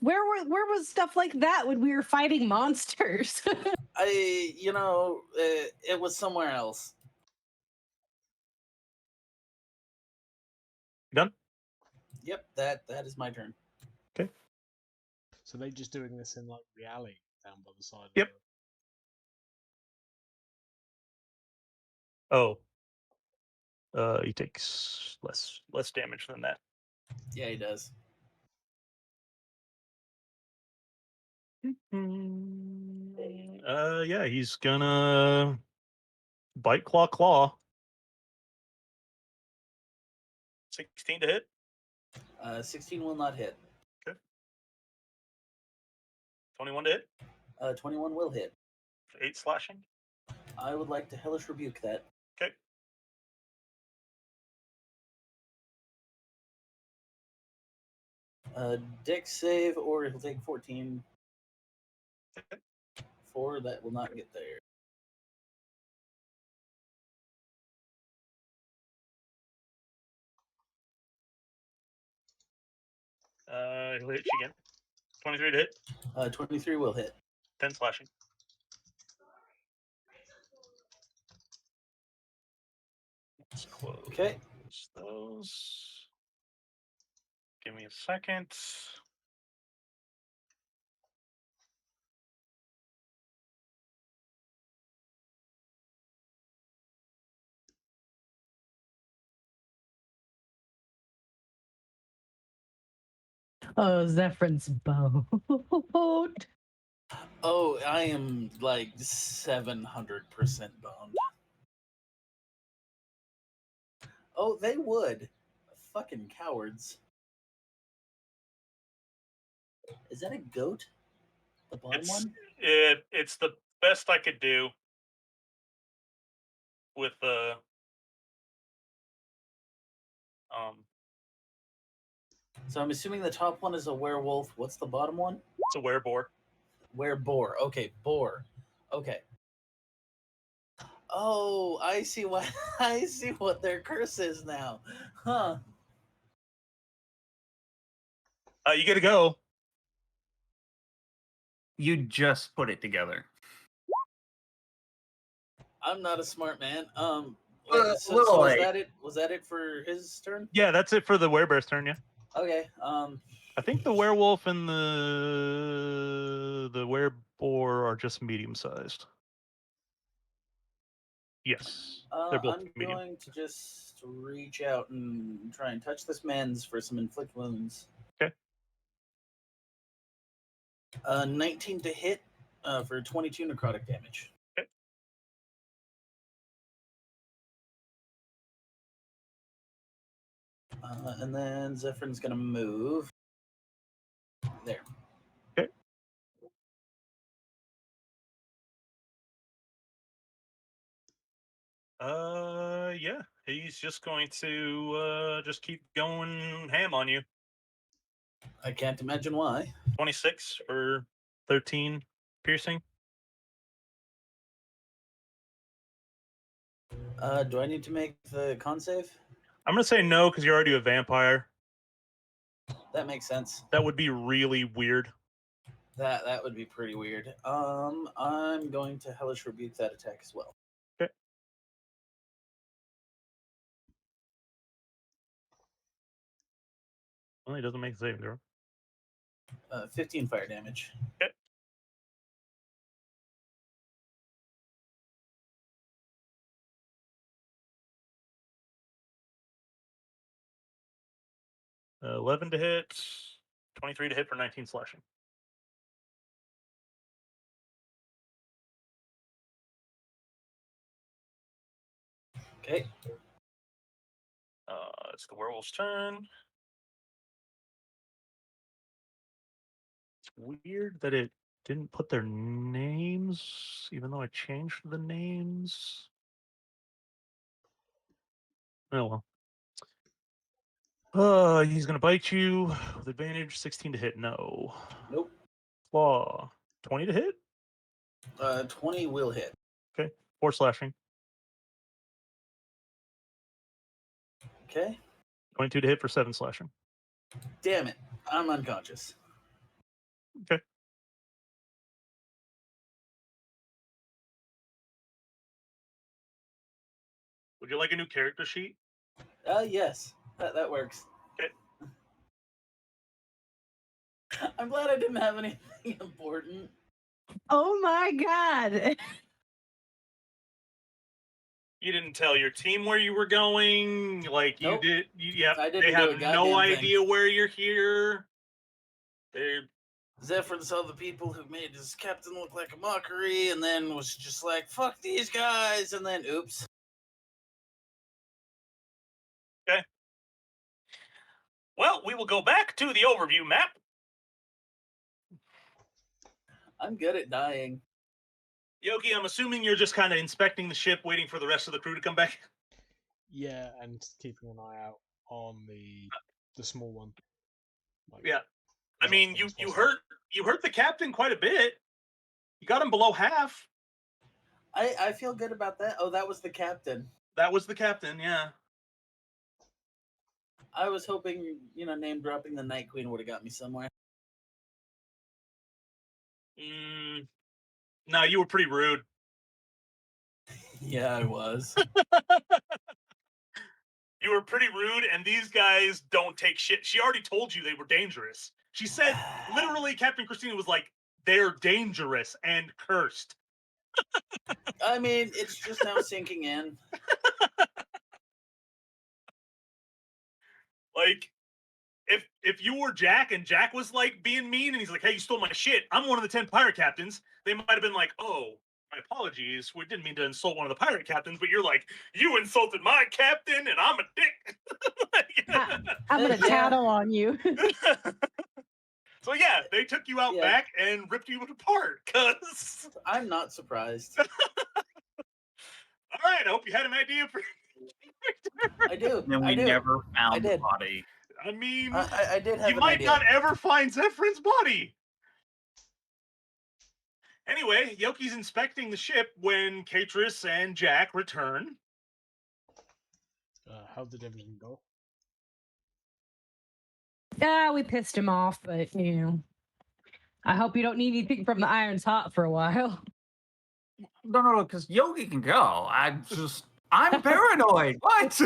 Where was stuff like that when we were fighting monsters? It was somewhere else. Done? Yep, that is my turn. So they just doing this in like the alley down by the side. Yep. Of Oh. He takes less damage than that. Yeah, he does. Yeah, he's gonna bite, claw. 16 to hit. 16 will not hit. Okay. 21 to hit. 21 will hit. 8 slashing. I would like to hellish rebuke that. Okay. Dex save, or he'll take 14. Okay. 4, that will not get there. He'll hit you again. 23 to hit. 23 will hit. 10 slashing. Let's close Okay. those. Give me a second. Oh, Zephyr's boat. Oh, I am like 700% boned. Oh, they would. Fucking cowards. Is that a goat? The bottom one? It's the best I could do with So I'm assuming the top one is a werewolf. What's the bottom one? it's a wereboar. Wereboar. Okay, boar. Okay. Oh, I see what I see what their curse is now. Huh. You get to go. You just put it together. I'm not a smart man. So little was late. that it? Was that it for his turn? Yeah, that's it for the werebear's turn. Yeah, Okay. I think the werewolf and the wereboar are just medium sized. Yes, they're both I'm medium. going to just reach out and try and touch this man's for some inflict wounds. Okay. 19 to hit for 22 necrotic damage. Okay. And then Zephyr's gonna move. There. Okay. Yeah, he's just going to just keep going ham on you. I can't imagine why. 26 for 13 piercing. Do I need to make the con save? I'm gonna say no because you're already a vampire. That makes sense. That would be really weird. That would be pretty weird. I'm going to hellish rebuke that attack as well. Okay. Well, he doesn't make the save throw. 15 fire damage. Okay. Uh, 11 to hit, 23 to hit for 19 slashing. Okay. It's the werewolf's turn. It's weird that it didn't put their names, even though I changed the names. Oh well. He's gonna bite you with advantage. 16 to hit. No. Nope. Claw. 20 to hit. 20 will hit. Okay. 4 slashing. Okay. 22 to hit for 7 slashing. Damn it. I'm unconscious. Okay. Would you like a new character sheet? Yes. That works. Okay. I'm glad I didn't have anything important. Oh my god. You didn't tell your team where you were going. Like you Nope. did. Yeah. I didn't They do have a no goddamn idea thing. where you're here. They're Zephyr saw the people who made his captain look like a mockery and then was just like, fuck these guys, and then oops. well. We will go back to the overview map. I'm good at dying. Yogi, I'm assuming you're just kind of inspecting the ship, waiting for the rest of the crew to come back. Yeah, and keeping an eye out on the small one. Like, Yeah. I as mean, often as you possible. hurt the captain quite a bit. You got him below half. I feel good about that. Oh, that was the captain. That was the captain, yeah. I was hoping, name dropping the Night Queen would have got me somewhere. No, you were pretty rude. Yeah, I was. You were pretty rude, and these guys don't take shit. She already told you they were dangerous. She said, literally, Captain Christina was like, they're dangerous and cursed. I mean, it's just now sinking in. Like, if you were Jack and Jack was like being mean and he's like, hey, you stole my shit, I'm one of the 10 pirate captains, they might have been like, oh, My apologies. We didn't mean to insult one of the pirate captains, but you're like, you insulted my captain, and I'm a dick. I'm gonna Yeah. tattle on you. So yeah, they took you out Yeah. back and ripped you apart. Cause I'm not surprised. all right, I hope you had an idea for. I do. And then I we do. never found the did. body. I mean, I did have you an might idea. not ever find Zephyr's body. Anyway, Yoki's inspecting the ship when Katris and Jack return. How did everything go? Yeah, we pissed him off, but you know, I hope you don't need anything from the Iron's Hot for a while. No, because Yogi can go. I'm paranoid. What?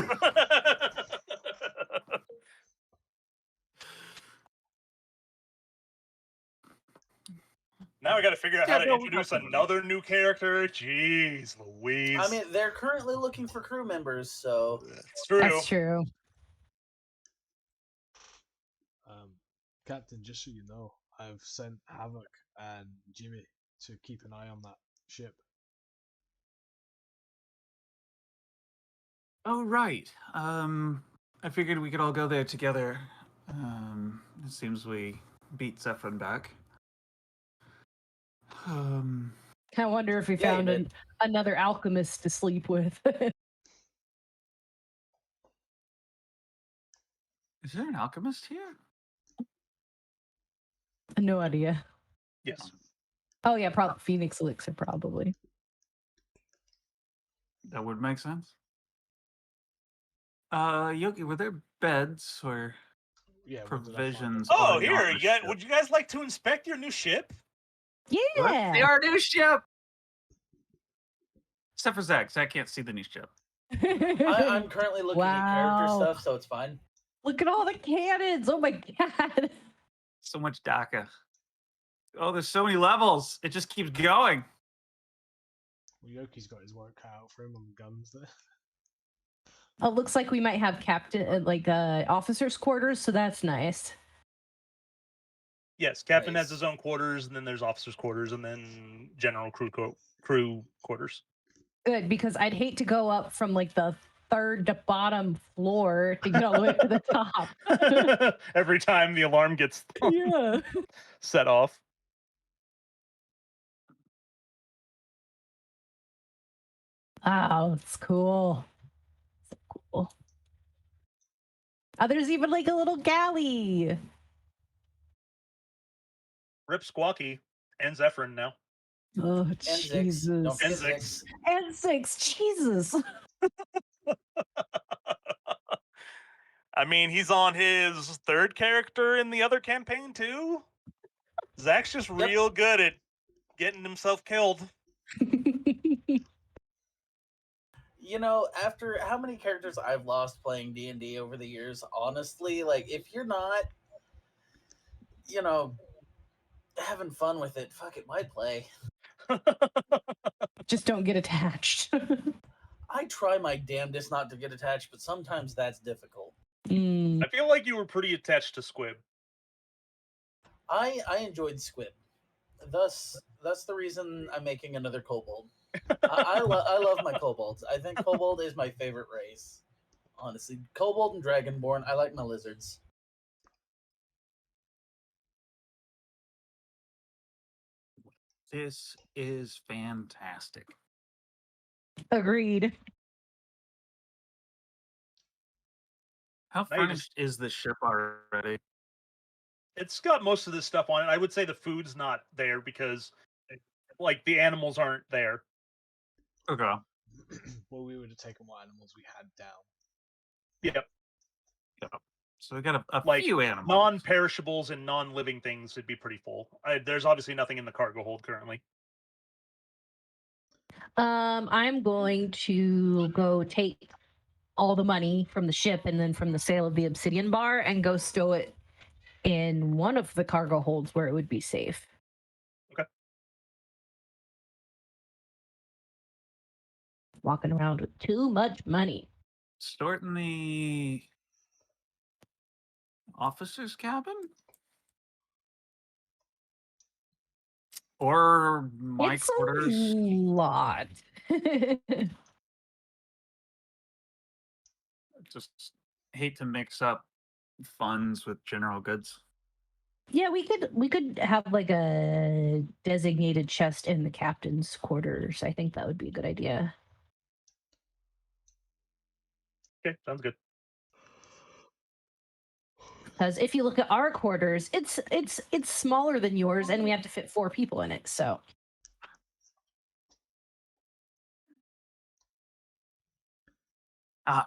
Now we got to figure out how Yeah, to no, introduce that's- another new character. Jeez Louise. I mean, they're currently looking for crew members, so it's true. That's true. Captain, just so you know, I've sent Havoc and Jimmy to keep an eye on that ship. Oh, right. I figured we could all go there together. It seems we beat Zephyrin back. I wonder if we Yeah, you found did. another alchemist to sleep with. Is there an alchemist here? No idea. Yes. Oh yeah, probably Phoenix Elixir, probably. That would make sense. Yogi, were there beds or Yeah, what did I find? provisions? Oh, already on here, the you got, ship? would you guys like to inspect your new ship? Let's see Yeah. our new ship. Except for Zach. Zach can't see the new ship. I'm currently looking at character Wow. stuff, so it's fine. Look at all the cannons! Oh my god! So much DACA. Oh, there's so many levels. It just keeps going. Well, Yoki's got his work cut out for him on the guns there. It looks like we might have captain, officers' quarters, so that's nice. Yes, captain has Nice. his own quarters, and then there's officers' quarters, and then general crew quarters. Good, because I'd hate to go up from like the third to bottom floor to get all the way to the top. Every time the alarm gets Yeah. set off. Wow, it's cool. So cool. Oh, there's even like a little galley. Rip Squawky and Zephyrin now. Oh, And Zix. Jesus. Don't forget And Zix. Zix. And six. Jesus. I mean, he's on his third character in the other campaign too. Zach's just Yep. real good at getting himself killed. You know, after how many characters I've lost playing D&D over the years, honestly, like, if you're not, you know, having fun with it, fuck it, why play? Just don't get attached. I try my damnedest not to get attached, but sometimes that's difficult. Mm. I feel like you were pretty attached to Squib. I enjoyed Squib. Thus, that's the reason I'm making another kobold. I love my kobolds. I think kobold is my favorite race. Honestly, kobold and dragonborn. I like my lizards. This is fantastic. Agreed. How Now you furnished is this ship already? It's got most of this stuff on it. I would say the food's not there because, like, the animals aren't there. Okay. Well, we would have taken what animals we had down. Yep. So we got a Like, few animals. Non-perishables and non-living things would be pretty full. There's obviously nothing in the cargo hold currently. I'm going to go take all the money from the ship and then from the sale of the obsidian bar and go stow it in one of the cargo holds where it would be safe. Okay. Walking around with too much money. Store it in the officer's cabin? Or my It's quarters. a lot. Just hate to mix up funds with general goods. Yeah, we could have like a designated chest in the captain's quarters. I think that would be a good idea. Okay, sounds good. Because if you look at our quarters, it's smaller than yours, and we have to fit 4 people in it. So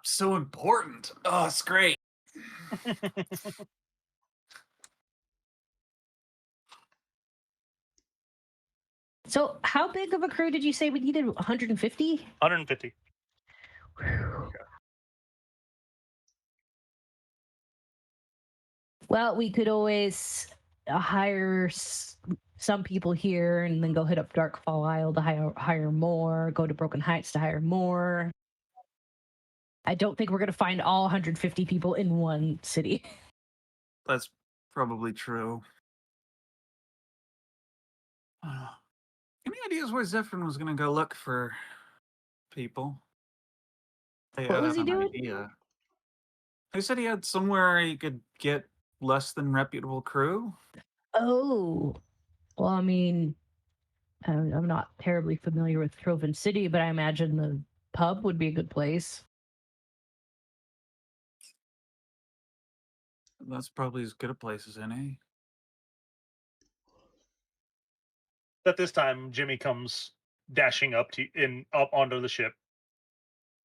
So important. Oh, it's great. so how big of a crew did you say we needed? 150. 150. Well, we could always hire some people here, and then go hit up Darkfall Isle to hire more. Go to Broken Heights to hire more. I don't think we're going to find all 150 people in one city. That's probably true. Any ideas where Zephyrin was going to go look for people? What was he an doing? idea. He said he had somewhere he could get less than reputable crew. Oh, well, I mean, I'm not terribly familiar with Trovan City, but I imagine the pub would be a good place. That's probably as good a place as any. At this time, Jimmy comes dashing up up onto the ship.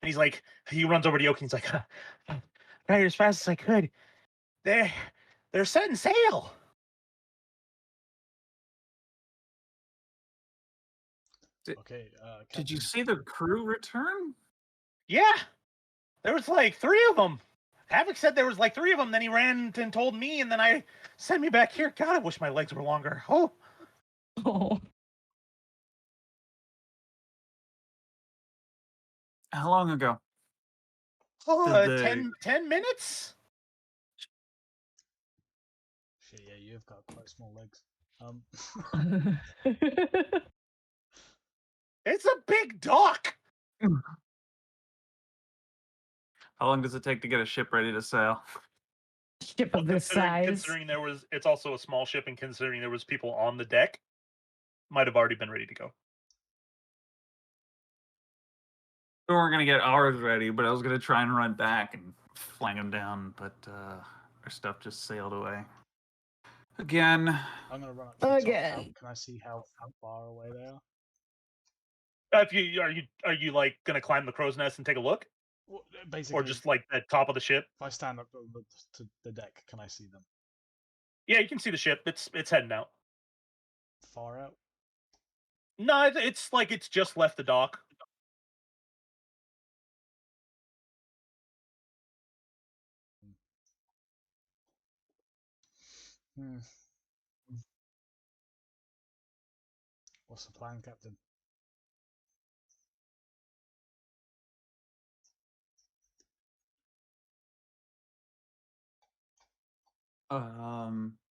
And he's like, he runs over to Yoki and he's like, got here as fast as I could. They're setting sail. Okay. Did you Captain, see the crew return? Yeah, there was like 3 of them. Havoc said there was like 3 of them. Then he ran and told me, and then I sent me back here. God, I wish my legs were longer. Oh, Oh, How long ago? Did they- 10 minutes. shit, yeah, you've got quite small legs. It's a big dock. How long does it take to get a ship ready to sail? ship of this size. Considering it's also a small ship, and considering there was people on the deck, might have already been ready to go. We weren't gonna get ours ready, but I was gonna try and run back and flang them down, but our stuff just sailed away. Again. I'm gonna run up to the top. Again. Can I see how far away they are? If you are you like gonna climb the crow's nest and take a look, Well, basically, or just like at top of the ship? if I stand up to the deck, can I see them Yeah, you can see the ship. It's heading out. far out? No, it's like it's just left the dock. Hmm. What's the plan, Captain?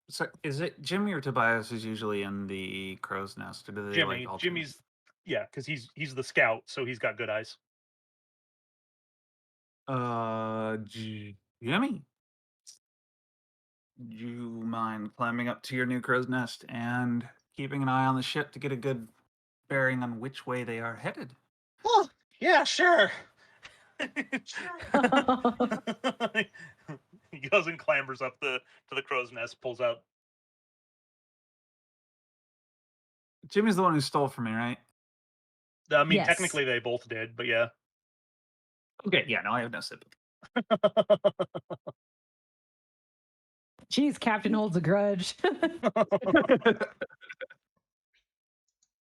So is it Jimmy or Tobias is usually in the crow's nest, or do they like alternate? Jimmy's yeah, because he's the scout, so he's got good eyes. Jimmy, do you mind climbing up to your new crow's nest and keeping an eye on the ship to get a good bearing on which way they are headed? Oh, yeah, sure. He goes and clambers up to the crow's nest, pulls out. Jimmy's the one who stole from me, right? I mean, Yes. technically they both did, but yeah. Okay, yeah, no, I have no sympathy. Jeez, Captain holds a grudge.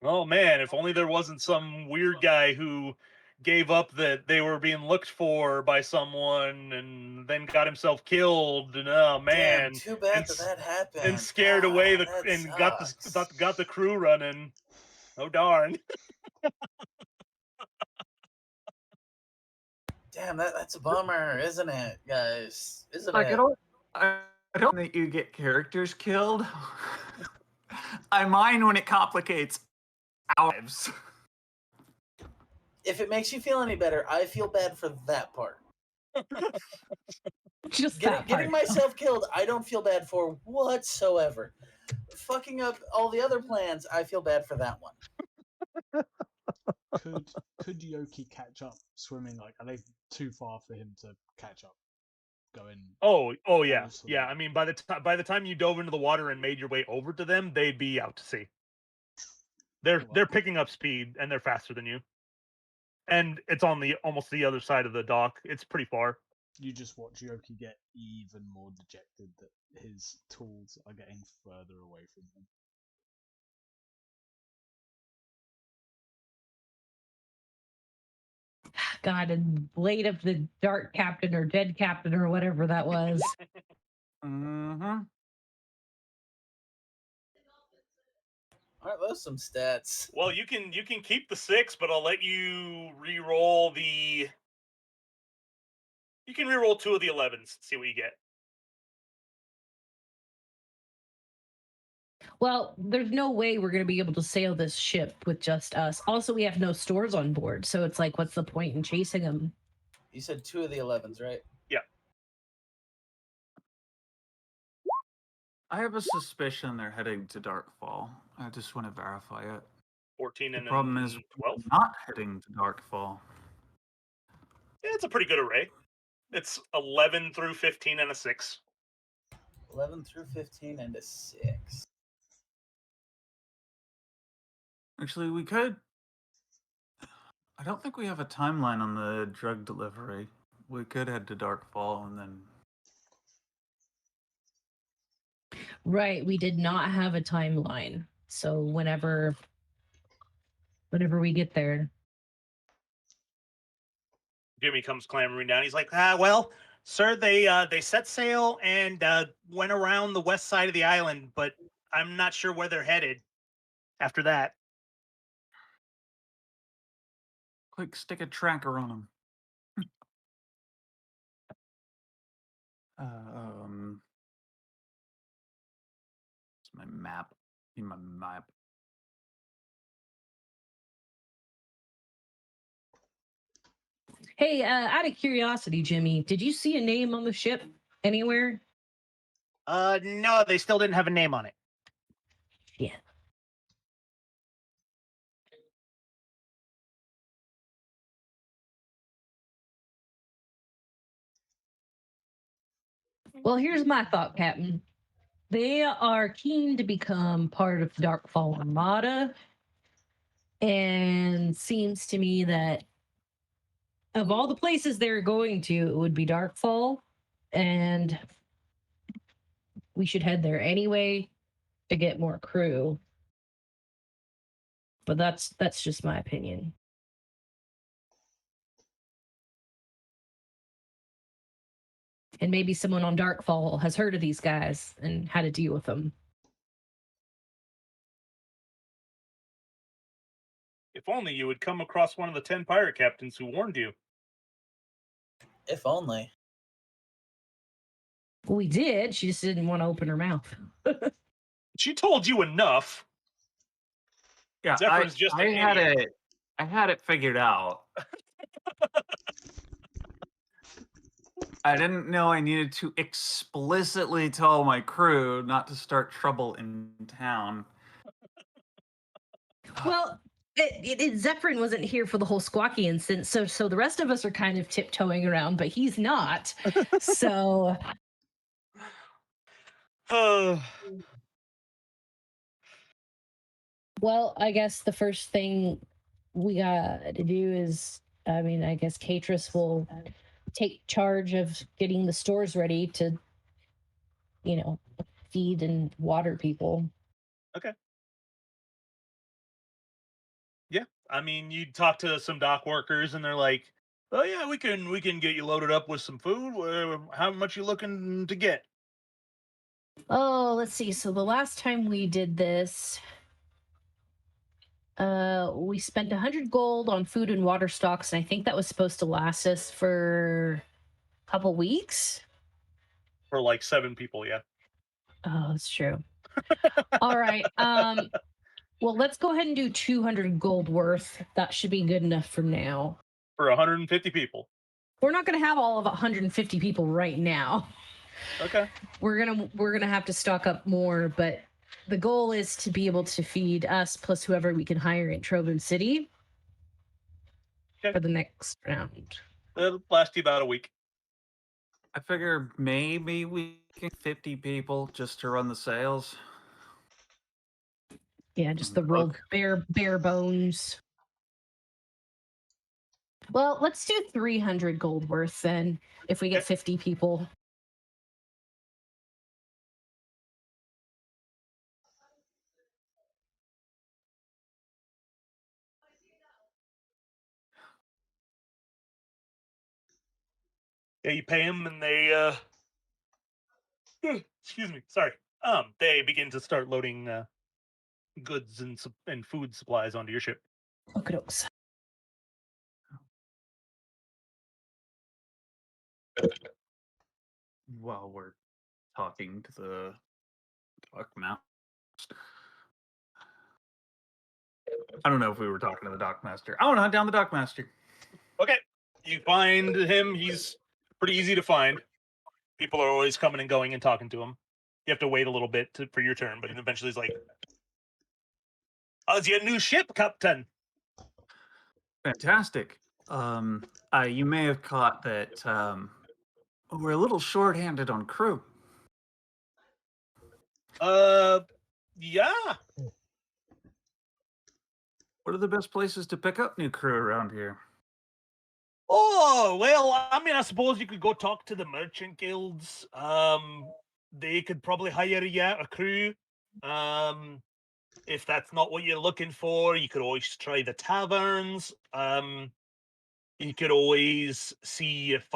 Oh man, if only there wasn't some weird guy who gave up that they were being looked for by someone and then got himself killed. And oh man, Damn, too bad and, that happened. and scared away God, that and sucks. got the crew running. Oh darn. Damn, that's a bummer, isn't it, guys? Isn't Like, it? I don't think you get characters killed. I mind when it complicates our lives. If it makes you feel any better, I feel bad for that part. Just Getting myself killed, I don't feel bad for whatsoever. Fucking up all the other plans, I feel bad for that one. Could Yoki catch up swimming? Like, are they too far for him to catch up? Going. Oh yeah, close to yeah. them? I mean, by the time you dove into the water and made your way over to them, they'd be out to sea. They're picking up speed and they're faster than you. And it's on almost the other side of the dock. It's pretty far. You just watch Yoki get even more dejected that his tools are getting further away from him. God, and Blade of the Dark Captain or Dead Captain or whatever that was. Mm-hmm. All right, those some stats. Well, you can keep the 6, but I'll let you re-roll the. You can re-roll 2 of the 11s. See what you get. Well, there's no way we're going to be able to sail this ship with just us. Also, we have no stores on board, so it's like, what's the point in chasing them? You said 2 of the 11s, right? I have a suspicion they're heading to Darkfall. I just want to verify it. 14 The and problem is 12. not heading to Darkfall. Yeah, it's a pretty good array. It's 11 through 15 and a 6. 11 through 15 and a 6. Actually, we could. I don't think we have a timeline on the drug delivery. We could head to Darkfall and then. Right, we did not have a timeline. So whenever we get there. Jimmy comes clambering down. He's like, well, sir, they set sail and went around the west side of the island, but I'm not sure where they're headed after that. Quick, stick a tracker on them. It's my map. In my map. Hey, out of curiosity, Jimmy, did you see a name on the ship anywhere? No, they still didn't have a name on it. Yeah. Well, here's my thought, Captain. They are keen to become part of the Darkfall Armada, and seems to me that of all the places they're going to, it would be Darkfall, and we should head there anyway to get more crew. But that's just my opinion. And maybe someone on Darkfall has heard of these guys and how to deal with them. If only you would come across one of the 10 pirate captains who warned you. If only. Well, we did. She just didn't want to open her mouth. She told you enough. Yeah, Zephyr's just an had idiot. it. I had it figured out. I didn't know I needed to explicitly tell my crew not to start trouble in town. Well, Zephyrin wasn't here for the whole Squawky incident, so the rest of us are kind of tiptoeing around, but he's not. So, well, I guess the first thing we got to do is, I guess Catrus will take charge of getting the stores ready to, feed and water people. Okay. Yeah, I mean, you talk to some dock workers, and they're like, "Oh yeah, we can get you loaded up with some food. How much you looking to get?" Oh, let's see. So the last time we did this, we spent 100 gold on food and water stocks, and I think that was supposed to last us for a couple weeks. For like 7 people, yeah. Oh, that's true. All right. Well, let's go ahead and do 200 gold worth. That should be good enough for now. For 150 people. We're not going to have all of 150 people right now. Okay. We're gonna have to stock up more, but the goal is to be able to feed us plus whoever we can hire in Trovan City Okay. for the next round. It'll last you about a week. I figure maybe we can 50 people just to run the sales. Yeah, just the rolled bare bones. Well, let's do 300 gold worth then if we get Okay. 50 people. Yeah, you pay them, and they excuse me, sorry. They begin to start loading goods and food supplies onto your ship. Okay, dokes. While we're talking to the dock master. I don't know if we were talking to the dock master. I want to hunt down the dock master. Okay, you find him. He's pretty easy to find. People are always coming and going and talking to him. You have to wait a little bit for your turn, but eventually he's like, "How's your new ship, Captain?" Fantastic. You may have caught that we're a little short-handed on crew. Yeah. What are the best places to pick up new crew around here? Oh, well, I mean, I suppose you could go talk to the merchant guilds. They could probably hire you out a crew. If that's not what you're looking for, you could always try the taverns. You could always see if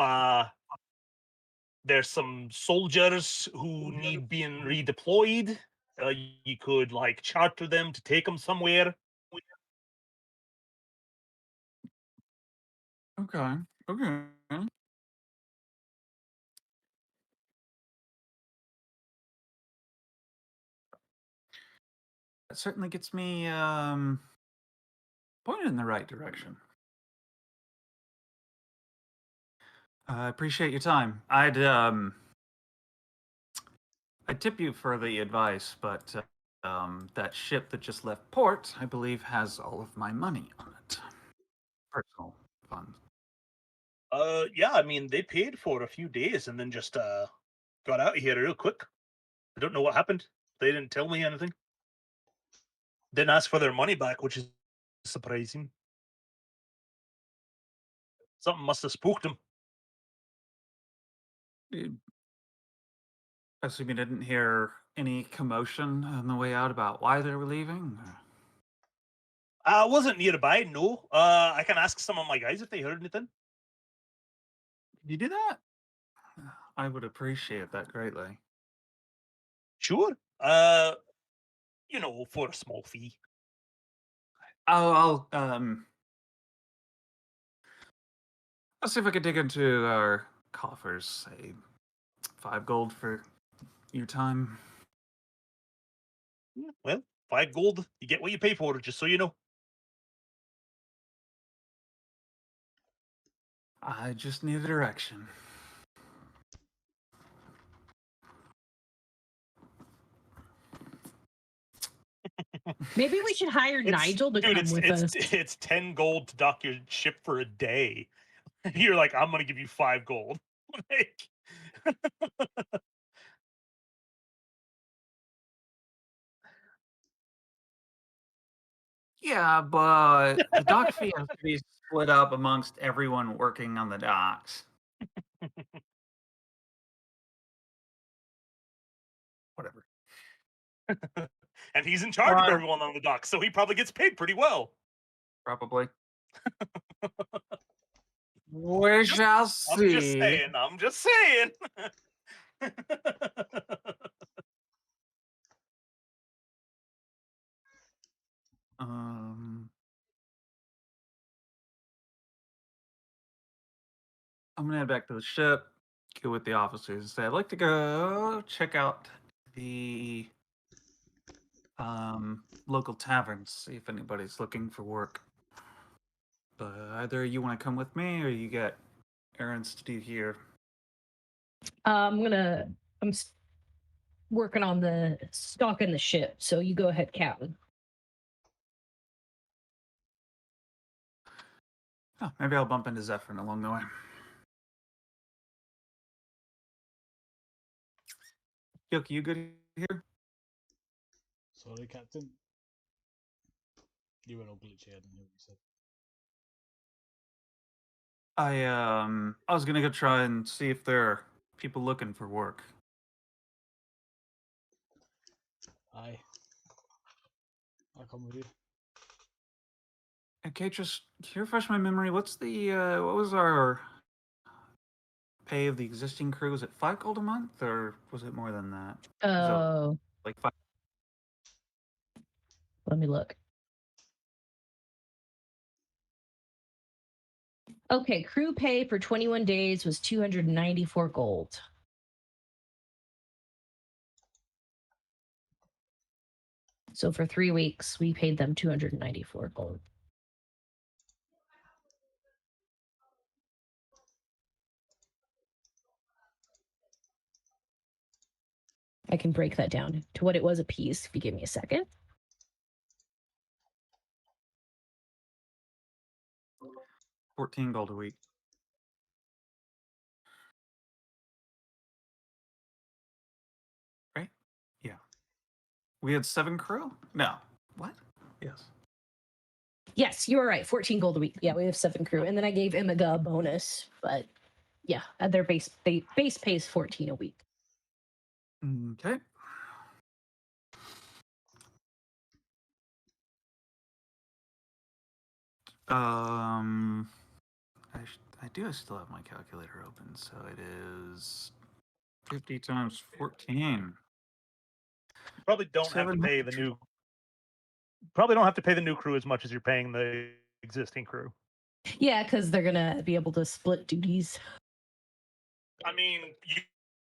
there's some soldiers who need being redeployed. You could like charter them to take them somewhere. Okay. Okay. That certainly gets me pointed in the right direction. I appreciate your time. I'd tip you for the advice, but that ship that just left port, I believe, has all of my money on it. Personal funds. Yeah, I mean, they paid for a few days and then just got out of here real quick. I don't know what happened. They didn't tell me anything. Didn't ask for their money back, which is surprising. Something must have spooked them. I assume you didn't hear any commotion on the way out about why they were leaving? I wasn't nearby, no. I can ask some of my guys if they heard anything. Did you do that? I would appreciate that greatly. Sure. For a small fee. I'll see if I can dig into our coffers. Say 5 gold for your time. Well, 5 gold, you get what you pay for, just so you know. I just need a direction. Maybe we should hire Nigel to come with us. It's 10 gold to dock your ship for a day. You're like, I'm gonna give you 5 gold. Like, Yeah, but the dock fee has to be split up amongst everyone working on the docks. Whatever. and he's in charge of Well, everyone on the dock, so he probably gets paid pretty well. probably. We shall see. I'm just saying. I'm gonna head back to the ship, go with the officers, and say I'd like to go check out the local taverns, see if anybody's looking for work. But either you want to come with me, or you got errands to do here. I'm working on the stocking the ship, so you go ahead, Captain. Oh, maybe I'll bump into Zephyrin along the way. Yoki, you good here? Sorry, Captain. You went all glitchy. I didn't hear what you said. I was gonna go try and see if there are people looking for work. Aye. I'll come with you. Okay, just can you refresh my memory? What's the what was our pay of the existing crew? Was it 5 gold a month, or was it more than that? Was it Oh, like 5? let me look. Okay, crew pay for 21 days was 294 gold. So for 3 weeks, we paid them 294 gold. I can break that down to what it was a piece if you give me a second. $14 gold a week. Right? Yeah. We had 7 crew? No. What? Yes. Yes, you were right. 14 gold a week. Yeah, we have 7 crew. And then I gave Imiga a bonus, but yeah, their base pay is 14 a week. Okay. I do still have my calculator open, so it is 50 times 14. You probably don't have to 700. pay the new. Probably don't have to pay the new crew as much as you're paying the existing crew. Yeah, because they're gonna be able to split duties. I mean, you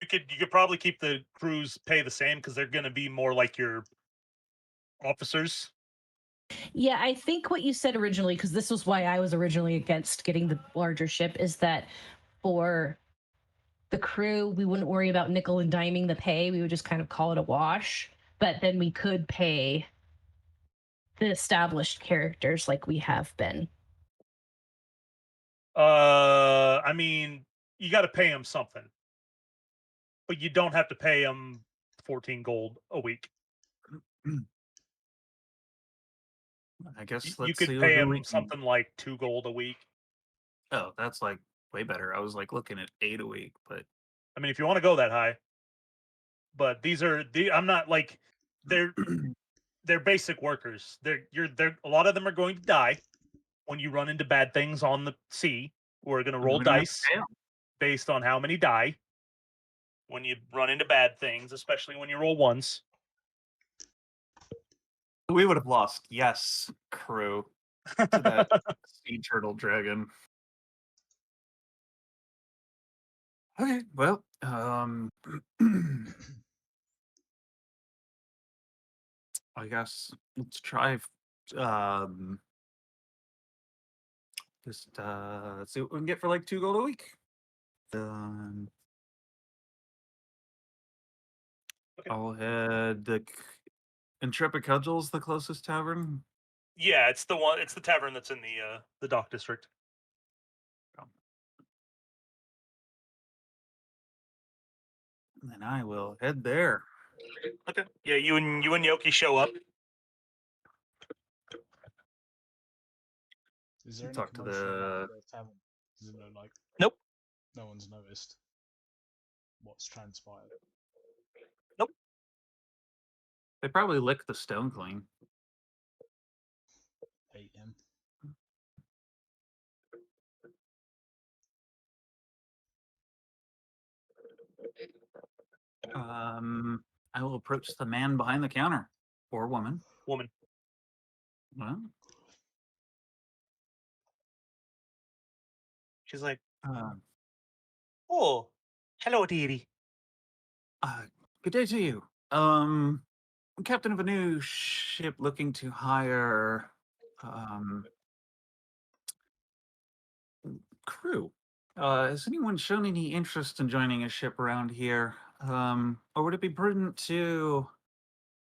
could probably keep the crews pay the same because they're going to be more like your officers. Yeah, I think what you said originally, because this was why I was originally against getting the larger ship, is that for the crew, we wouldn't worry about nickel and diming the pay. We would just kind of call it a wash. But then we could pay the established characters like we have been. I mean, you got to pay them something, but you don't have to pay them 14 gold a week. I guess You let's could see pay who them we can. something like 2 gold a week. Oh, that's like way better. I was like looking at 8 a week, but I mean, if you want to go that high, but I'm not like they're basic workers. They're a lot of them are going to die when you run into bad things on the sea. We're going to roll we're gonna have to dice pay 'em. based on how many die when you run into bad things, especially when you roll ones. We would have lost, yes, crew to that sea turtle dragon. Okay, well, I guess let's try. Just see what we can get for like 2 gold a week. Okay. I'll head the Intrepid Cudgel's the closest tavern. Yeah, it's the one. It's the tavern that's in the dock district. And then I will head there. Okay. Yeah, you and Yoki show up. Is there any Talk to commotion around the. the tavern? Does it look like Nope. no one's noticed what's transpired? Nope. They probably licked the stone clean. Hate him. I will approach the man behind the counter or woman. Woman. Well, She's like, uh, "Oh, hello, dearie." good day to you. captain of a new ship looking to hire crew. Has anyone shown any interest in joining a ship around here? Or would it be prudent to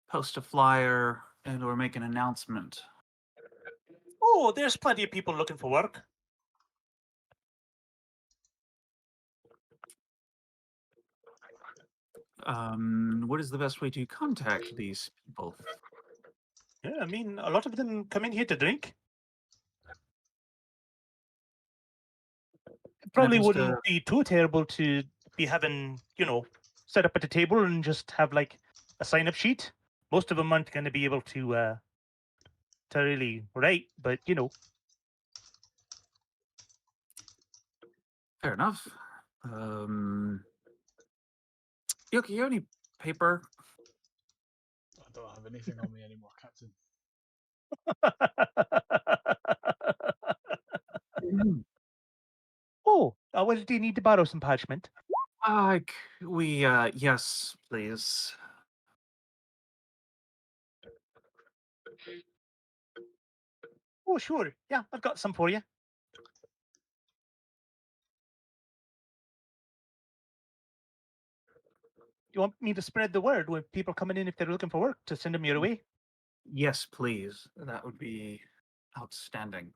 post a flyer and or make an announcement? Oh, there's plenty of people looking for work. What is the best way to contact these people? Yeah, I mean, a lot of them come in here to drink. It probably just, wouldn't be too terrible to be having, set up at the table and just have like a sign-up sheet. Most of them aren't going to be able to really write, but Fair enough. Yoki, you have any paper? I don't have anything on me anymore, Captain. Oh, well, do you need to borrow some parchment? Yes, please. Oh, sure. Yeah, I've got some for you. You want me to spread the word with people coming in if they're looking for work to send them your way? Yes, please. That would be outstanding.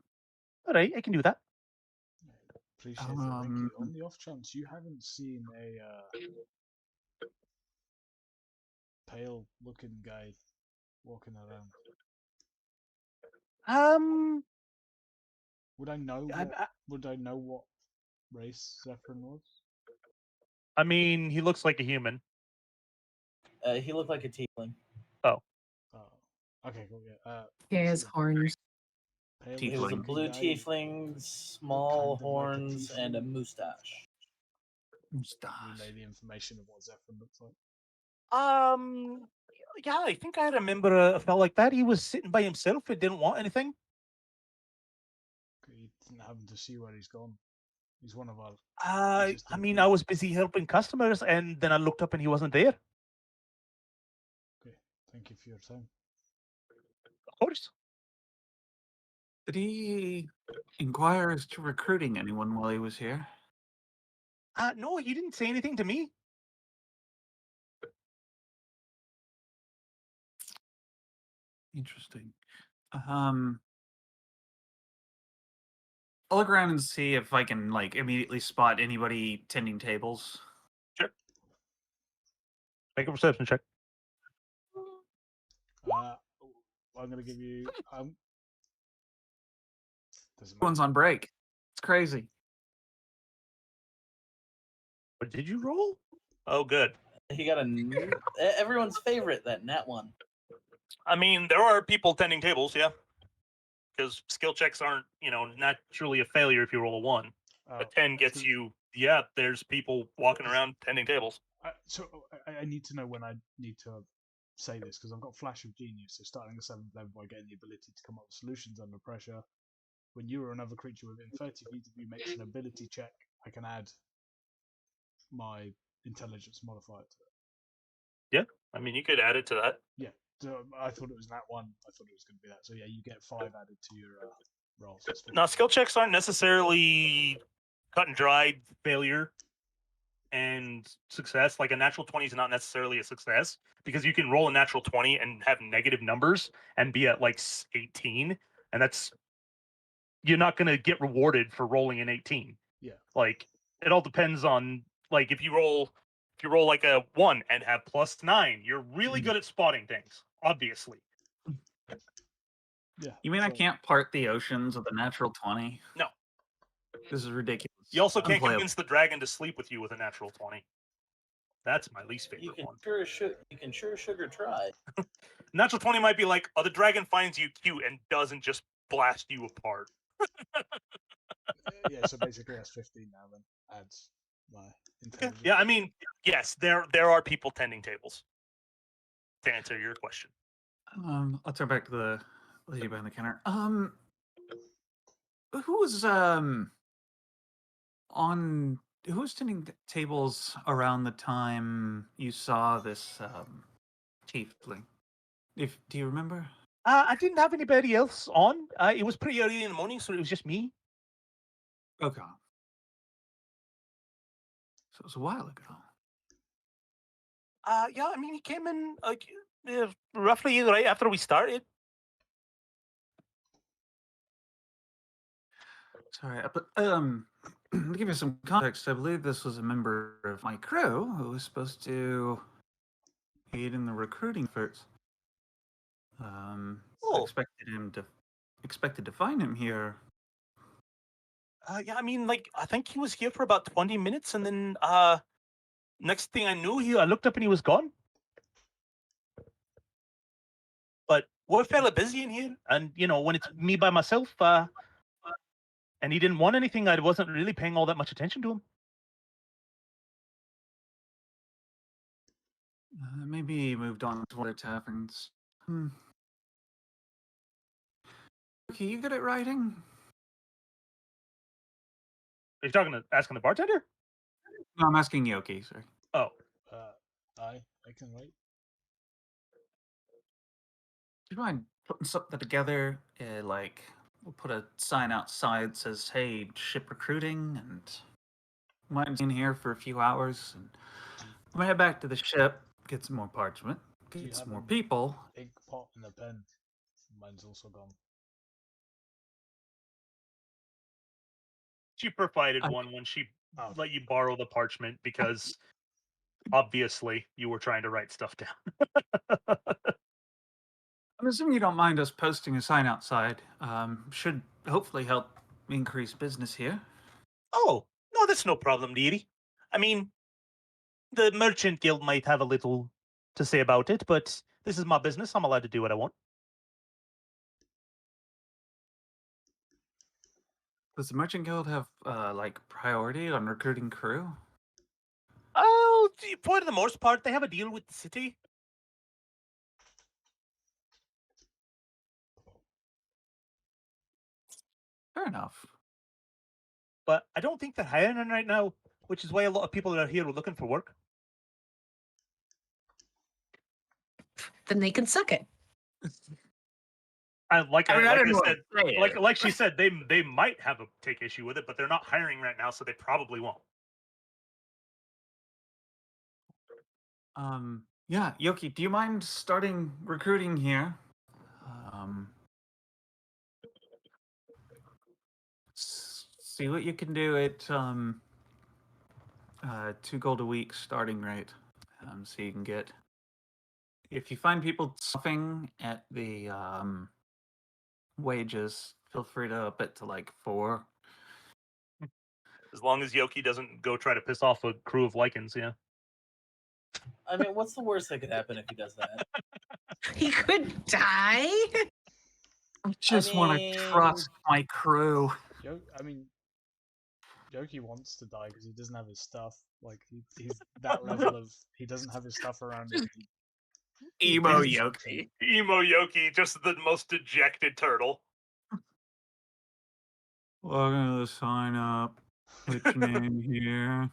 All right, I can do that. Appreciate it. Thank you. On the off chance you haven't seen a pale-looking guy walking around, would I know what race Zephyrin was? I mean, he looks like a human. He looked like a tiefling. Oh, okay, cool. Yeah. He has horns. He was a Tiefling. blue tiefling, small kind of like a horns, and a tiefling? mustache. Relay the information of what Zephyrin looks like. Yeah, I think I remember a fellow like that. He was sitting by himself and didn't want anything. You didn't happen to see where he's gone. He's one of our. I existing mean, crew. I was busy helping customers, and then I looked up and he wasn't there. Okay, thank you for your time. Of course. Did he inquire as to recruiting anyone while he was here? No, he didn't say anything to me. Interesting. I'll look around and see if I can immediately spot anybody tending tables. Sure. Make a perception check. I'm gonna give you. Doesn't matter. Everyone's on break. It's crazy. What did you roll? Oh, good. He got everyone's favorite, that nat one. I mean, there are people tending tables, yeah. Because skill checks aren't, naturally a failure if you roll a 1. A 10 gets you, there's people walking around tending tables. So I need to know when I need to say this because I've got Flash of Genius. So starting at 7th level, I get the ability to come up with solutions under pressure. When you or another creature within 30 feet of you makes an ability check, I can add my intelligence modifier to it. Yeah, I mean, you could add it to that. Yeah, so I thought it was that one. I thought it was going to be that. So yeah, you get 5 added to your rolls. Now, skill checks aren't necessarily cut and dried failure and success. Like a natural 20 is not necessarily a success because you can roll a natural 20 and have negative numbers and be at like 18, and you're not going to get rewarded for rolling an 18. Yeah, like it all depends on like if you roll like a 1 and have +9, you're really good at spotting things, obviously. yeah. You mean I can't part the oceans with a natural 20? No. This is ridiculous. You also can't Unplayable. convince the dragon to sleep with you with a natural 20. That's my least favorite one. You can sure sugar try. Natural 20 might be like, the dragon finds you cute and doesn't just blast you apart. Yeah, so basically that's 15 now then. Adds my intelligence. Yeah, I mean, yes, there are people tending tables. To answer your question. I'll turn back to the lady behind the counter. Who was tending tables around the time you saw this tiefling? Do you remember? I didn't have anybody else on. It was pretty early in the morning, so it was just me. Okay. So it was a while ago. Yeah, I mean, he came in like roughly right after we started. Sorry, but to give you some context, I believe this was a member of my crew who was supposed to aid in the recruiting efforts. Oh. Expected to find him here. Yeah, I mean, like I think he was here for about 20 minutes, and then next thing I knew, I looked up and he was gone. But we're fairly busy in here, and when it's me by myself, and he didn't want anything, I wasn't really paying all that much attention to him. Maybe he moved on to other taverns. Okay, you good at writing? Are you asking the bartender? No, I'm asking Yoki, sorry. Oh, I can wait. Do you mind putting something together? Like, we'll put a sign outside that says, hey, ship recruiting, and might be in here for a few hours, and I'm gonna head back to the ship, get some more parchment, Do you get some have more a people. Ink pot and a pen. Mine's also gone. she provided I- one when she Oh, let you borrow the parchment because obviously you were trying to write stuff down. I'm assuming you don't mind us posting a sign outside. Should hopefully help increase business here. Oh, no, that's no problem, dearie. I mean, the merchant guild might have a little to say about it, but this is my business. I'm allowed to do what I want. Does the Merchant Guild have like priority on recruiting crew? Oh, for the most part, they have a deal with the city. Fair enough. But I don't think they're hiring right now, which is why a lot of people that are here are looking for work. Then they can suck it. And like I mean, I like didn't I want said, to say it. like she said, they might have a take issue with it, but they're not hiring right now, so they probably won't. Yeah, Yoki, do you mind starting recruiting here? See what you can do at 2 gold a week starting rate. So you can get, if you find people stuffing at the wages, feel free to up it to like 4. As long as Yoki doesn't go try to piss off a crew of Lycans, yeah. I mean, what's the worst that could happen if he does that? He could die. I just want to mean- trust my crew. I mean, Yoki wants to die because he doesn't have his stuff. Like he's that level of he doesn't have his stuff around him. Emo He's Yoki. Emo Yoki, just the most dejected turtle. Welcome to the sign up. Put your name here.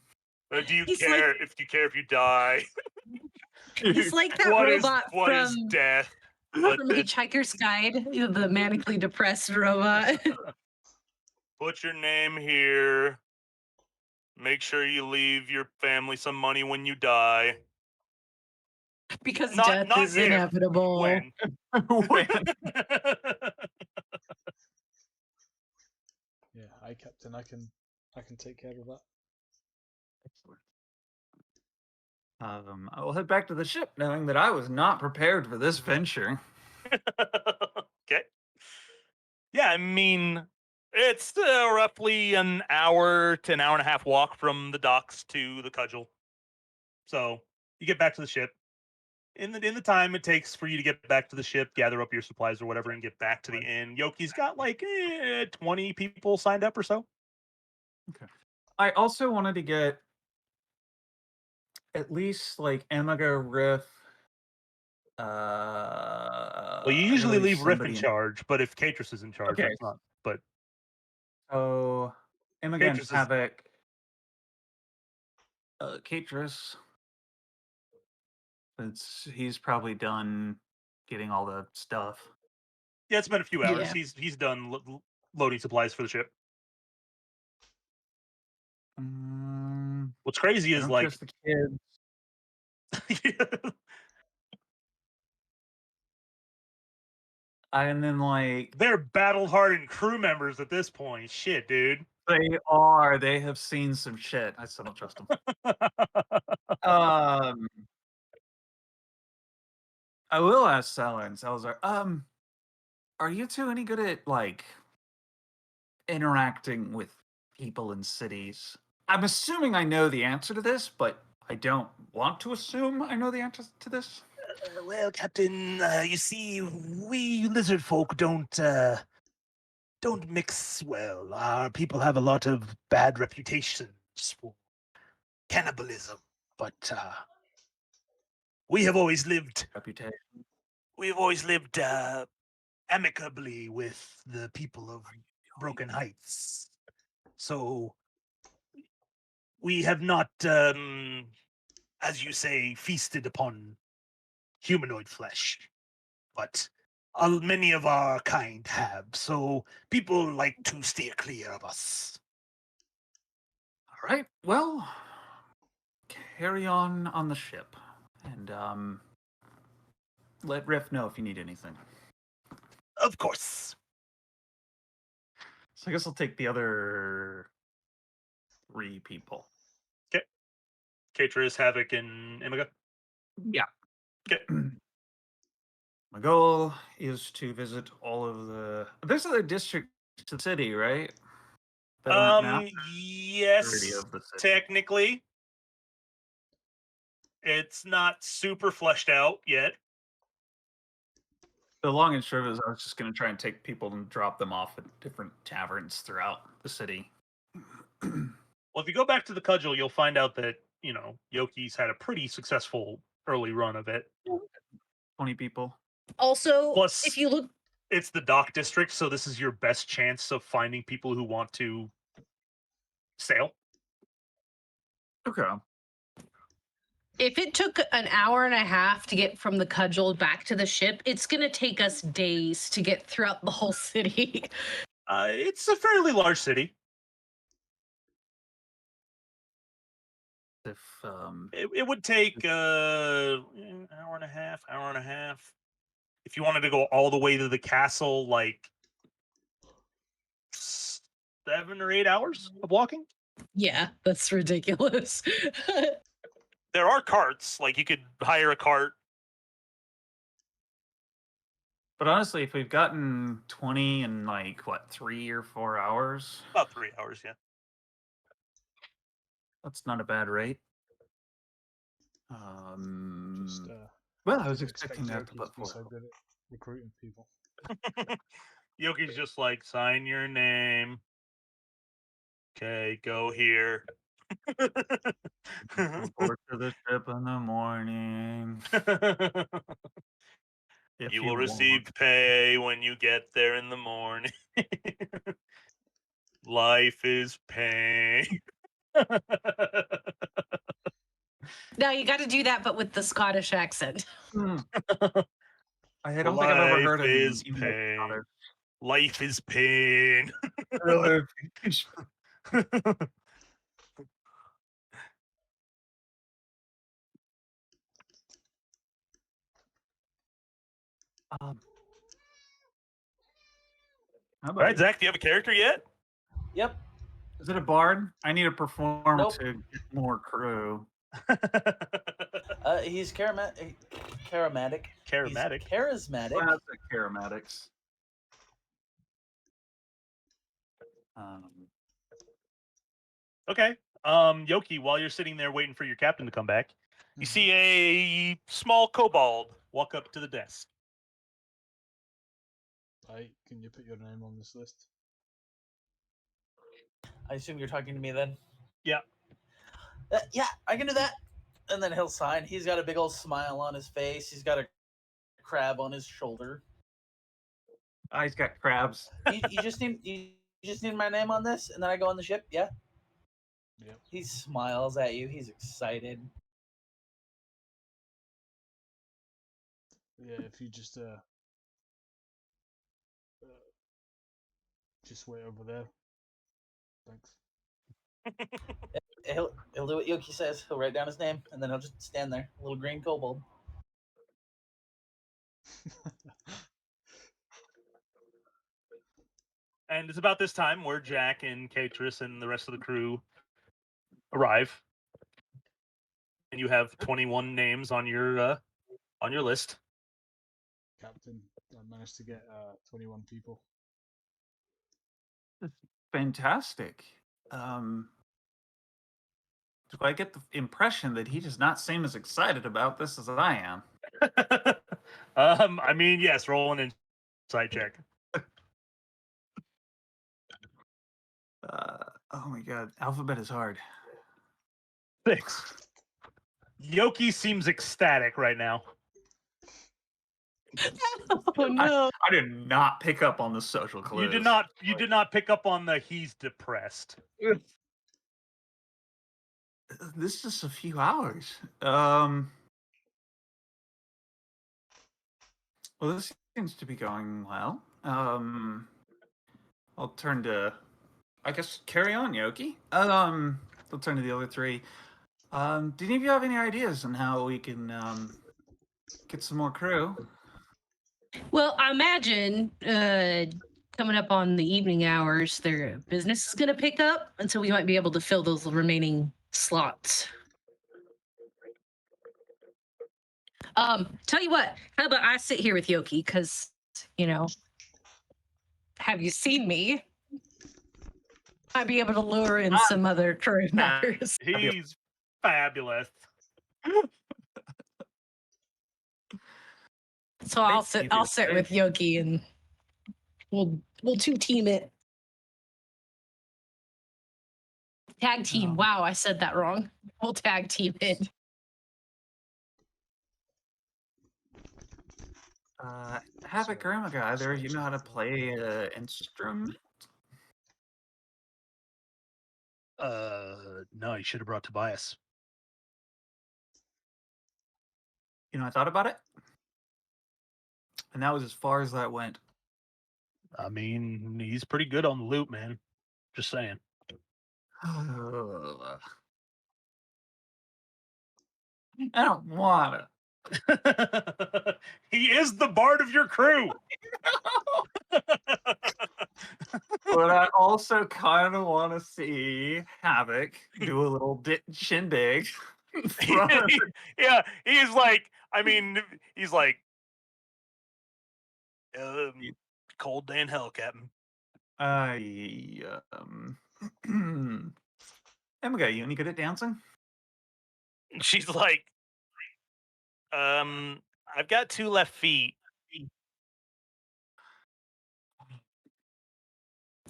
Do you He's care if you die? He's like that What is robot from death? from But Hitchhiker's Guide, the manically depressed robot. put your name here. Make sure you leave your family some money when you die. Because Not death is if, inevitable. when. When? Yeah, Captain. I can take care of that. I will head back to the ship knowing that I was not prepared for this venture. Okay. Yeah, I mean, it's roughly an hour to an hour and a half walk from the docks to the cudgel. So you get back to the ship. In the time it takes for you to get back to the ship, gather up your supplies or whatever, and get back to the inn. Yoki's got like 20 people signed up or so. I also wanted to get at least like Amiga Riff. Well, you I usually believe leave Riff in somebody charge, but if Catrus is in charge, Okay. that's not. But So Amiga and Catrus is Havoc. Catrus. He's probably done getting all the stuff. Yeah, it's been a few hours. Yeah. He's done loading supplies for the ship. What's crazy I is don't like trust the kids. And then like they're battle-hardened crew members at this point. Shit, dude. they are. They have seen some shit. I still don't trust them. I will ask Salazar. Salazar, are you two any good at like interacting with people in cities? I'm assuming I know the answer to this, but I don't want to assume I know the answer to this. Well, Captain, you see, we lizard folk don't mix well. Our people have a lot of bad reputations for cannibalism, but we have always lived. Reputation. We have always lived amicably with the people of Broken Heights. So we have not, as you say, feasted upon humanoid flesh, but many of our kind have. So people like to steer clear of us. All right. Well, carry on the ship, and let Riff know if you need anything. Of course. So I guess I'll take the other 3 people. Okay. Caterus, Havoc, and Imiga. Yeah. Okay. My goal is to visit all of the. There's other districts to the city, right? That aren't mapped? Yes, 30 of the city. technically. It's not super fleshed out yet. The long and short is I was just going to try and take people and drop them off at different taverns throughout the city. Well, if you go back to the cudgel, you'll find out that, Yoki's had a pretty successful early run of it. 20 people. Also, Plus, if you look, it's the dock district, so this is your best chance of finding people who want to sail. Okay. if it took an hour and a half to get from the cudgel back to the ship, it's going to take us days to get throughout the whole city. It's a fairly large city. If It would take an hour and a half. If you wanted to go all the way to the castle, like 7 or 8 hours of walking. Yeah, that's ridiculous. There are carts, like you could hire a cart. But honestly, if we've gotten 20 in like what 3 or 4 hours, About 3 hours, yeah. that's not a bad rate. Just, Well, I was didn't expecting expect that to Yoki put be so forth. good at recruiting people. Yoki's just like, sign your name. Okay, go here. Report to the ship in the morning. If You will want. receive pay when you get there in the morning. Life is pain. Now you got to do that, but with the Scottish accent. I don't think I've ever heard Life him is even pain. Life is pain. How All about right, Zach, do you have a character yet? Yep. Is it a bard? I need to perform Nope. to get more crew. He's charismatic. Charismatic. He's charismatic. Classic aromatics. Okay. Yoki, while you're sitting there waiting for your captain to come back, you see a small kobold walk up to the desk. Hey, can you put your name on this list? I assume you're talking to me then. Yeah. Yeah, I can do that. And then he'll sign. He's got a big old smile on his face. He's got a crab on his shoulder. He's got crabs. You just need my name on this, and then I go on the ship. Yeah. Yep. He smiles at you. He's excited. Yeah, if you just wait over there. Thanks. He'll do what Yoki says. He'll write down his name, and then he'll just stand there, a little green kobold. And it's about this time where Jack and Catris and the rest of the crew arrive, and you have 21 names on your list. Captain, I managed to get 21 people. Fantastic. Do I get the impression that he does not seem as excited about this as I am? I mean, yes, roll an insight check. Oh my god, alphabet is hard. 6. Yoki seems ecstatic right now. Oh no. I did not pick up on the social clues. You did not pick up on the he's depressed. This is just a few hours. Well, this seems to be going well. I'll turn to, I guess, carry on, Yoki. I'll turn to the other three. Do any of you have any ideas on how we can get some more crew? Well, I imagine coming up on the evening hours, their business is going to pick up, and so we might be able to fill those remaining slots. Tell you what, how about I sit here with Yoki? Because, have you seen me? I'd be able to lure in some other crew members. He's fabulous. So I'll sit with Yoki, and we'll two team it. Tag team. Wow, I said that wrong. We'll tag team it. Havoc Grandma, either you know how to play an instrument? No, you should have brought Tobias. I thought about it, and that was as far as that went. I mean, he's pretty good on the loop, man. Just saying. I don't want to. He is the bard of your crew. But I also kind of want to see Havoc do a little shindig. Yeah, he's like, cold day in hell, Captain. Emma, you any good at dancing? She's like, I've got 2 left feet.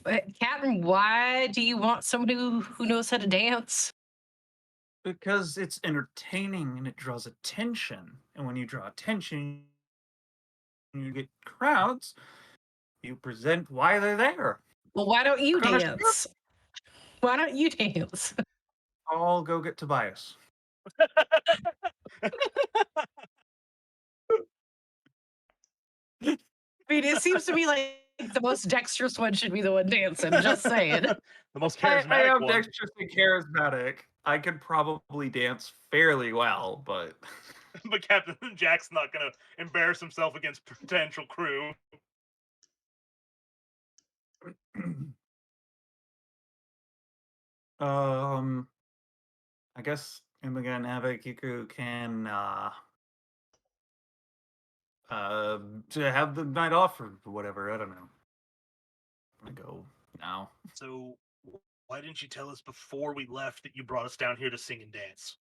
But Captain, why do you want somebody who knows how to dance? Because it's entertaining and it draws attention. And when you draw attention, you get crowds. You present why they're there. Well, why don't you dance? Why don't you dance? I'll go get Tobias. I mean, it seems to me like the most dexterous one should be the one dancing. Just saying. The most I charismatic am one. dexterous and charismatic. I could probably dance fairly well, but But Captain Jack's not gonna embarrass himself against potential crew. I guess Imogen and Havoc Kiku can to have the night off or whatever. I don't know. I'm gonna go now. So why didn't you tell us before we left that you brought us down here to sing and dance?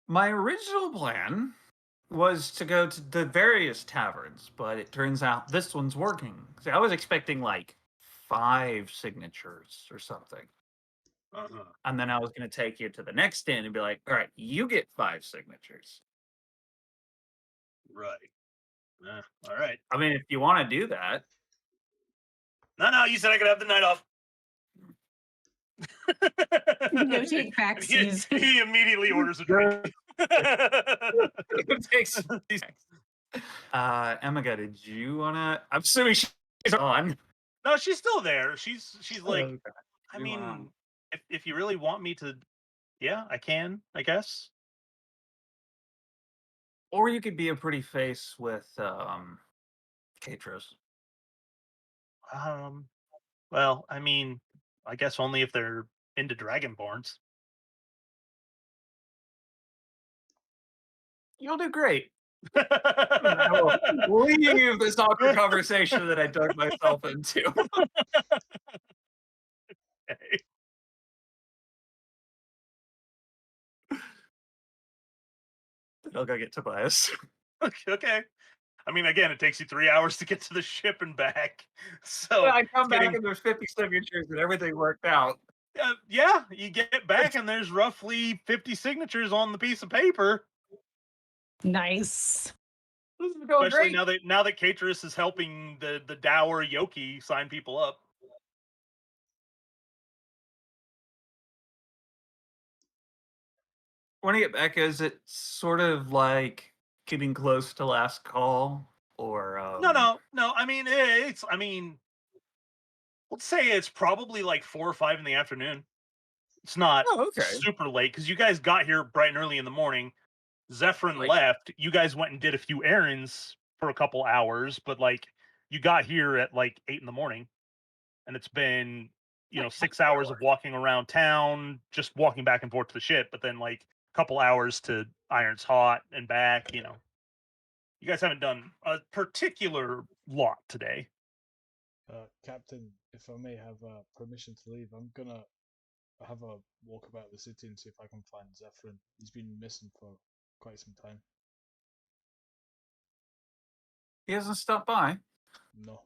My original plan was to go to the various taverns, but it turns out this one's working. See, I was expecting like 5 signatures or something. And then I was going to take you to the next stand and be like, all right, you get 5 signatures. Right. All right. I mean, if you want to do that. No, you said I could have the night off. No take backsies. He immediately orders a drink. It takes these. Emma, did you wanna? I'm assuming she's on. No, she's still there. She's like, Okay. I You, mean, if you really want me to, yeah, I can, I guess. or you could be a pretty face with Katros. Well, I mean, I guess only if they're into Dragonborns. You'll do great. I will leave this awkward conversation that I dug myself into. Okay. I'll go get Tobias. Okay. I mean, again, it takes you 3 hours to get to the ship and back. So I come it's back getting- and there's 50 signatures and everything worked out. yeah, you get back and there's roughly 50 signatures on the piece of paper. Nice. This is going Especially great. now that Caterus is helping the dour Yoki sign people up. When I get back, is it sort of like getting close to last call? Or No. I mean, let's say it's probably like 4 or 5 in the afternoon. It's not Oh, okay. super late because you guys got here bright and early in the morning. Zephyrin Like- left. You guys went and did a few errands for a couple hours, but like you got here at like 8 in the morning, and it's been 6 hours of walking around town, just walking back and forth to the ship, but then like a couple hours to Iron's Hot and back. You guys haven't done a particular lot today. Captain, if I may have permission to leave, I'm gonna have a walk about the city and see if I can find Zephyrin. He's been missing for quite some time. He hasn't stopped by. No.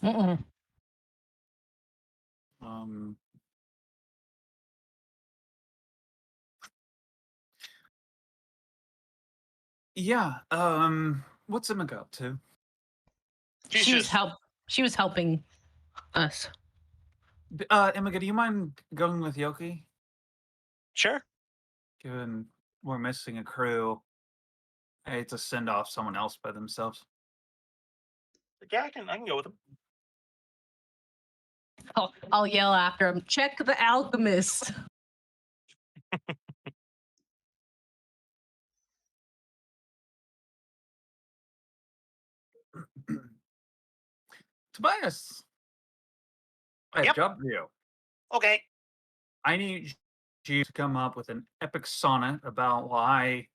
Mm-mm. Yeah. What's Emma up to? She was helping us. Emma, do you mind going with Yoki? Sure. Given we're missing a crew, I hate to send off someone else by themselves. Yeah, I can go with him. I'll yell after him. Check the alchemist. Tobias, I have Yep. a job for you. Okay. I need you to come up with an epic sonnet about why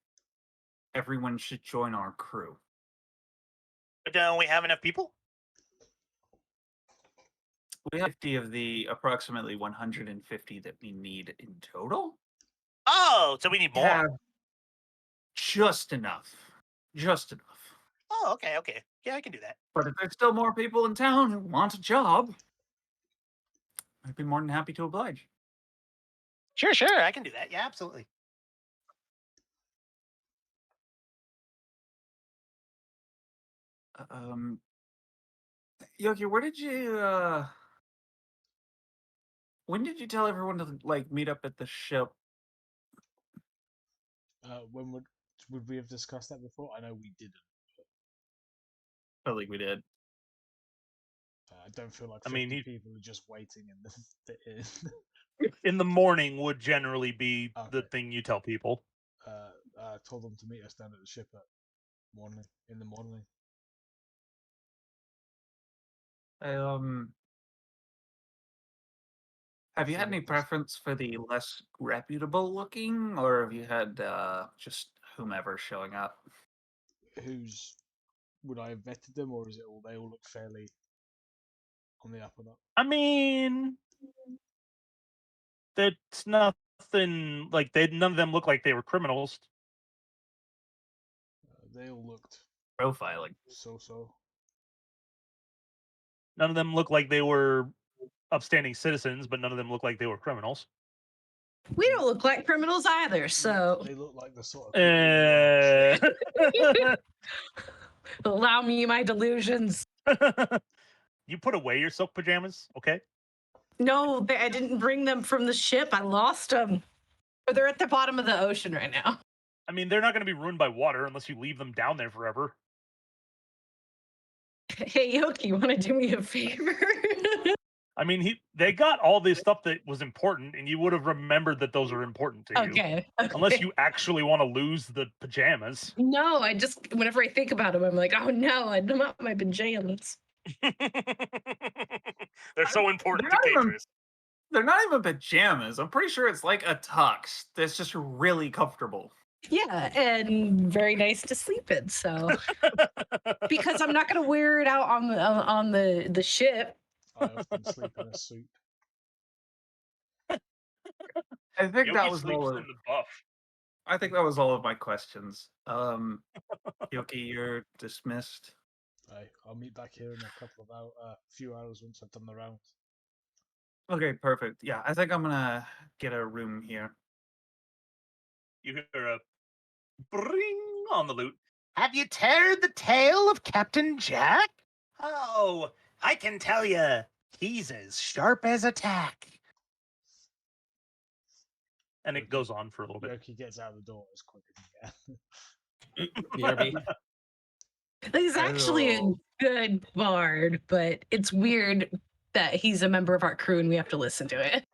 everyone should join our crew. But don't we have enough people? We have 50 of the approximately 150 that we need in total. Oh, so we need more. Have just enough. Just enough. Oh, okay. Yeah, I can do that. But if there's still more people in town who want a job, I'd be more than happy to oblige. Sure, I can do that. Yeah, absolutely. Yoki, where did you when did you tell everyone to like meet up at the ship? When would we have discussed that before? I know we didn't. I think we did. I don't feel like I 50 mean, people are just waiting in the inn. In the morning would generally be the Okay. thing you tell people. I told them to meet us down at the ship in the morning. Have you had any Yes. preference for the less reputable looking, or have you had just whomever showing up? Would I have vetted them, or is it all they all look fairly on the up and up? I mean, that's nothing like none of them look like they were criminals. They all looked Profiling. so. None of them look like they were upstanding citizens, but none of them look like they were criminals. We don't look like criminals either, so They look like the sort of people you want on ship. allow me my delusions. You put away your silk pajamas, okay? No, I didn't bring them from the ship. I lost them. Or they're at the bottom of the ocean right now. I mean, they're not going to be ruined by water unless you leave them down there forever. Hey, Yoki, you want to do me a favor? I mean, they got all this stuff that was important, and you would have remembered that those are important to you. Okay. Unless you actually want to lose the pajamas. No, I just, whenever I think about them, I'm like, oh no, I don't want my pajamas. They're so important to They're not even- Catrus. They're not even pajamas. I'm pretty sure it's like a tux that's just really comfortable. Yeah, and very nice to sleep in. So, because I'm not going to wear it out on the ship. I often sleep in a suit. I think Yogi that was sleeps all in of, the buff. I think that was all of my questions. Yoki, you're dismissed. I'll meet back here in a couple of few hours once I've done the rounds. Okay, perfect. Yeah, I think I'm gonna get a room here. You hear a bring on the lute. Have you heard the tale of Captain Jack? Oh, I can tell you, he's as sharp as a tack. And it goes on for a little bit. Yoki gets out the door as quick as he can. BRB. He's actually a Hello. good bard, but it's weird that he's a member of our crew and we have to listen to it.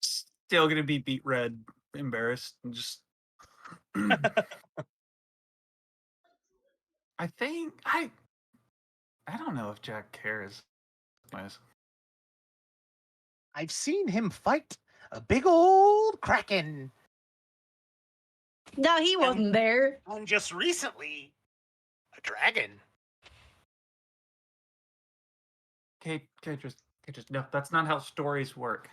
Still gonna be beat red, embarrassed, and just. I think I don't know if Jack cares. Nice. I've seen him fight a big old kraken. No, he wasn't there. And just recently, a dragon. Okay, just no. That's not how stories work.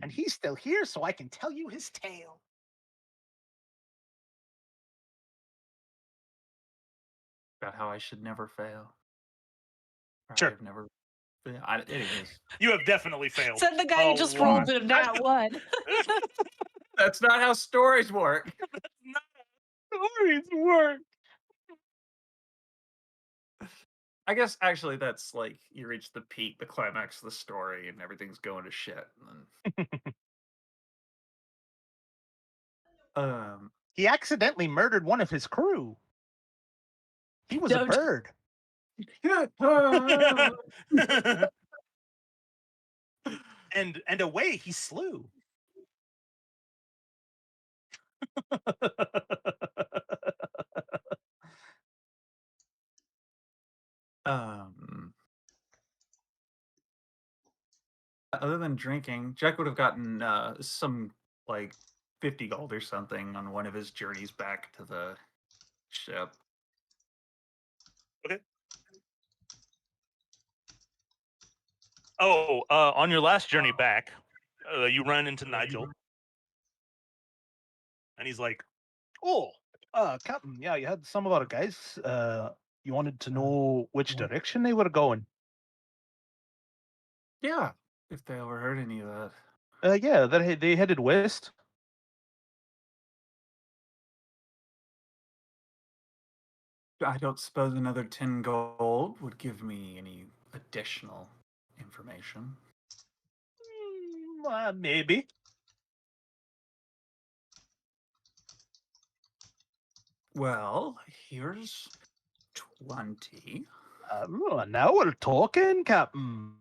And he's still here, so I can tell you his tale. About how I should never fail. Or Sure. I've never. Anyways, You have definitely failed. Said the guy who a just lot. rolled in that one. that's not how stories work. Not how stories work. I guess actually that's like you reach the peak, the climax of the story, and everything's going to shit. And then, He accidentally murdered one of his crew. He was a Don't- bird. And away he slew. Other than drinking, Jack would have gotten some like 50 gold or something on one of his journeys back to the ship. Oh, on your last journey back, you run into Nigel. And he's like, Oh, Captain, yeah, you had some of our guys. You wanted to know which direction they were going. Yeah, if they ever heard any of that. Yeah, they headed west. I don't suppose another 10 gold would give me any additional information. Maybe. Well, here's 20. Now we're talking, Captain.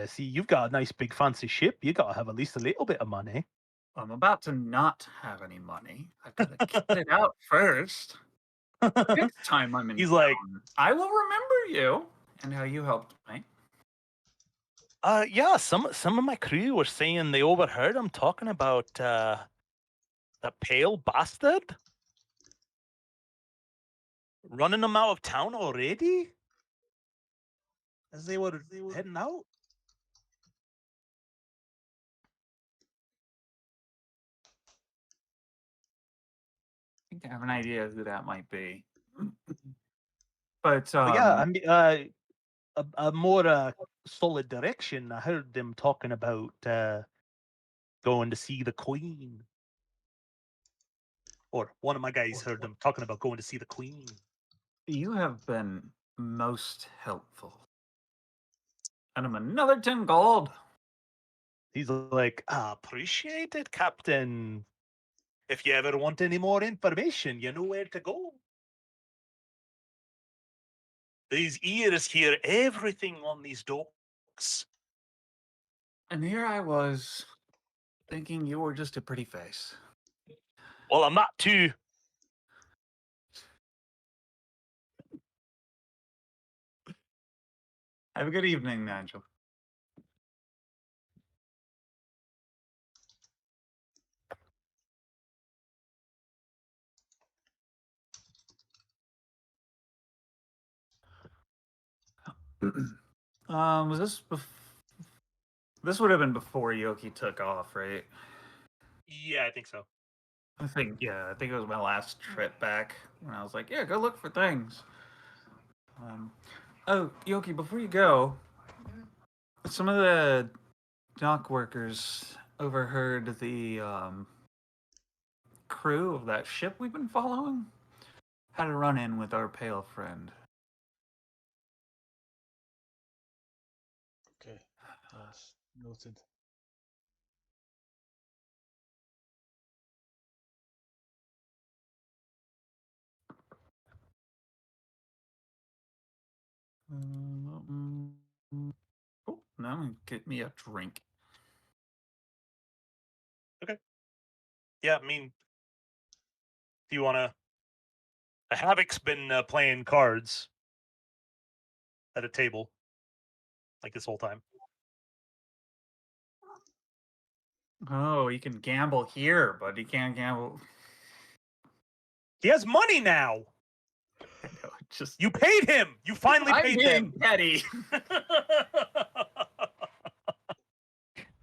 See, you've got a nice big fancy ship. You got to have at least a little bit of money. I'm about to not have any money. I've got to get it out first. Next time I'm in He's like, town, I will remember you and how you helped me. Yeah, some of my crew were saying they overheard him talking about the pale bastard running them out of town already as they were heading out. I think I have an idea who that might be. But Yeah, I mean, a more solid direction. I heard them talking about going to see the Queen. Or one of my guys heard them talking about going to see the Queen. You have been most helpful. And I'm another 10 gold. He's like, appreciate it, Captain. If you ever want any more information, you know where to go. These ears hear everything on these docks. And here I was, thinking you were just a pretty face. Well, I'm not too. Have a good evening, Nigel. Was this this would have been before Yoki took off, right? Yeah, I think so. I think it was my last trip back when I was like, yeah, go look for things. Oh, Yoki, before you go, some of the dock workers overheard the crew of that ship we've been following had a run-in with our pale friend. Okay, that's noted. Oh, now get me a drink. Yeah, I mean, do you want to? Havoc's been playing cards at a table like this whole time. Oh, you can gamble here, but you can't gamble. He has money now. I know, just You paid him. You finally I'm paid being them. petty.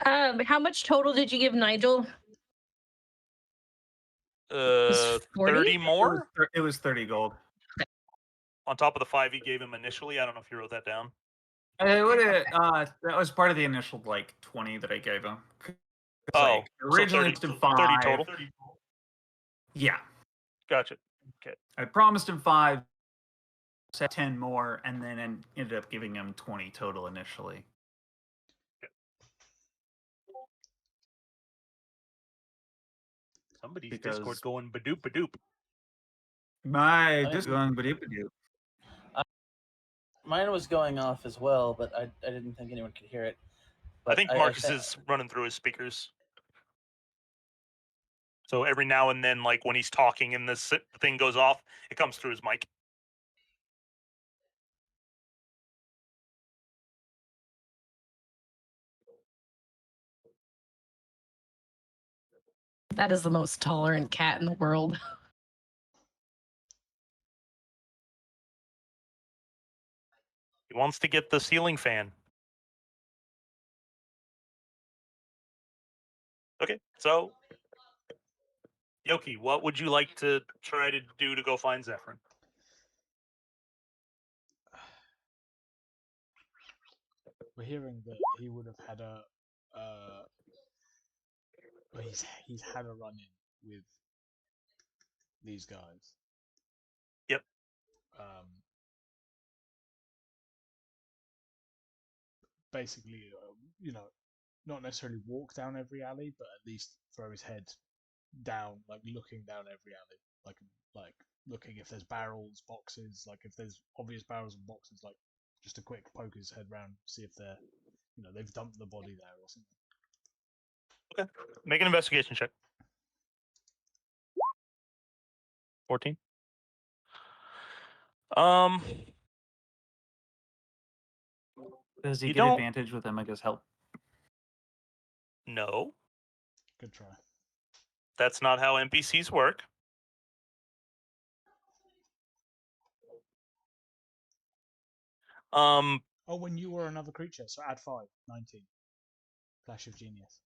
How much total did you give Nigel? Was 40? 30 more It was 30 gold. on top of the 5 he gave him initially. I don't know if you wrote that down. That was part of the initial 20 that I gave him. Oh, Originally so 30, it's him 5. 30 total. Yeah. Gotcha. Okay. I promised him 5, said 10 more, and then ended up giving him 20 total initially. Somebody's Because- Discord going badoop badoop. My I- just going ba-doop-a-doop. Mine was going off as well, but I didn't think anyone could hear it. But I think Marcus is running through his speakers. So every now and then, like when he's talking and this thing goes off, it comes through his mic. That is the most tolerant cat in the world. He wants to get the ceiling fan. Okay, so Yoki, what would you like to try to do to go find Zephyrin? We're hearing that he would have had well, he's had a run-in with these guys. Yep. Basically, not necessarily walk down every alley, but at least throw his head down, like looking down every alley, like looking if there's barrels, boxes, like if there's obvious barrels and boxes, like just a quick poke his head round, see if they're, they've dumped the body there or something. Okay. Make an investigation check. 14. Does he You get don't- advantage with Emaga's help? No, Good try. that's not how NPCs work. Oh, when you were another creature, so add 5, 19. Flash of genius.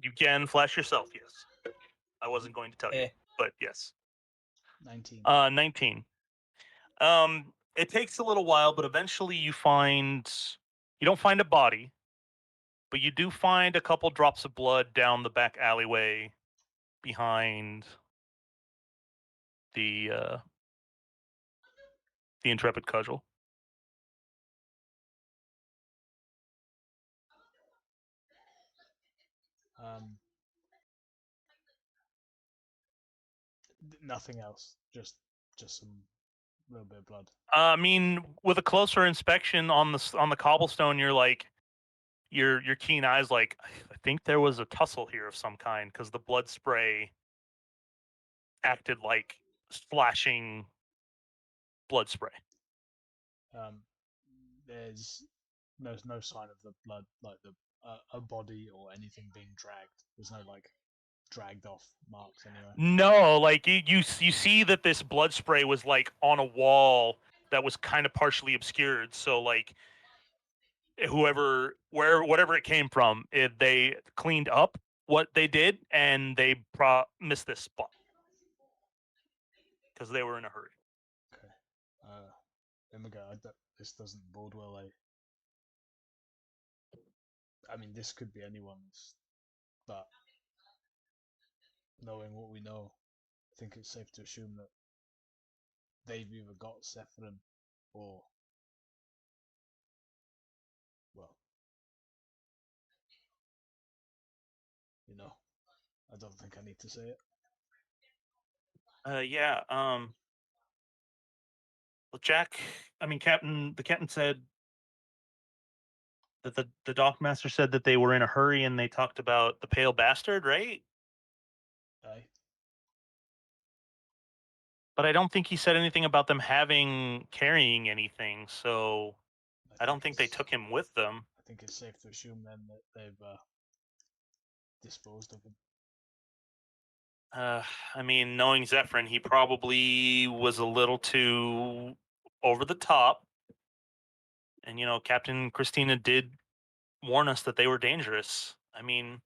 You can flash yourself, yes. I wasn't going to tell you, Eh. but yes. 19. 19. It takes a little while, but eventually you don't find a body, but you do find a couple drops of blood down the back alleyway behind the the intrepid cudgel. Nothing else. Just some little bit of blood. I mean, with a closer inspection on the cobblestone, you're like, your keen eyes like, I think there was a tussle here of some kind because the blood spray acted like splashing blood spray. There's no sign of the blood, like a body or anything being dragged. There's no like dragged off marks anywhere. No, like you see that this blood spray was like on a wall that was kind of partially obscured. So like whatever it came from, they cleaned up what they did and they missed this spot because they were in a hurry. Okay. Immiga, this doesn't bode well. I mean, this could be anyone's, but knowing what we know, I think it's safe to assume that they've either got Sephirin or, well, you know, I don't think I need to say it. Yeah. Well, Jack. I mean, the captain said that the dockmaster said that they were in a hurry and they talked about the pale bastard, right? Aye. But I don't think he said anything about them carrying anything. So I don't think they took him with them. I think it's safe to assume then that they've disposed of him. I mean, knowing Zephyrin, he probably was a little too over the top. And, you know, Captain Christina did warn us that they were dangerous. I mean,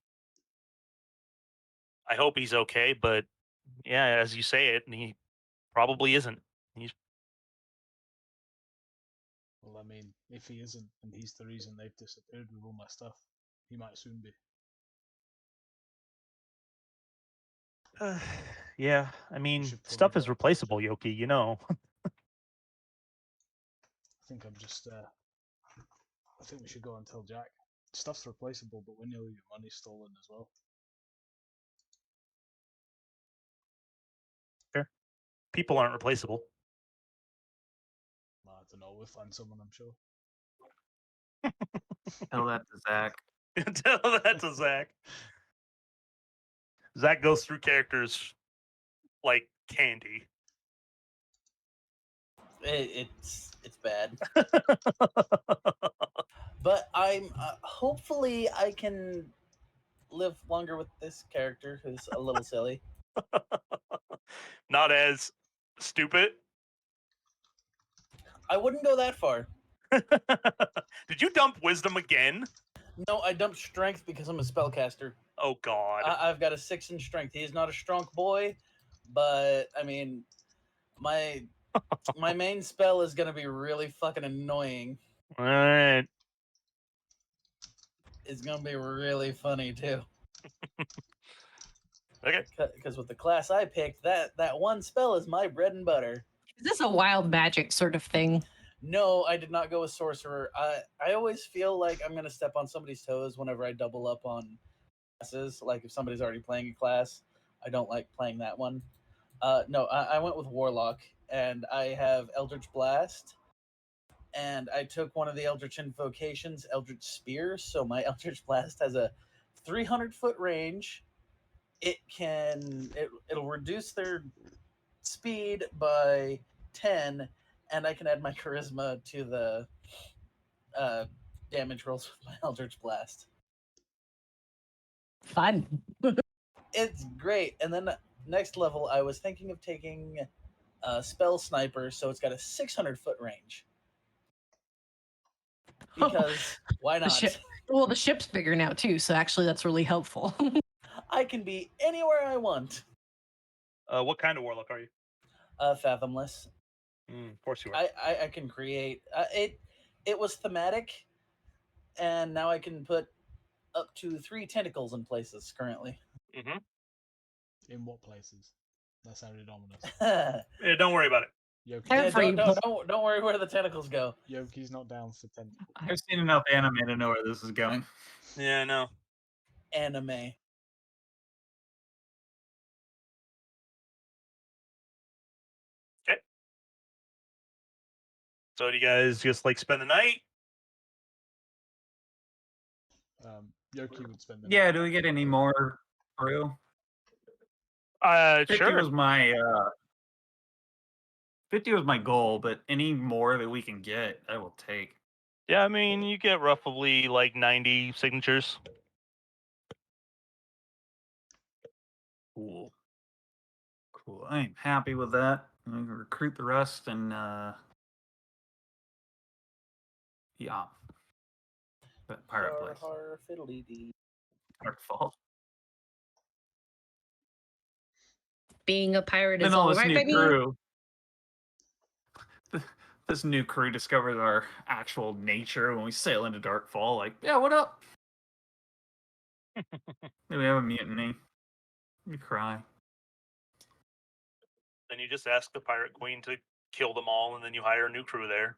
I hope he's okay, but yeah, as you say it, he probably isn't. Well, I mean, if he isn't, and he's the reason they've disappeared with all my stuff, he might soon be. Yeah, I mean, should probably stuff is go. replaceable, Yoki, you know. I think I'm just. I think we should go and tell Jack. Stuff's replaceable, but we know your money's stolen as well. Sure. People aren't replaceable. I don't know. We'll find someone, I'm sure. Tell that to Zach. Tell that to Zach. Zach goes through characters like candy. It's bad. But I'm hopefully I can live longer with this character who's a little silly. Not as stupid. I wouldn't go that far. Did you dump wisdom again? No, I dumped strength because I'm a spellcaster. Oh God. I've got a 6 in strength. He's not a strong boy, but I mean, my main spell is gonna be really fucking annoying. All right. It's gonna be really funny too. Okay. Because with the class I picked, that one spell is my bread and butter. Is this a wild magic sort of thing? No, I did not go with sorcerer. I always feel like I'm gonna step on somebody's toes whenever I double up on classes. Like if somebody's already playing a class, I don't like playing that one. No, I went with warlock, and I have Eldritch Blast, and I took one of the Eldritch invocations, Eldritch Spear. So my Eldritch Blast has a 300-foot range. It'll reduce their speed by 10, and I can add my charisma to the damage rolls with my Eldritch Blast. Fun. It's great. And then next level, I was thinking of taking Spell Sniper, so it's got a 600-foot range. Because why not? The ship's bigger now too, so actually that's really helpful. I can be anywhere I want. What kind of warlock are you? Fathomless. Of course you are. I can create it was thematic, and now I can put up to 3 tentacles in places currently. Mm-hmm. In what places? That sounded ominous. Yeah, don't worry about it. Yoki, Yeah, Yeah, for you. don't worry where the tentacles go. Yoki's not down for tentacle. I've seen enough anime to know where this is going. Yeah, I know. Anime. So do you guys just like spend the night? Yoki would spend the Yeah, night. do we get any more crew? 50 Sure. was my 50 was my goal, but any more that we can get, I will take. Yeah, I mean, you get roughly like 90 signatures. Cool. Cool. I am happy with that. I'm gonna recruit the rest and yeah. But pirate Har, place. har, fiddly dee. Pirate fault. Being a pirate Then is all all this right new by me. crew. This new crew discovers our actual nature when we sail into Darkfall. Like, yeah, what up? Maybe we have a mutiny. We cry. Then you just ask the pirate queen to kill them all, and then you hire a new crew there.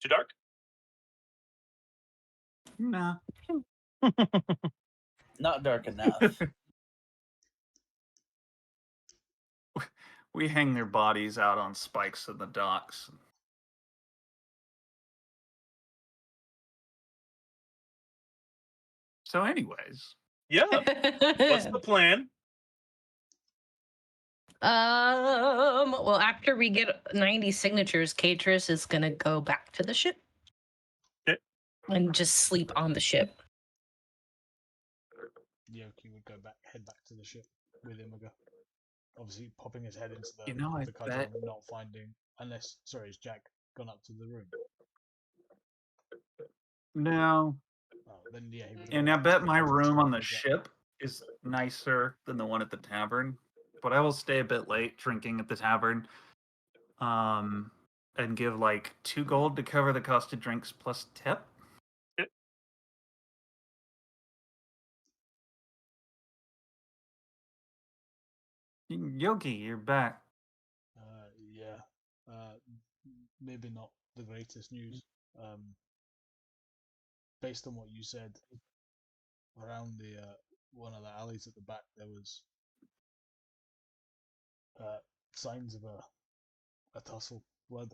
Too dark? Nah. Not dark enough. We hang their bodies out on spikes in the docks. So, anyways, Yeah. What's the plan? Well, after we get 90 signatures, Catrus is gonna go back to the ship. Okay. And just sleep on the ship. Yoki would head back to the ship with Imaga. Obviously, popping his head into the You know, I the cudgel, bet- not finding. Unless, sorry, has Jack gone up to the room? no. Oh, then yeah, he would. And I bet my room on the ship is nicer than the one at the tavern. But I will stay a bit late drinking at the tavern. And give like 2 gold to cover the cost of drinks plus tip. Yogi, you're back. Yeah. Maybe not the greatest news. Based on what you said, around the one of the alleys at the back, there was signs of a tussle, blood.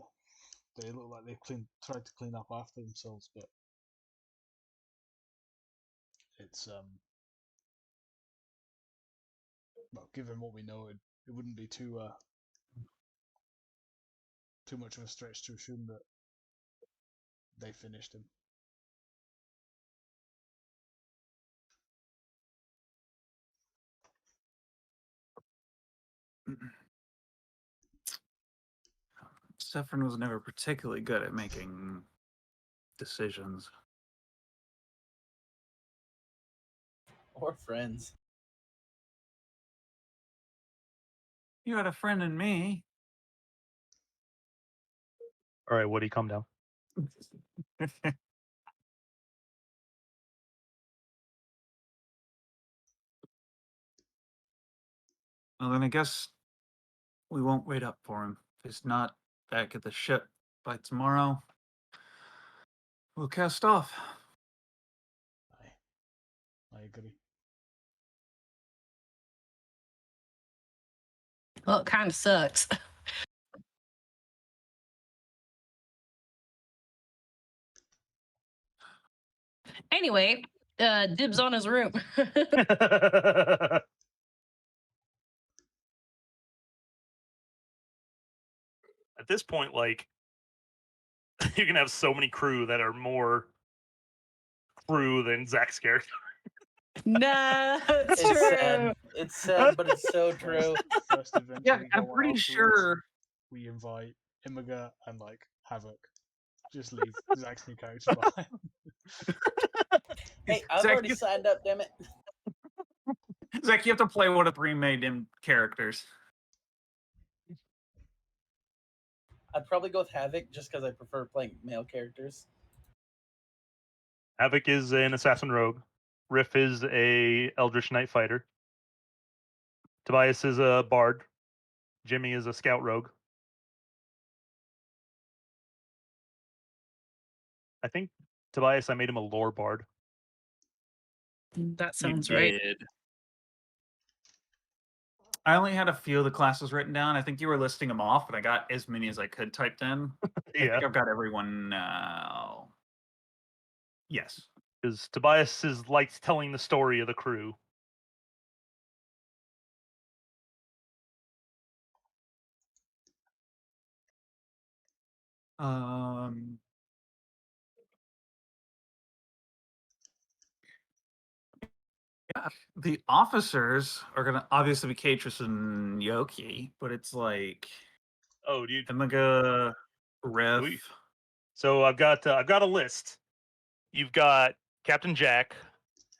They look like they tried to clean up after themselves, but it's well, given what we know, it wouldn't be too much of a stretch to assume that they finished him. Sephron was never particularly good at making decisions. Or friends. You had a friend in me. All right, Woody, calm down. Well, then I guess we won't wait up for him. If he's not back at the ship by tomorrow, we'll cast off. I agree. Well, it kind of sucks. Anyway, dibs on his room. At this point, like, you can have so many crew that are more crew than Zach's character. No, it's It's true. sad. It's sad, but it's so true. First adventure Yeah, we go I'm on pretty afterwards, sure. we invite Imaga and like Havoc. Just leave Zach's new character behind. Hey, I've Zach, already you- signed up, damn it. Zach, you have to play one of the remade characters. I'd probably go with Havoc just because I prefer playing male characters. Havoc is an assassin rogue. Riff is a Eldritch Knight fighter. Tobias is a bard. Jimmy is a scout rogue. I think Tobias, I made him a lore bard. That You sounds right. did. I only had a few of the classes written down. I think you were listing them off, but I got as many as I could typed in. I Yeah, think I've got everyone now. Yes. because Tobias likes telling the story of the crew. Um, yeah, the officers are gonna obviously be Katris and Yoki, but it's like Oh, dude. Emega, Riff. We- So I've got a list. You've got Captain Jack,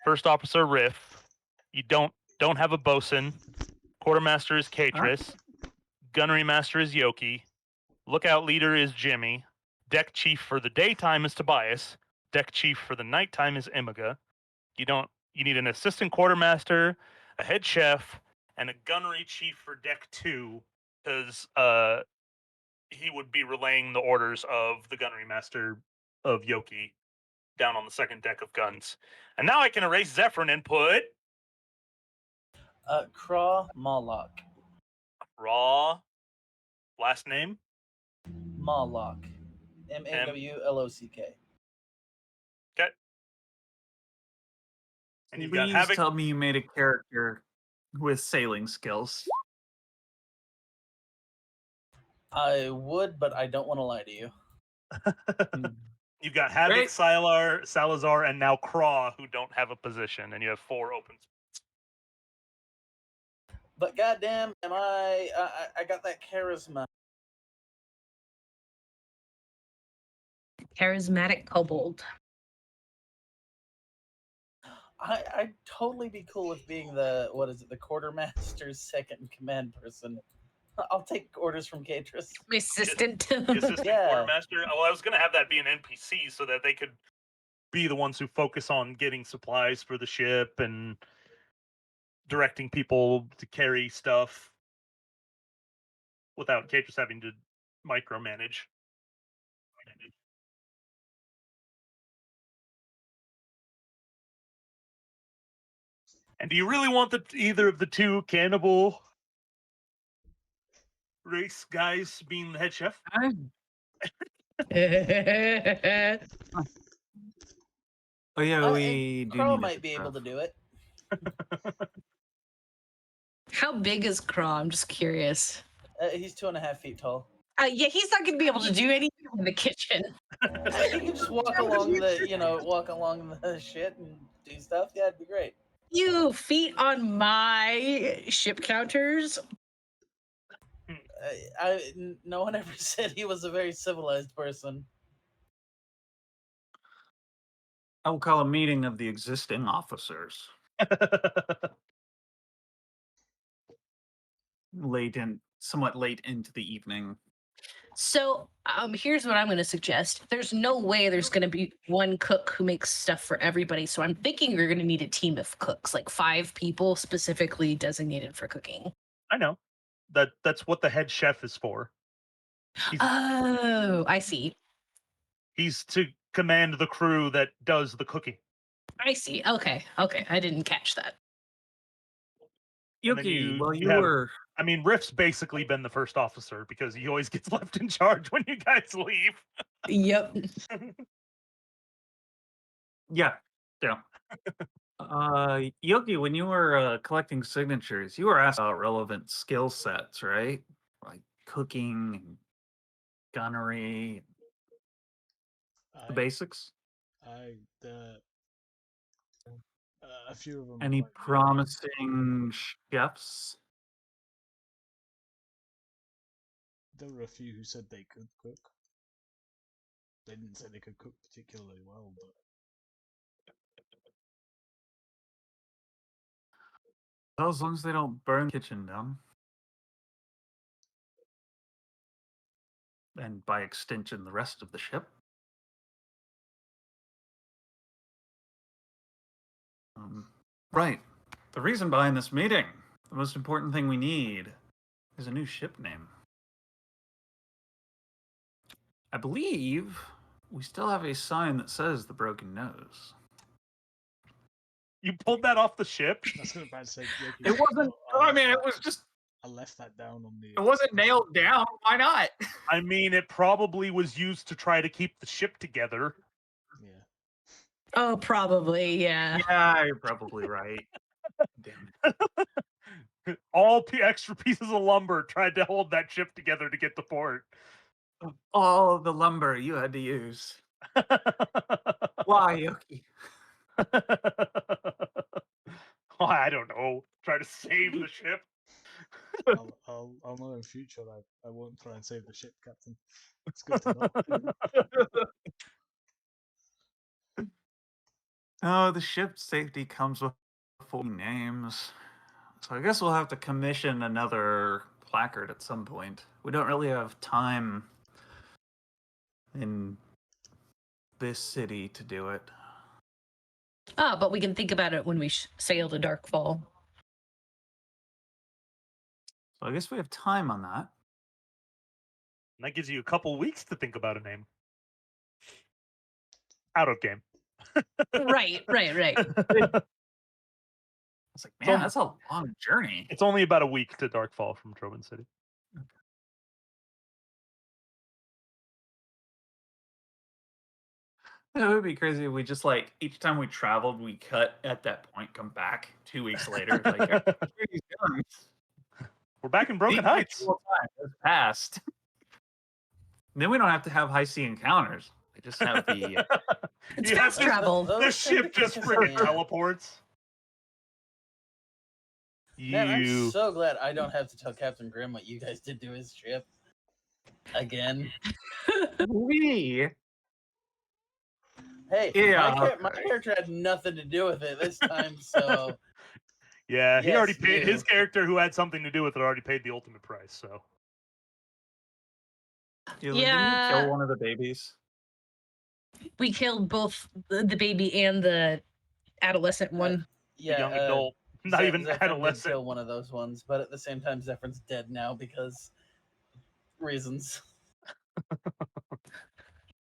First Officer Riff. You don't have a bosun. Quartermaster is Katris. Gunnery Master is Yoki. Lookout Leader is Jimmy. Deck Chief for the daytime is Tobias. Deck Chief for the nighttime is Emega. You need an assistant quartermaster, a head chef, and a gunnery chief for deck 2, because he would be relaying the orders of the gunnery master of Yoki down on the second deck of guns. And now I can erase Zephyrin and put Craw Mawlock. Raw last name. Mawlock. Mawlock. Okay. And you've got Please Havoc. tell me you made a character with sailing skills. I would, but I don't want to lie to you. You've got Havoc, Great. Salazar, and now Craw, who don't have a position, and you have 4 open. But goddamn, am I got that charisma. Charismatic kobold. I'd totally be cool with being the quartermaster's second in command person. I'll take orders from Katris. My assistant. The assistant Yeah. quartermaster. Oh, I was going to have that be an NPC so that they could be the ones who focus on getting supplies for the ship and directing people to carry stuff without Katris having to micromanage. And do you really want either of the 2 cannibal race guys being the head chef? Oh yeah, Oh, we and do Crow need might be able to do it. How big is Craw? I'm just curious. He's 2.5 feet tall. Yeah, he's not going to be able to do anything in the kitchen. He can just walk along the shit and do stuff. Yeah, it'd be great. You feet on my ship counters. No one ever said he was a very civilized person. I will call a meeting of the existing officers. Somewhat late into the evening. So here's what I'm going to suggest. There's no way there's going to be one cook who makes stuff for everybody. So I'm thinking you're going to need a team of cooks, like 5 people specifically designated for cooking. I know. That's what the head chef is for. Oh, I see. He's to command the crew that does the cooking. I see. Okay. I didn't catch that. And then Yoki, I mean, Riff's basically been the first officer because he always gets left in charge when you guys leave. Yep. Yeah. Yoki, when you were collecting signatures, you were asked about relevant skill sets, right? Like cooking and gunnery, the basics. A few of them. Any promising chefs? There were a few who said they could cook. They didn't say they could cook particularly well, but Well, as long as they don't burn the kitchen down. And by extension, the rest of the ship. Right. The reason behind this meeting, the most important thing we need, is a new ship name. I believe we still have a sign that says the Broken Nose. You pulled that off the ship? I was about to say, Yoki, It wasn't. I mean, it was just. I left that down on the. It wasn't nailed down. Why not? I mean, it probably was used to try to keep the ship together. Yeah. Oh, probably, yeah. Yeah, you're probably right. Damn it. All extra pieces of lumber tried to hold that ship together to get to port. All the lumber you had to use. Why, Yoki? Why, I don't know. Try to save the ship. I'll know in future that I won't try and save the ship, Captain. It's good to know. Oh, the ship's safety comes with full names. So I guess we'll have to commission another placard at some point. We don't really have time in this city to do it. Oh, but we can think about it when we sail to Darkfall. So I guess we have time on that. And that gives you a couple weeks to think about a name. Out of game. Right. It's like, man, that's a long journey. It's only about a week to Darkfall from Trovan City. It would be crazy if we just like each time we traveled, we cut at that point, come back 2 weeks later. Like, everybody's done. We're back in Broken The Heights. actual time has passed. Then we don't have to have high sea encounters. We just have the. It's You have fast to- travel. The ship just friggin' teleports. Man, I'm You. so glad I don't have to tell Captain Grimm what you guys did to his ship. Again. We. Hey, Yeah. my character had nothing to do with it this time, so Yeah, he Yes, already paid. you. His character, who had something to do with it, already paid the ultimate price. So. Didn't Yeah. you kill one of the babies? We killed both the baby and the adolescent one. yeah, young adult, not even Zephyr did adolescent. kill one of those ones, but at the same time, Zephyr's dead now because reasons.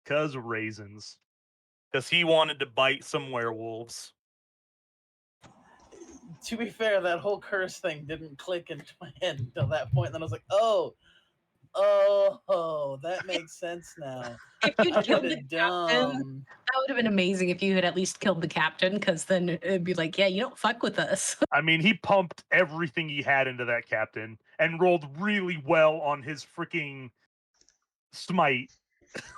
Because raisins. Because he wanted to bite some werewolves. To be fair, that whole curse thing didn't click into my head until that point. Then I was like, oh, that makes sense now. If you I killed got the it captain, dumb. that would have been amazing if you had at least killed the captain, because then it'd be like, yeah, you don't fuck with us. I mean, he pumped everything he had into that captain and rolled really well on his freaking smite.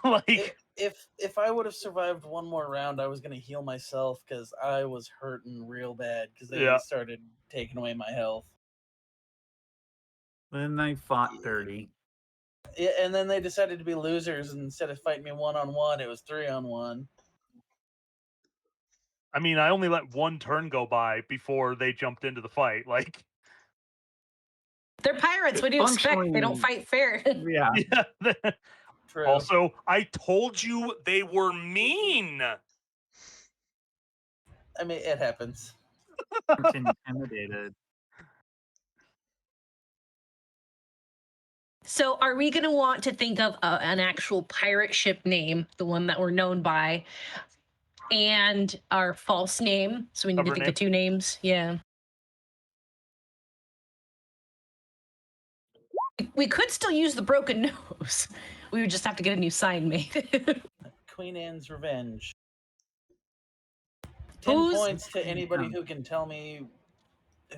Like, If I would have survived one more round, I was gonna heal myself because I was hurting real bad because they Yeah. started taking away my health. Then they fought dirty. Yeah, and then they decided to be losers, and instead of fighting me 1-on-1, it was 3-on-1. I mean, I only let one turn go by before they jumped into the fight. Like, They're pirates. What do you expect? They don't fight fair. Yeah. yeah. True. Also, I told you they were mean. I mean, it happens. Intimidated. So, are we going to want to think of an actual pirate ship name, the one that we're known by, and our false name? So we need Cover to think name? of 2 names. Yeah. We could still use the broken nose. We would just have to get a new sign made. Queen Anne's Revenge. 10 Who's- points to anybody who can tell me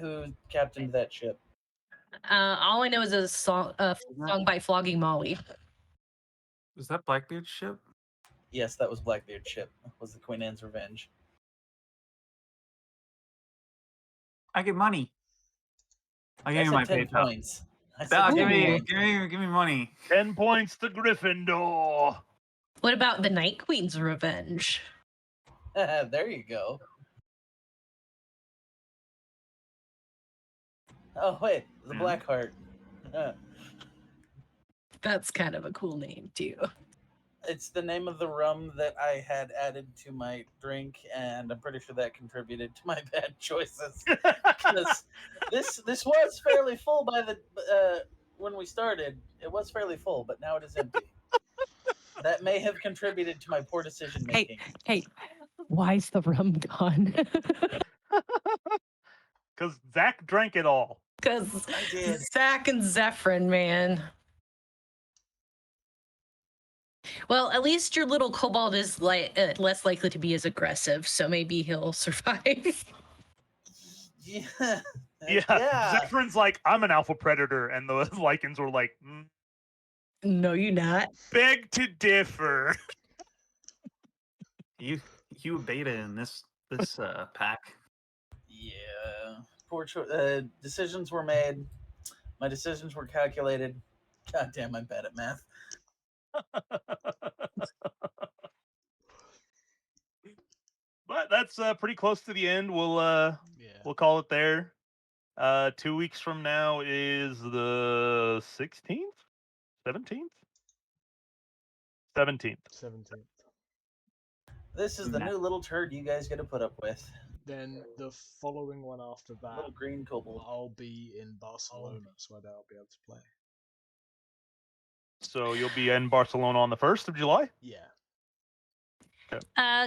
who captained that ship. All I know is a song by Flogging Molly. Was that Blackbeard's ship? Yes, that was Blackbeard's ship. Was the Queen Anne's Revenge. I get money. I I give you said my 10 PayPal. points. I said Ah, 10 give points. me money. 10 points to Gryffindor. What about the Night Queen's Revenge? There you go. Oh wait, the Yeah. Blackheart. That's kind of a cool name too. It's the name of the rum that I had added to my drink, and I'm pretty sure that contributed to my bad choices. Because this was fairly full by the when we started. It was fairly full, but now it is empty. That may have contributed to my poor decision making. Hey, why's the rum gone? Because Zach drank it all. Because I did. Zach and Zephyrin, man. Well, at least your little kobold is less likely to be as aggressive, so maybe he'll survive. Yeah. Yeah. Zephyr's like, I'm an alpha predator, and the Lycans were like, No, you're not. beg to differ. You beta in this pack. Yeah. Poor decisions were made. My decisions were calculated. God damn, I'm bad at math. But that's pretty close to the end. We'll Yeah. we'll call it there. 2 weeks from now is the 16th, 17th, 17th. 17th. This is the new little turd you guys get to put up with. Then the following one after that, Little green kobold. I'll be in Barcelona, so I doubt I'll be able to play. So you'll be in Barcelona on the 1st of July? Yeah.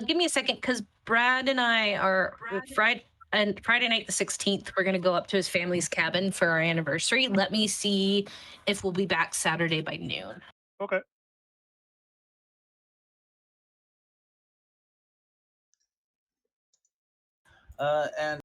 Give me a second, because Brad and I are Friday night the 16th. We're gonna go up to his family's cabin for our anniversary. Let me see if we'll be back Saturday by noon. Okay. And